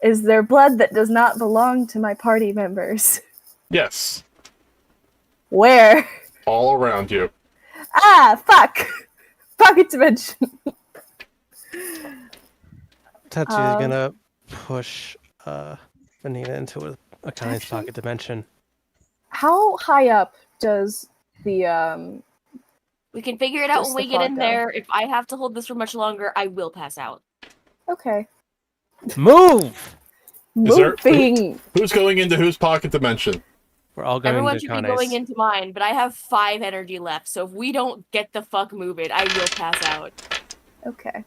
Is there blood that does not belong to my party members? Yes. Where? All around you. Ah, fuck. Pocket dimension. Tatsuya is gonna push Vanina into Akane's pocket dimension. How high up does the We can figure it out Just when the we get in fog, though. there. If I have to hold this for much longer, I will pass out. Okay. Move! Is there- Moving. Who's going into whose pocket dimension? We're all going Everyone to should be going Akane's. into mine, but I have 5 energy left, so if we don't get the fuck moving, I will pass out. Okay.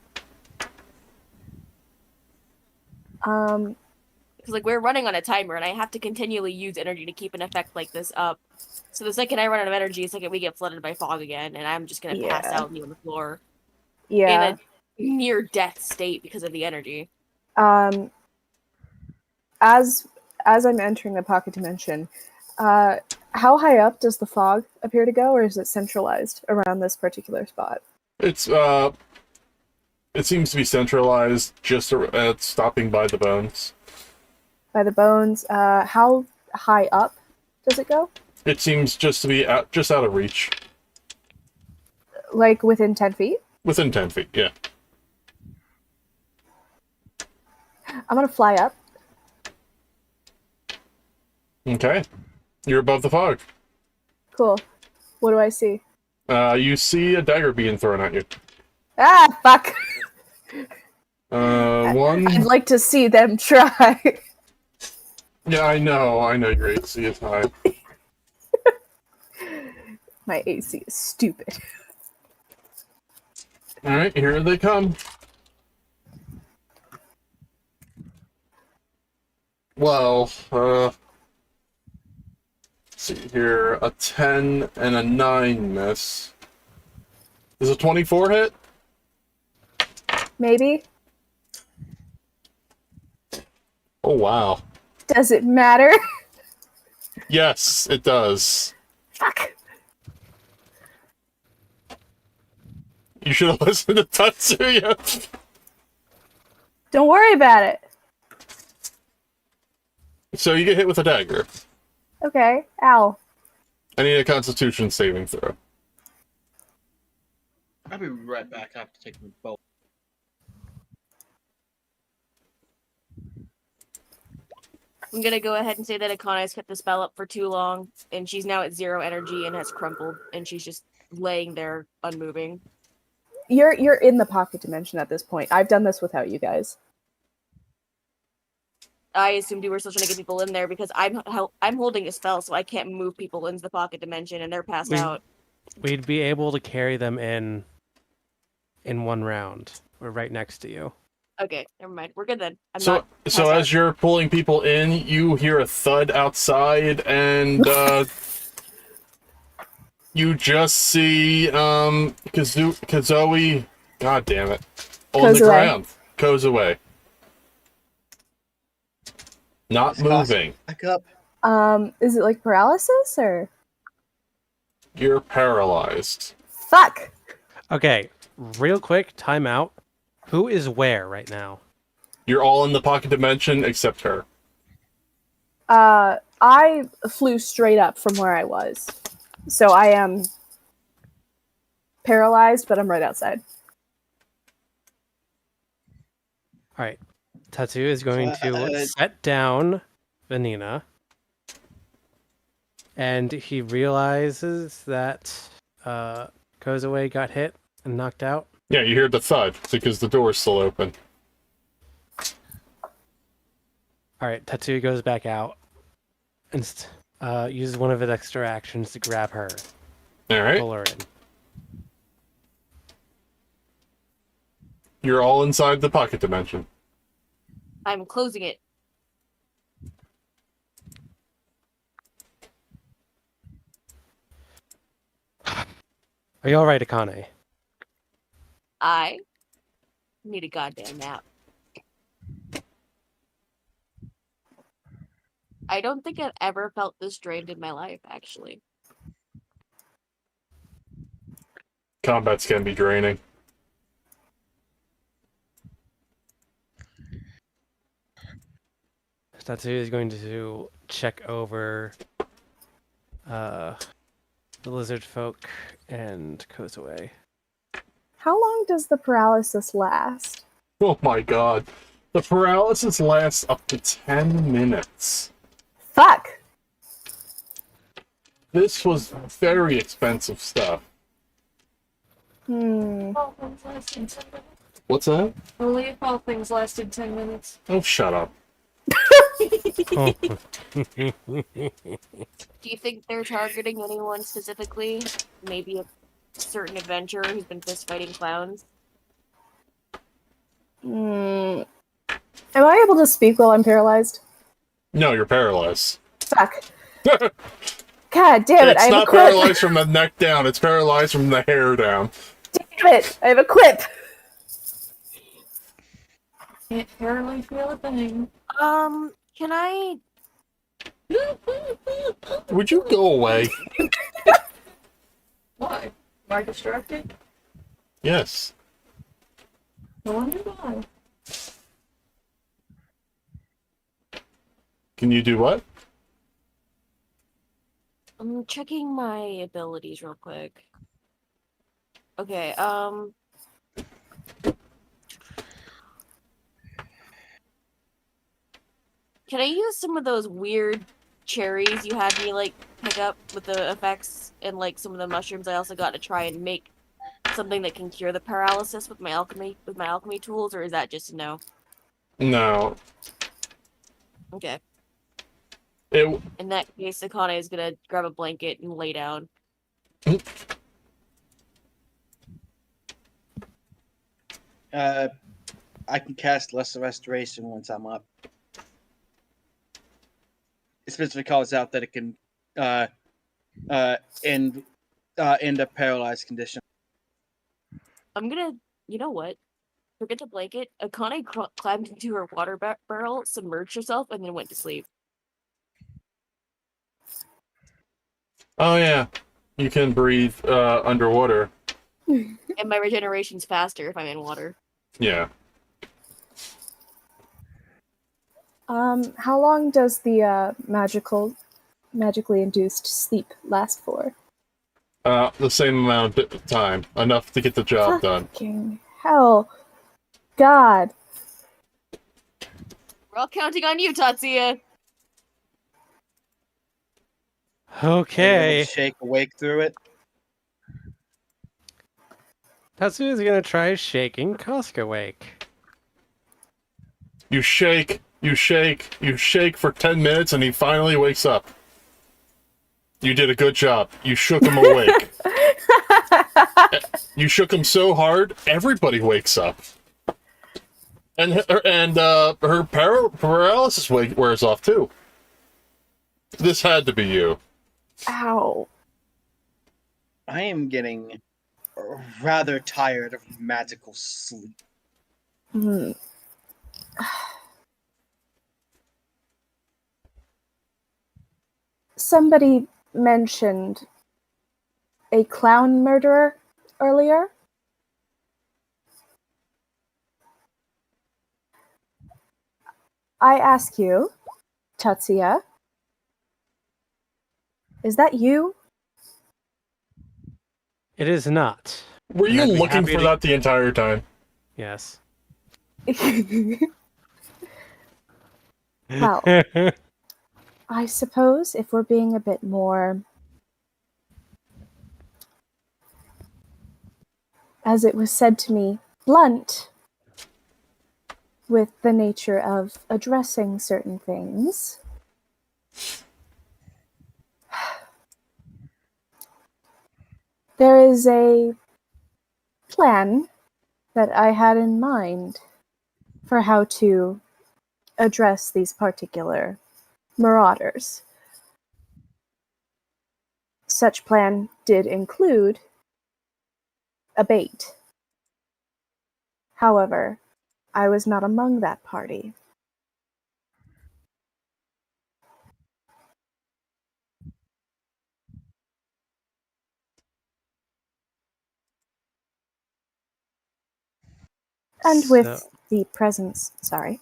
Because like we're running on a timer, and I have to continually use energy to keep an effect like this up. So the second I run out of energy, the second we get flooded by fog again, and I'm just gonna pass Yeah. out and be on the floor Yeah. in a near death state because of the energy. As I'm entering the pocket dimension, how high up does the fog appear to go, or is it centralized around this particular spot? It's it seems to be centralized, just at stopping by the bones. By the bones. How high up does it go? It seems just to be just out of reach. Like within 10 feet? Within 10 feet, yeah. I'm gonna fly up. Okay. You're above the fog. Cool. What do I see? You see a dagger being thrown at you. Ah, fuck! One. I'd like to see them try. Yeah, I know your AC is high. My AC is stupid. Alright, here they come. Well, let's see here. A 10 and a 9 miss. Is a 24 hit? Maybe? Oh, wow. Does it matter? Yes, it does. Fuck! You should have listened to Tatsuya. Don't worry about it. So you get hit with a dagger. Okay, ow. I need a Constitution saving throw. I'll be right back. I have to take my bow. I'm gonna go ahead and say that Akane's kept the spell up for too long, and she's now at 0 energy and has crumpled, and she's just laying there unmoving. You're in the pocket dimension at this point. I've done this without you guys. I assumed you were still trying to get people in there because I'm holding a spell, so I can't move people into the pocket dimension, and they're passed out. We'd be able to carry them in one round. We're right next to you. Okay, never mind. We're good then. I'm So not passed as out. you're pulling people in, you hear a thud outside, and you just see Kazoe. God damn it! On the Kozue. ground, Kozue. Not This cost- moving. Back up. Is it like paralysis or? You're paralyzed. Fuck! Okay, real quick, time out. Who is where right now? You're all in the pocket dimension except her. I flew straight up from where I was. So I am paralyzed, but I'm right outside. All right, Tatsuya is going to Uh, set down Vanina, and he realizes that Kozue got hit and knocked out. Yeah, you hear the thud because the door's still open. All right, Tatsuya goes back out and uses one of his extra actions to grab her, All right, pull her in. you're all inside the pocket dimension. I'm closing it. Are you all right, Akane? I need a goddamn nap. I don't think I've ever felt this drained in my life, actually. Combats can be draining. Tatsuya is going to check over the lizard folk and Kozue. How long does the paralysis last? Oh my god. The paralysis lasts up to 10 minutes. Fuck! This was very expensive stuff. All things lasted 10 minutes. What's that? Only if all things lasted 10 minutes. Oh, shut up. Oh. Do you think they're targeting anyone specifically? Maybe a certain adventurer who's been fist fighting clowns? Am I able to speak while I'm paralyzed? No, you're paralyzed. Fuck. God damn it, I It's have not a quip! paralyzed from the neck down, it's paralyzed from the hair down. Damn it, I have a quip! Can't barely feel a thing. Can I... Would you go away? Why? Am I distracted? Yes. I wonder why. Can you do what? I'm checking my abilities real quick. Okay, can I use some of those weird cherries you had me like pick up with the effects and like some of the mushrooms I also got to try and make something that can cure the paralysis with my alchemy tools, or is that just a no? No. Okay. It. In that case, Akane is gonna grab a blanket and lay down. I can cast Lesser Restoration once I'm up. It specifically calls out that it can end a paralyzed condition. I'm gonna, you know what? Forget the blanket. Akane climbed into her water barrel, submerged herself, and then went to sleep. Oh yeah, you can breathe underwater. And my regeneration's faster if I'm in water. Yeah. How long does the magically induced sleep last for? The same amount of time, enough to get the job done. Fucking hell. God. We're all counting on you, Tatsuya. Are you able Okay. to shake awake through it? Tatsuya's gonna try shaking Koska awake. You shake for 10 minutes, and he finally wakes up. You did a good job. You shook him awake. You shook him so hard, everybody wakes up. And her paralysis wears off too. This had to be you. Ow. I am getting rather tired of magical sleep. Hmm. Somebody mentioned a clown murderer earlier. I ask you, Tatsuya, is that you? It is not. Were And you I'd be looking happy for to- that the entire time? Yes. Well, I suppose if we're being a bit more, as it was said to me, blunt with the nature of addressing certain things, there is a plan that I had in mind for how to address these particular marauders. Such plan did include a bait. However, I was not among that party. And with the presence, sorry.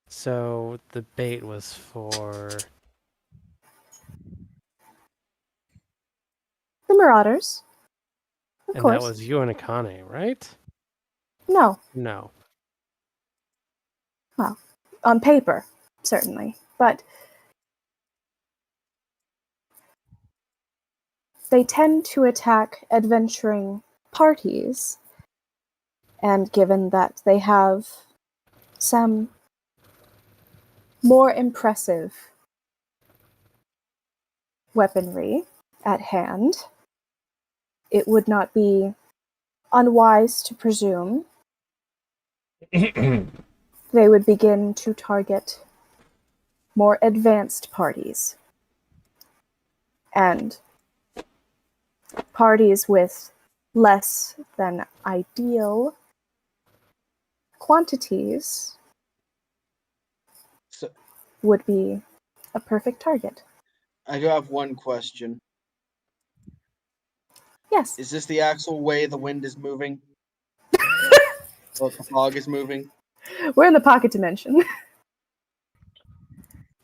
So the bait was for The marauders. Of and course. that was you and Akane, right? No. No. Well, on paper, certainly. But they tend to attack adventuring parties, and given that they have some more impressive weaponry at hand, it would not be unwise to presume they would begin to target more advanced parties. And parties with less than ideal quantities So would be a perfect target. I do have one question. Yes. Is this the actual way the wind is moving? Or the fog is moving? We're in the pocket dimension.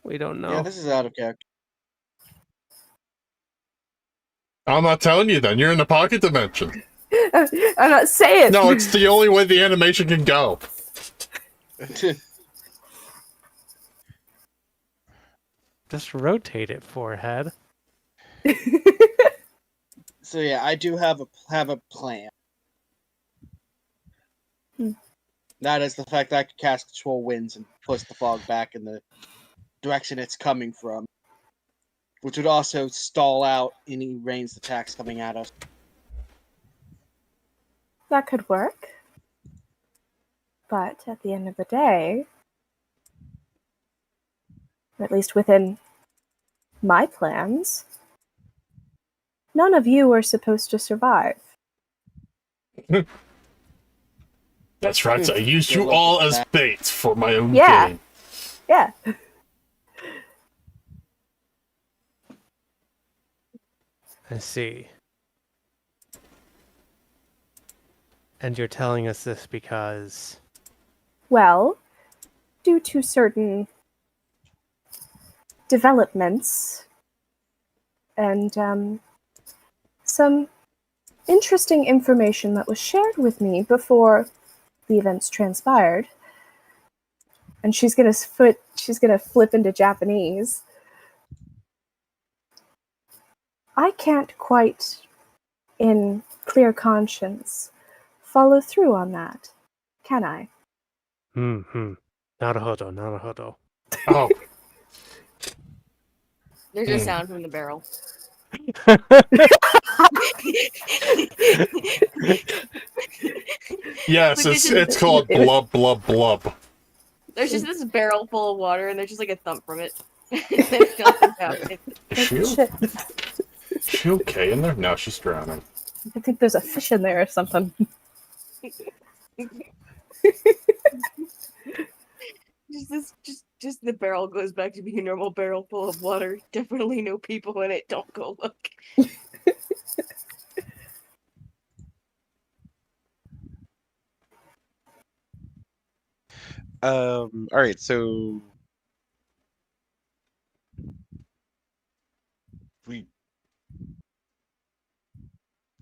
We don't know. Yeah, this is out of character. I'm not telling you then. You're in the pocket dimension. I'm not saying. No, it's the only way the animation can go. Just rotate it, forehead. So yeah, I do have a plan. That is the fact that I can cast Control Winds and push the fog back in the direction it's coming from, which would also stall out any ranged attacks coming at us. That could work. But at the end of the day, or at least within my plans, none of you are supposed to survive. That's right. I used you all as bait for my own Yeah. gain. Yeah. I see. And you're telling us this because... Well, due to certain developments and some interesting information that was shared with me before the events transpired. And she's gonna flip into Japanese. I can't quite, in clear conscience, follow through on that, can I? Naruhodo, naruhodo. Oh, There's a sound from the barrel. yes, it's called blub blub blub. There's just this barrel full of water, and there's just like a thump from it. There's nothing happening. Is she okay in there? No, she's drowning. I think there's a fish in there or something. Just the barrel goes back to being a normal barrel full of water. Definitely no people in it. Don't go look. All right, so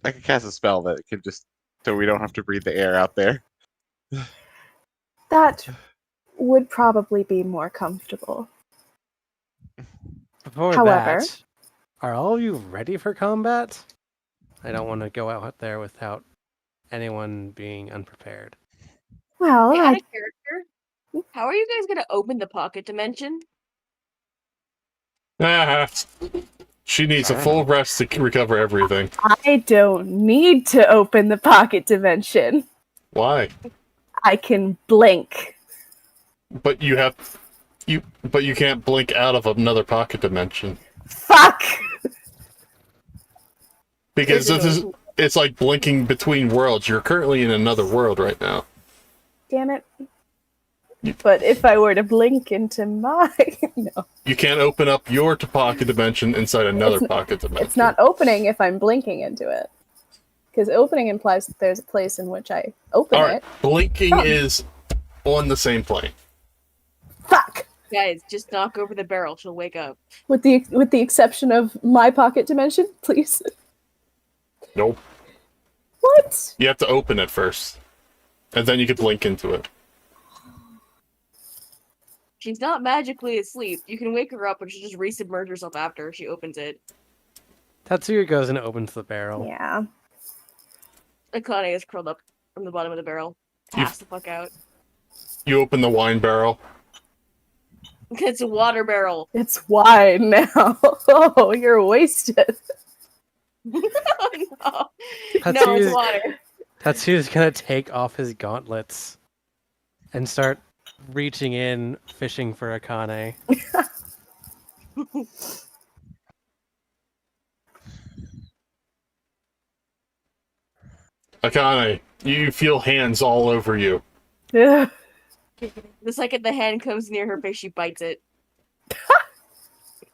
I could cast a spell that could just so we don't have to breathe the air out there. That would probably be more comfortable. Before However- that, are all of you ready for combat? I don't want to go out there without anyone being unprepared. Well, Hey, out I, of character, how are you guys gonna open the pocket dimension? Ah, she needs a full rest to recover everything. I don't need to open the pocket dimension. Why? I can blink. But you can't blink out of another pocket dimension. Fuck! Because it's like blinking between worlds. You're currently in another world right now. Damn it. But if I were to blink into my... No. You can't open up your pocket dimension inside another pocket dimension. It's not opening if I'm blinking into it. Because opening implies that there's a place in which I open Alright, it. blinking is on the same plane. Fuck! Guys, just knock over the barrel. She'll wake up. With the exception of my pocket dimension, please. Nope. What? You have to open it first. And then you can blink into it. She's not magically asleep. You can wake her up, and she'll just resubmerge herself after she opens it. Tatsuya goes and opens the barrel. Yeah. Akane is curled up from the bottom of the barrel. Pass the fuck out. You open the wine barrel. It's a water barrel. It's wine now. Oh, you're wasted. No, Tatsuya's- it's water. Tatsuya's gonna take off his gauntlets and start reaching in, fishing for Akane. Akane, you feel hands all over you. Ugh. The second the hand comes near her face, she bites it.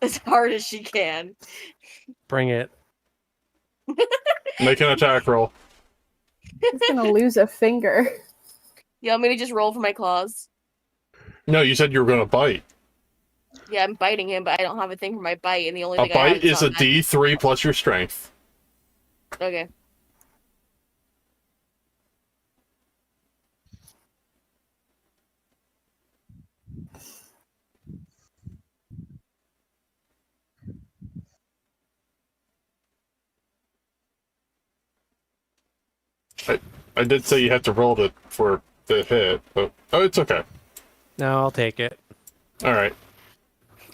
As hard as she can. Bring it. Make an attack roll. He's gonna lose a finger. You want me to just roll for my claws? No, you said you were going to bite. Yeah, I'm biting him, but I don't have a thing for my bite, and the only A thing I have bite is a on that- D3 plus your strength. Okay. I did say you had to roll it for the hit, but oh, it's okay. No, I'll take it. All right.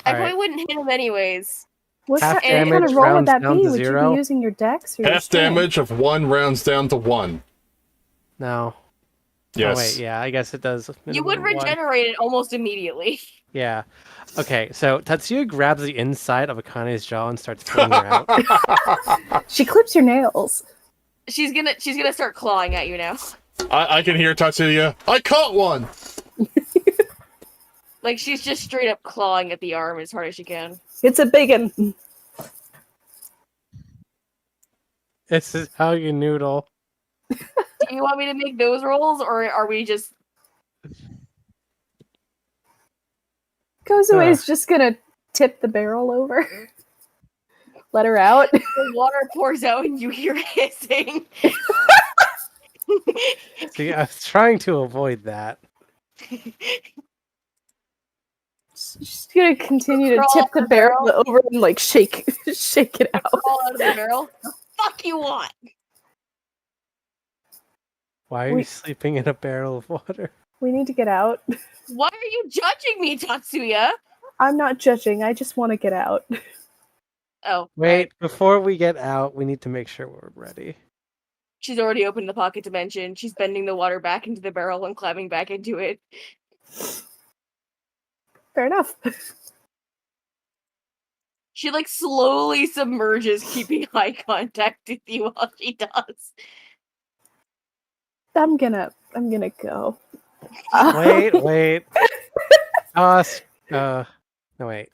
I All probably right. wouldn't hit him anyways. What, Half what kind damage of roll would rounds that down be? to Would you 0. be using your dex or your Half strength? damage of 1 rounds down to 1. No. Yes. Oh wait, yeah, I guess it does. You would minimum 1. regenerate it almost immediately. Yeah. Okay, so Tatsuya grabs the inside of Akane's jaw and starts pulling her out. She clips your nails. She's gonna start clawing at you now. I can hear Tatsuya. I caught one! Like she's just straight up clawing at the arm as hard as she can. It's a big one. This is how you noodle. Do you want me to make those rolls, or are we just... Kozue's just gonna tip the barrel over. Let her out. The water pours out and you hear hissing. See, I was trying to avoid that. She's gonna continue to Crawl tip out the the barrel over and like shake it out. Crawl out of the barrel. The fuck you want? Why are you sleeping in a barrel of water? We need to get out. Why are you judging me, Tatsuya? I'm not judging. I just want to get out. Oh, Wait, right. before we get out, we need to make sure we're ready. She's already opened the pocket dimension. She's bending the water back into the barrel and climbing back into it. Fair enough. She like slowly submerges, keeping eye contact with you while she does. I'm gonna go. Wait. No wait.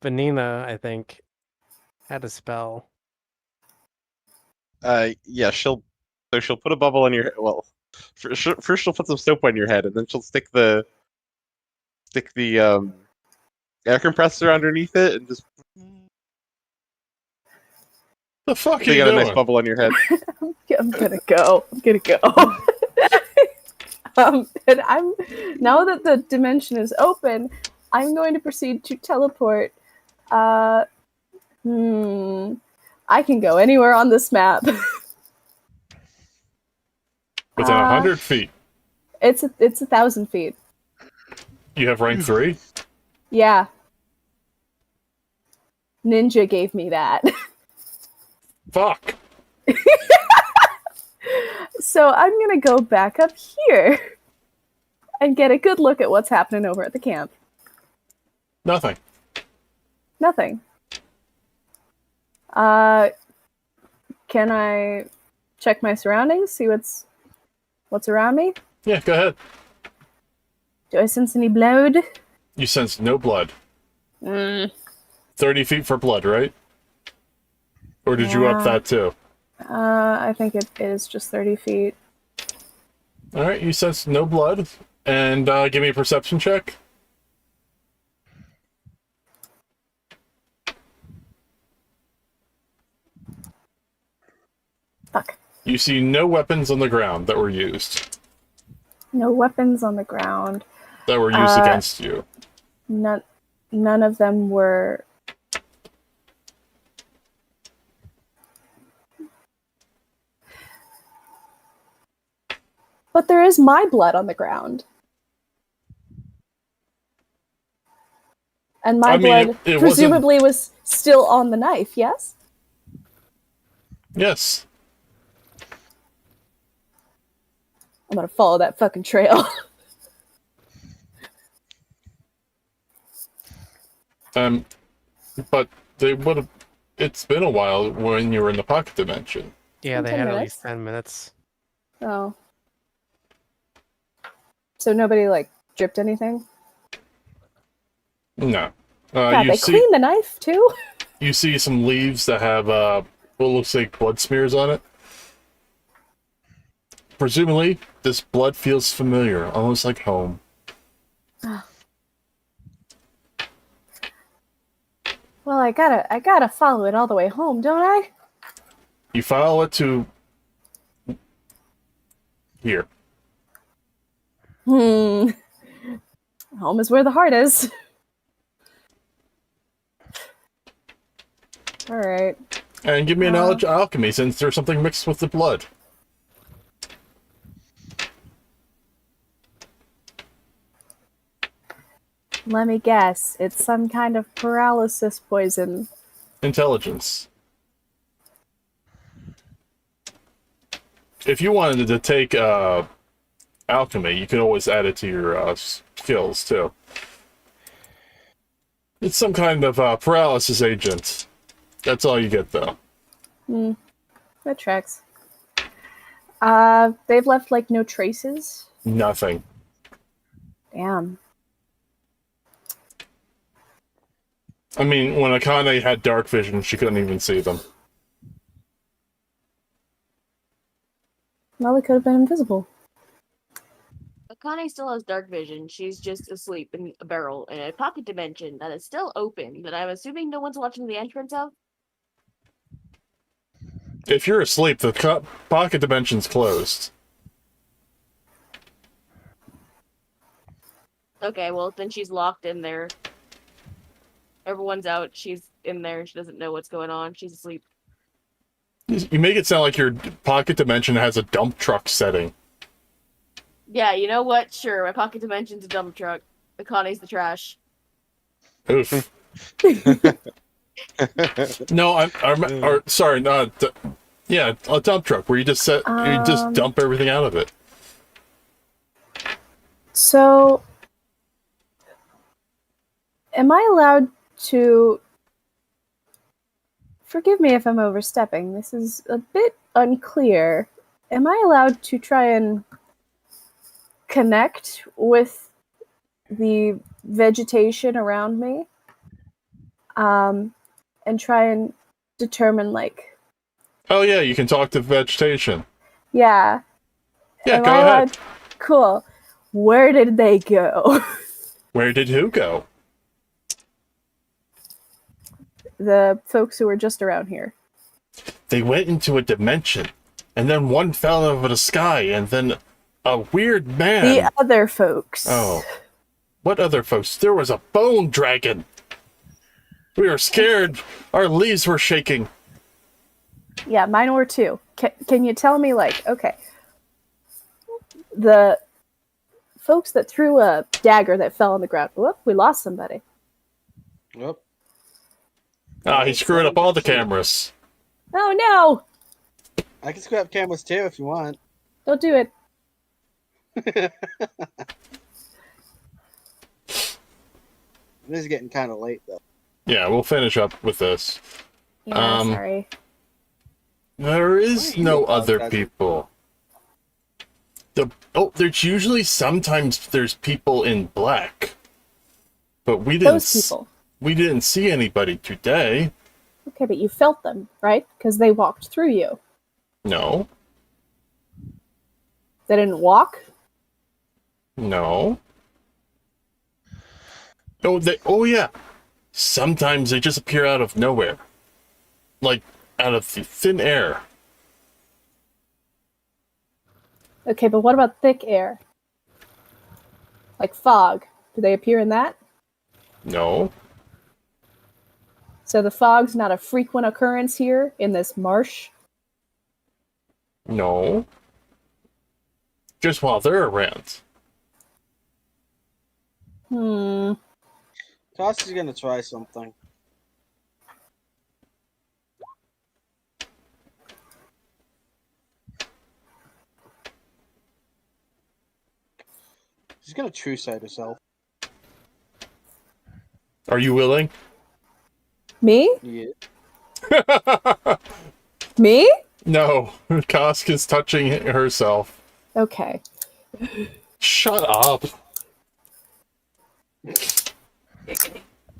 Vanina, I think, had a spell. Yeah, she'll put a bubble on your well. First she'll put some soap on your head, and then she'll stick the air compressor underneath it, and just The fuck are you you got a doing? nice bubble on your head. I'm gonna go. And I'm now that the dimension is open, I'm going to proceed to teleport. I can go anywhere on this map. Within 100 feet. It's 1,000 feet. You have rank 3? Yeah. Ninja gave me that. Fuck. So I'm gonna go back up here and get a good look at what's happening over at the camp. Nothing. Nothing. Can I check my surroundings, see what's around me? Yeah, go ahead. Do I sense any blood? You sense no blood. 30 feet for blood, right? Or did you up Yeah. that too? I think it is just 30 feet. Alright, you sense no blood. And give me a perception check. Fuck. You see no weapons on the ground that were used. No weapons on the ground. That were used against you. None of them were... But there is my blood on the ground. And my blood it presumably was still on the knife, yes? Yes. I'm gonna follow that fucking trail. But they would have... It's been a while when you were in the pocket dimension. Yeah, they 10 had at minutes. least 10 minutes. Oh. So nobody, like, dripped anything? No. God, they cleaned the knife, too? You see some leaves that have what looks like blood smears on it. Presumably, this blood feels familiar, almost like home. Well, I gotta follow it all the way home, don't I? You follow it to here. Home is where the heart is. Alright. And give me a knowledge of alchemy, since there's something mixed with the blood. Let me guess. It's some kind of paralysis poison. Intelligence. If you wanted to take alchemy, you could always add it to your skills, too. It's some kind of paralysis agent. That's all you get, though. That tracks. They've left, like, no traces? Nothing. Damn. I mean, when Akane had dark vision, she couldn't even see them. Well, they could have been invisible. Akane still has dark vision. She's just asleep in a barrel in a pocket dimension that is still open, that I'm assuming no one's watching the entrance of. If you're asleep, the pocket dimension's closed. Okay, well, then she's locked in there. Everyone's out. She's in there. She doesn't know what's going on. She's asleep. You make it sound like your pocket dimension has a dump truck setting. Yeah, you know what? Sure, my pocket dimension's a dump truck. Akane's the trash. Oof. No, sorry, not. Yeah, a dump truck where you just you just dump everything out of it. So, am I allowed to... Forgive me if I'm overstepping. This is a bit unclear. Am I allowed to try and connect with the vegetation around me? And try and determine, like... Oh yeah, you can talk to vegetation. Yeah. Yeah, Am go I ahead. allowed... Cool. Where did they go? Where did who go? The folks who were just around here. They went into a dimension, and then one fell out of the sky, and then a weird man. The other folks. Oh. What other folks? There was a bone dragon. We were scared. Our leaves were shaking. Yeah, mine were too. Can you tell me, like, okay, the folks that threw a dagger that fell on the ground. Whoop, we lost somebody. Yep. He screwed up all the cameras. Oh no! I can screw up cameras too if you want. Don't do it. It is getting kind of late though. Yeah, we'll finish up with this. Yeah, sorry. There is no other apologize? people. There's usually sometimes there's people in black, but we didn't. Those people. We didn't see anybody today. Okay, but you felt them, right? Because they walked through you. No. They didn't walk? No. Oh yeah. Sometimes they just appear out of nowhere. Like, out of the thin air. Okay, but what about thick air? Like fog. Do they appear in that? No. So the fog's not a frequent occurrence here in this marsh? No. Just while they're around. Toss is gonna try something. She's gonna true sight herself. Are you willing? Me? Yeah. Me? No. Kosk is touching herself. Okay. Shut up.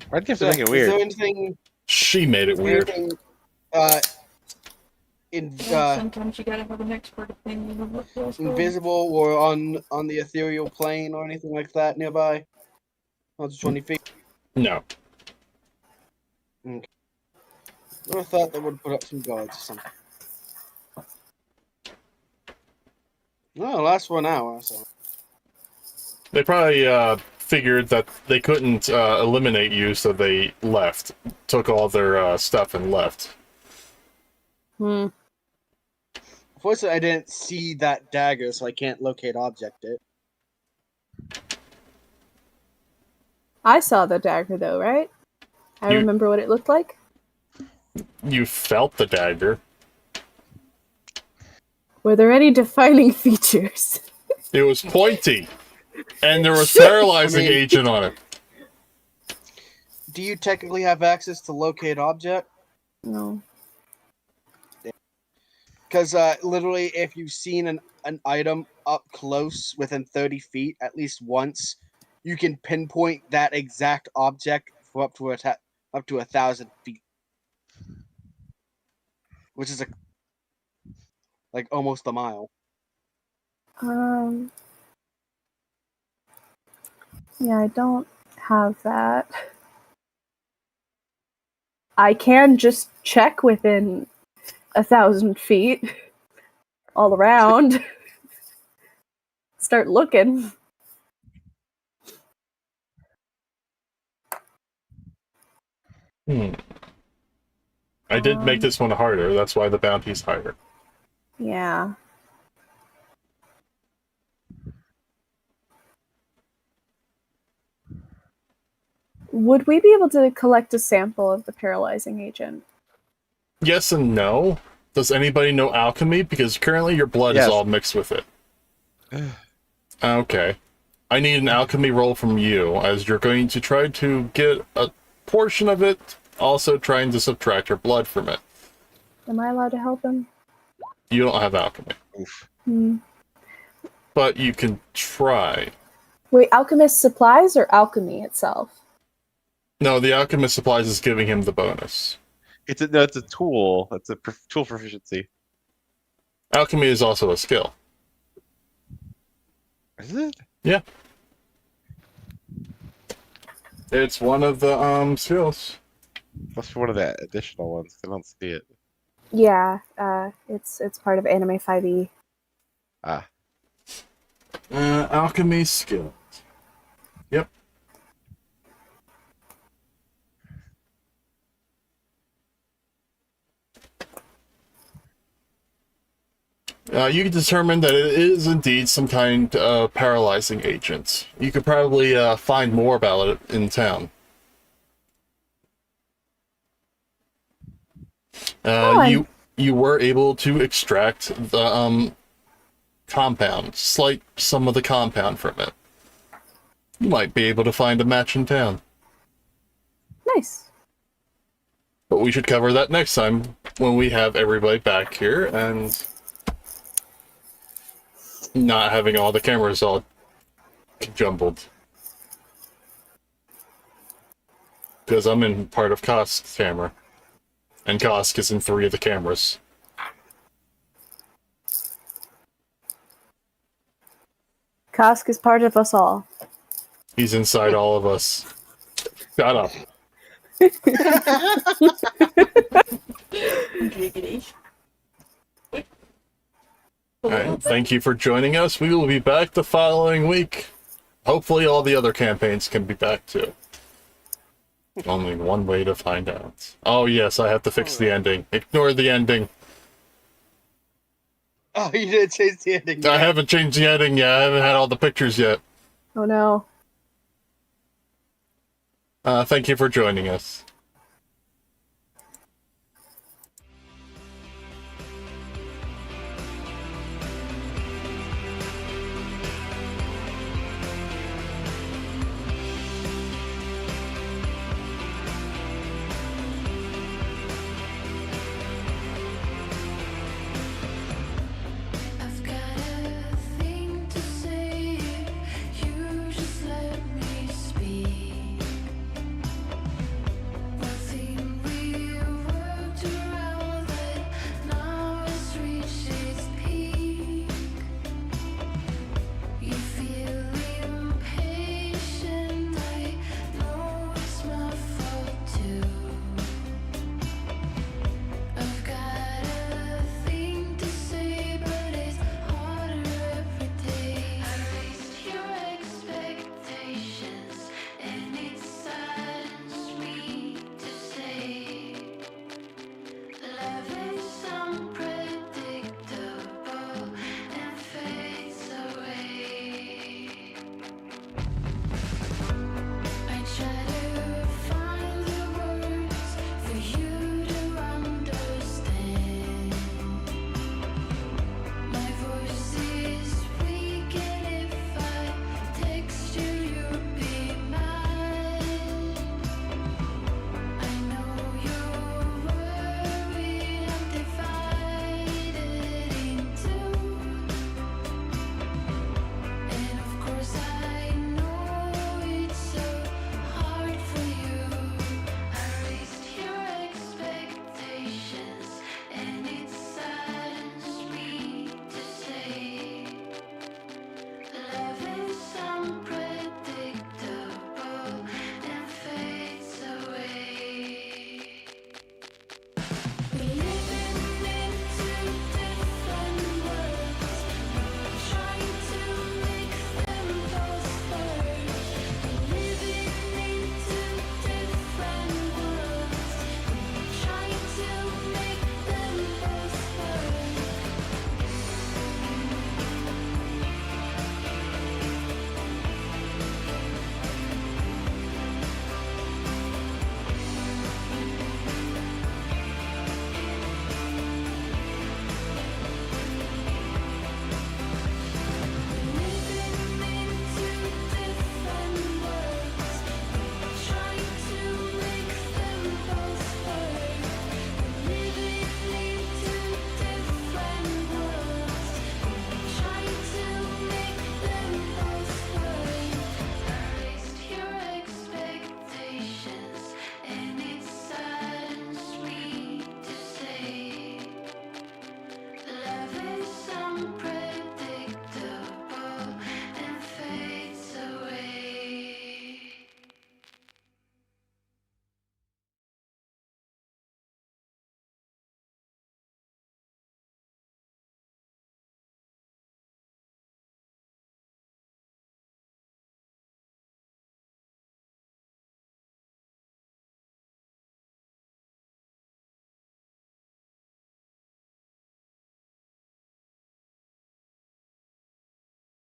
Why'd you have to So, make it is weird? there anything? She made it weird. Anything, Sometimes you gotta have an expert opinion of what goes on. invisible or on the ethereal plane or anything like that nearby? 120 feet. No. I would have thought they would put up some guards or something. No, last 1 hour. So They probably figured that they couldn't eliminate you, so they left. Took all their stuff and left. Hmm. unfortunately, I didn't see that dagger, so I can't locate object it. I saw the dagger though, right? I You- remember what it looked like. You felt the dagger. Were there any defining features? It was pointy, and there was Shit. paralyzing I mean- agent on it. Do you technically have access to locate object? No. Because literally, if you've seen an item up close within 30 feet at least once, you can pinpoint that exact object for up to 1,000 feet, which is like almost a mile. Yeah, I don't have that. I can just check within 1,000 feet all around. Start looking. I did make this one harder. That's why the bounty's higher. Yeah. Would we be able to collect a sample of the paralyzing agent? Yes and no. Does anybody know alchemy? Because currently your blood is Yes. all mixed with it. Okay. I need an alchemy roll from you, as you're going to try to get a portion of it, also trying to subtract your blood from it. Am I allowed to help him? You don't have alchemy, Hmm. but you can try. Wait, alchemist supplies or alchemy itself? No, the alchemist supplies is giving him the bonus. It's a tool. It's a tool proficiency. Alchemy is also a skill. Is it? Yeah. It's one of the skills. Must be one of the additional ones. I don't see it. Yeah, it's part of Anime 5e. Ah. Alchemy skills. Yep. You can determine that it is indeed some kind of paralyzing agent. You could probably find more about it in town. You were able to extract the compound, some of the compound from it. You might be able to find a match in town. Nice. But we should cover that next time when we have everybody back here and not having all the cameras all jumbled. Because I'm in part of Kosk's camera. And Kosk is in 3 of the cameras. Kosk is part of us all. He's inside all of us. Shut up. Alright, thank you for joining us. We will be back the following week. Hopefully all the other campaigns can be back too. Only one way to find out. Oh yes, I have to fix the ending. Ignore the ending. Oh, you didn't change the ending. I haven't changed the ending yet. I haven't had all the pictures yet. Oh no. Thank you for joining us.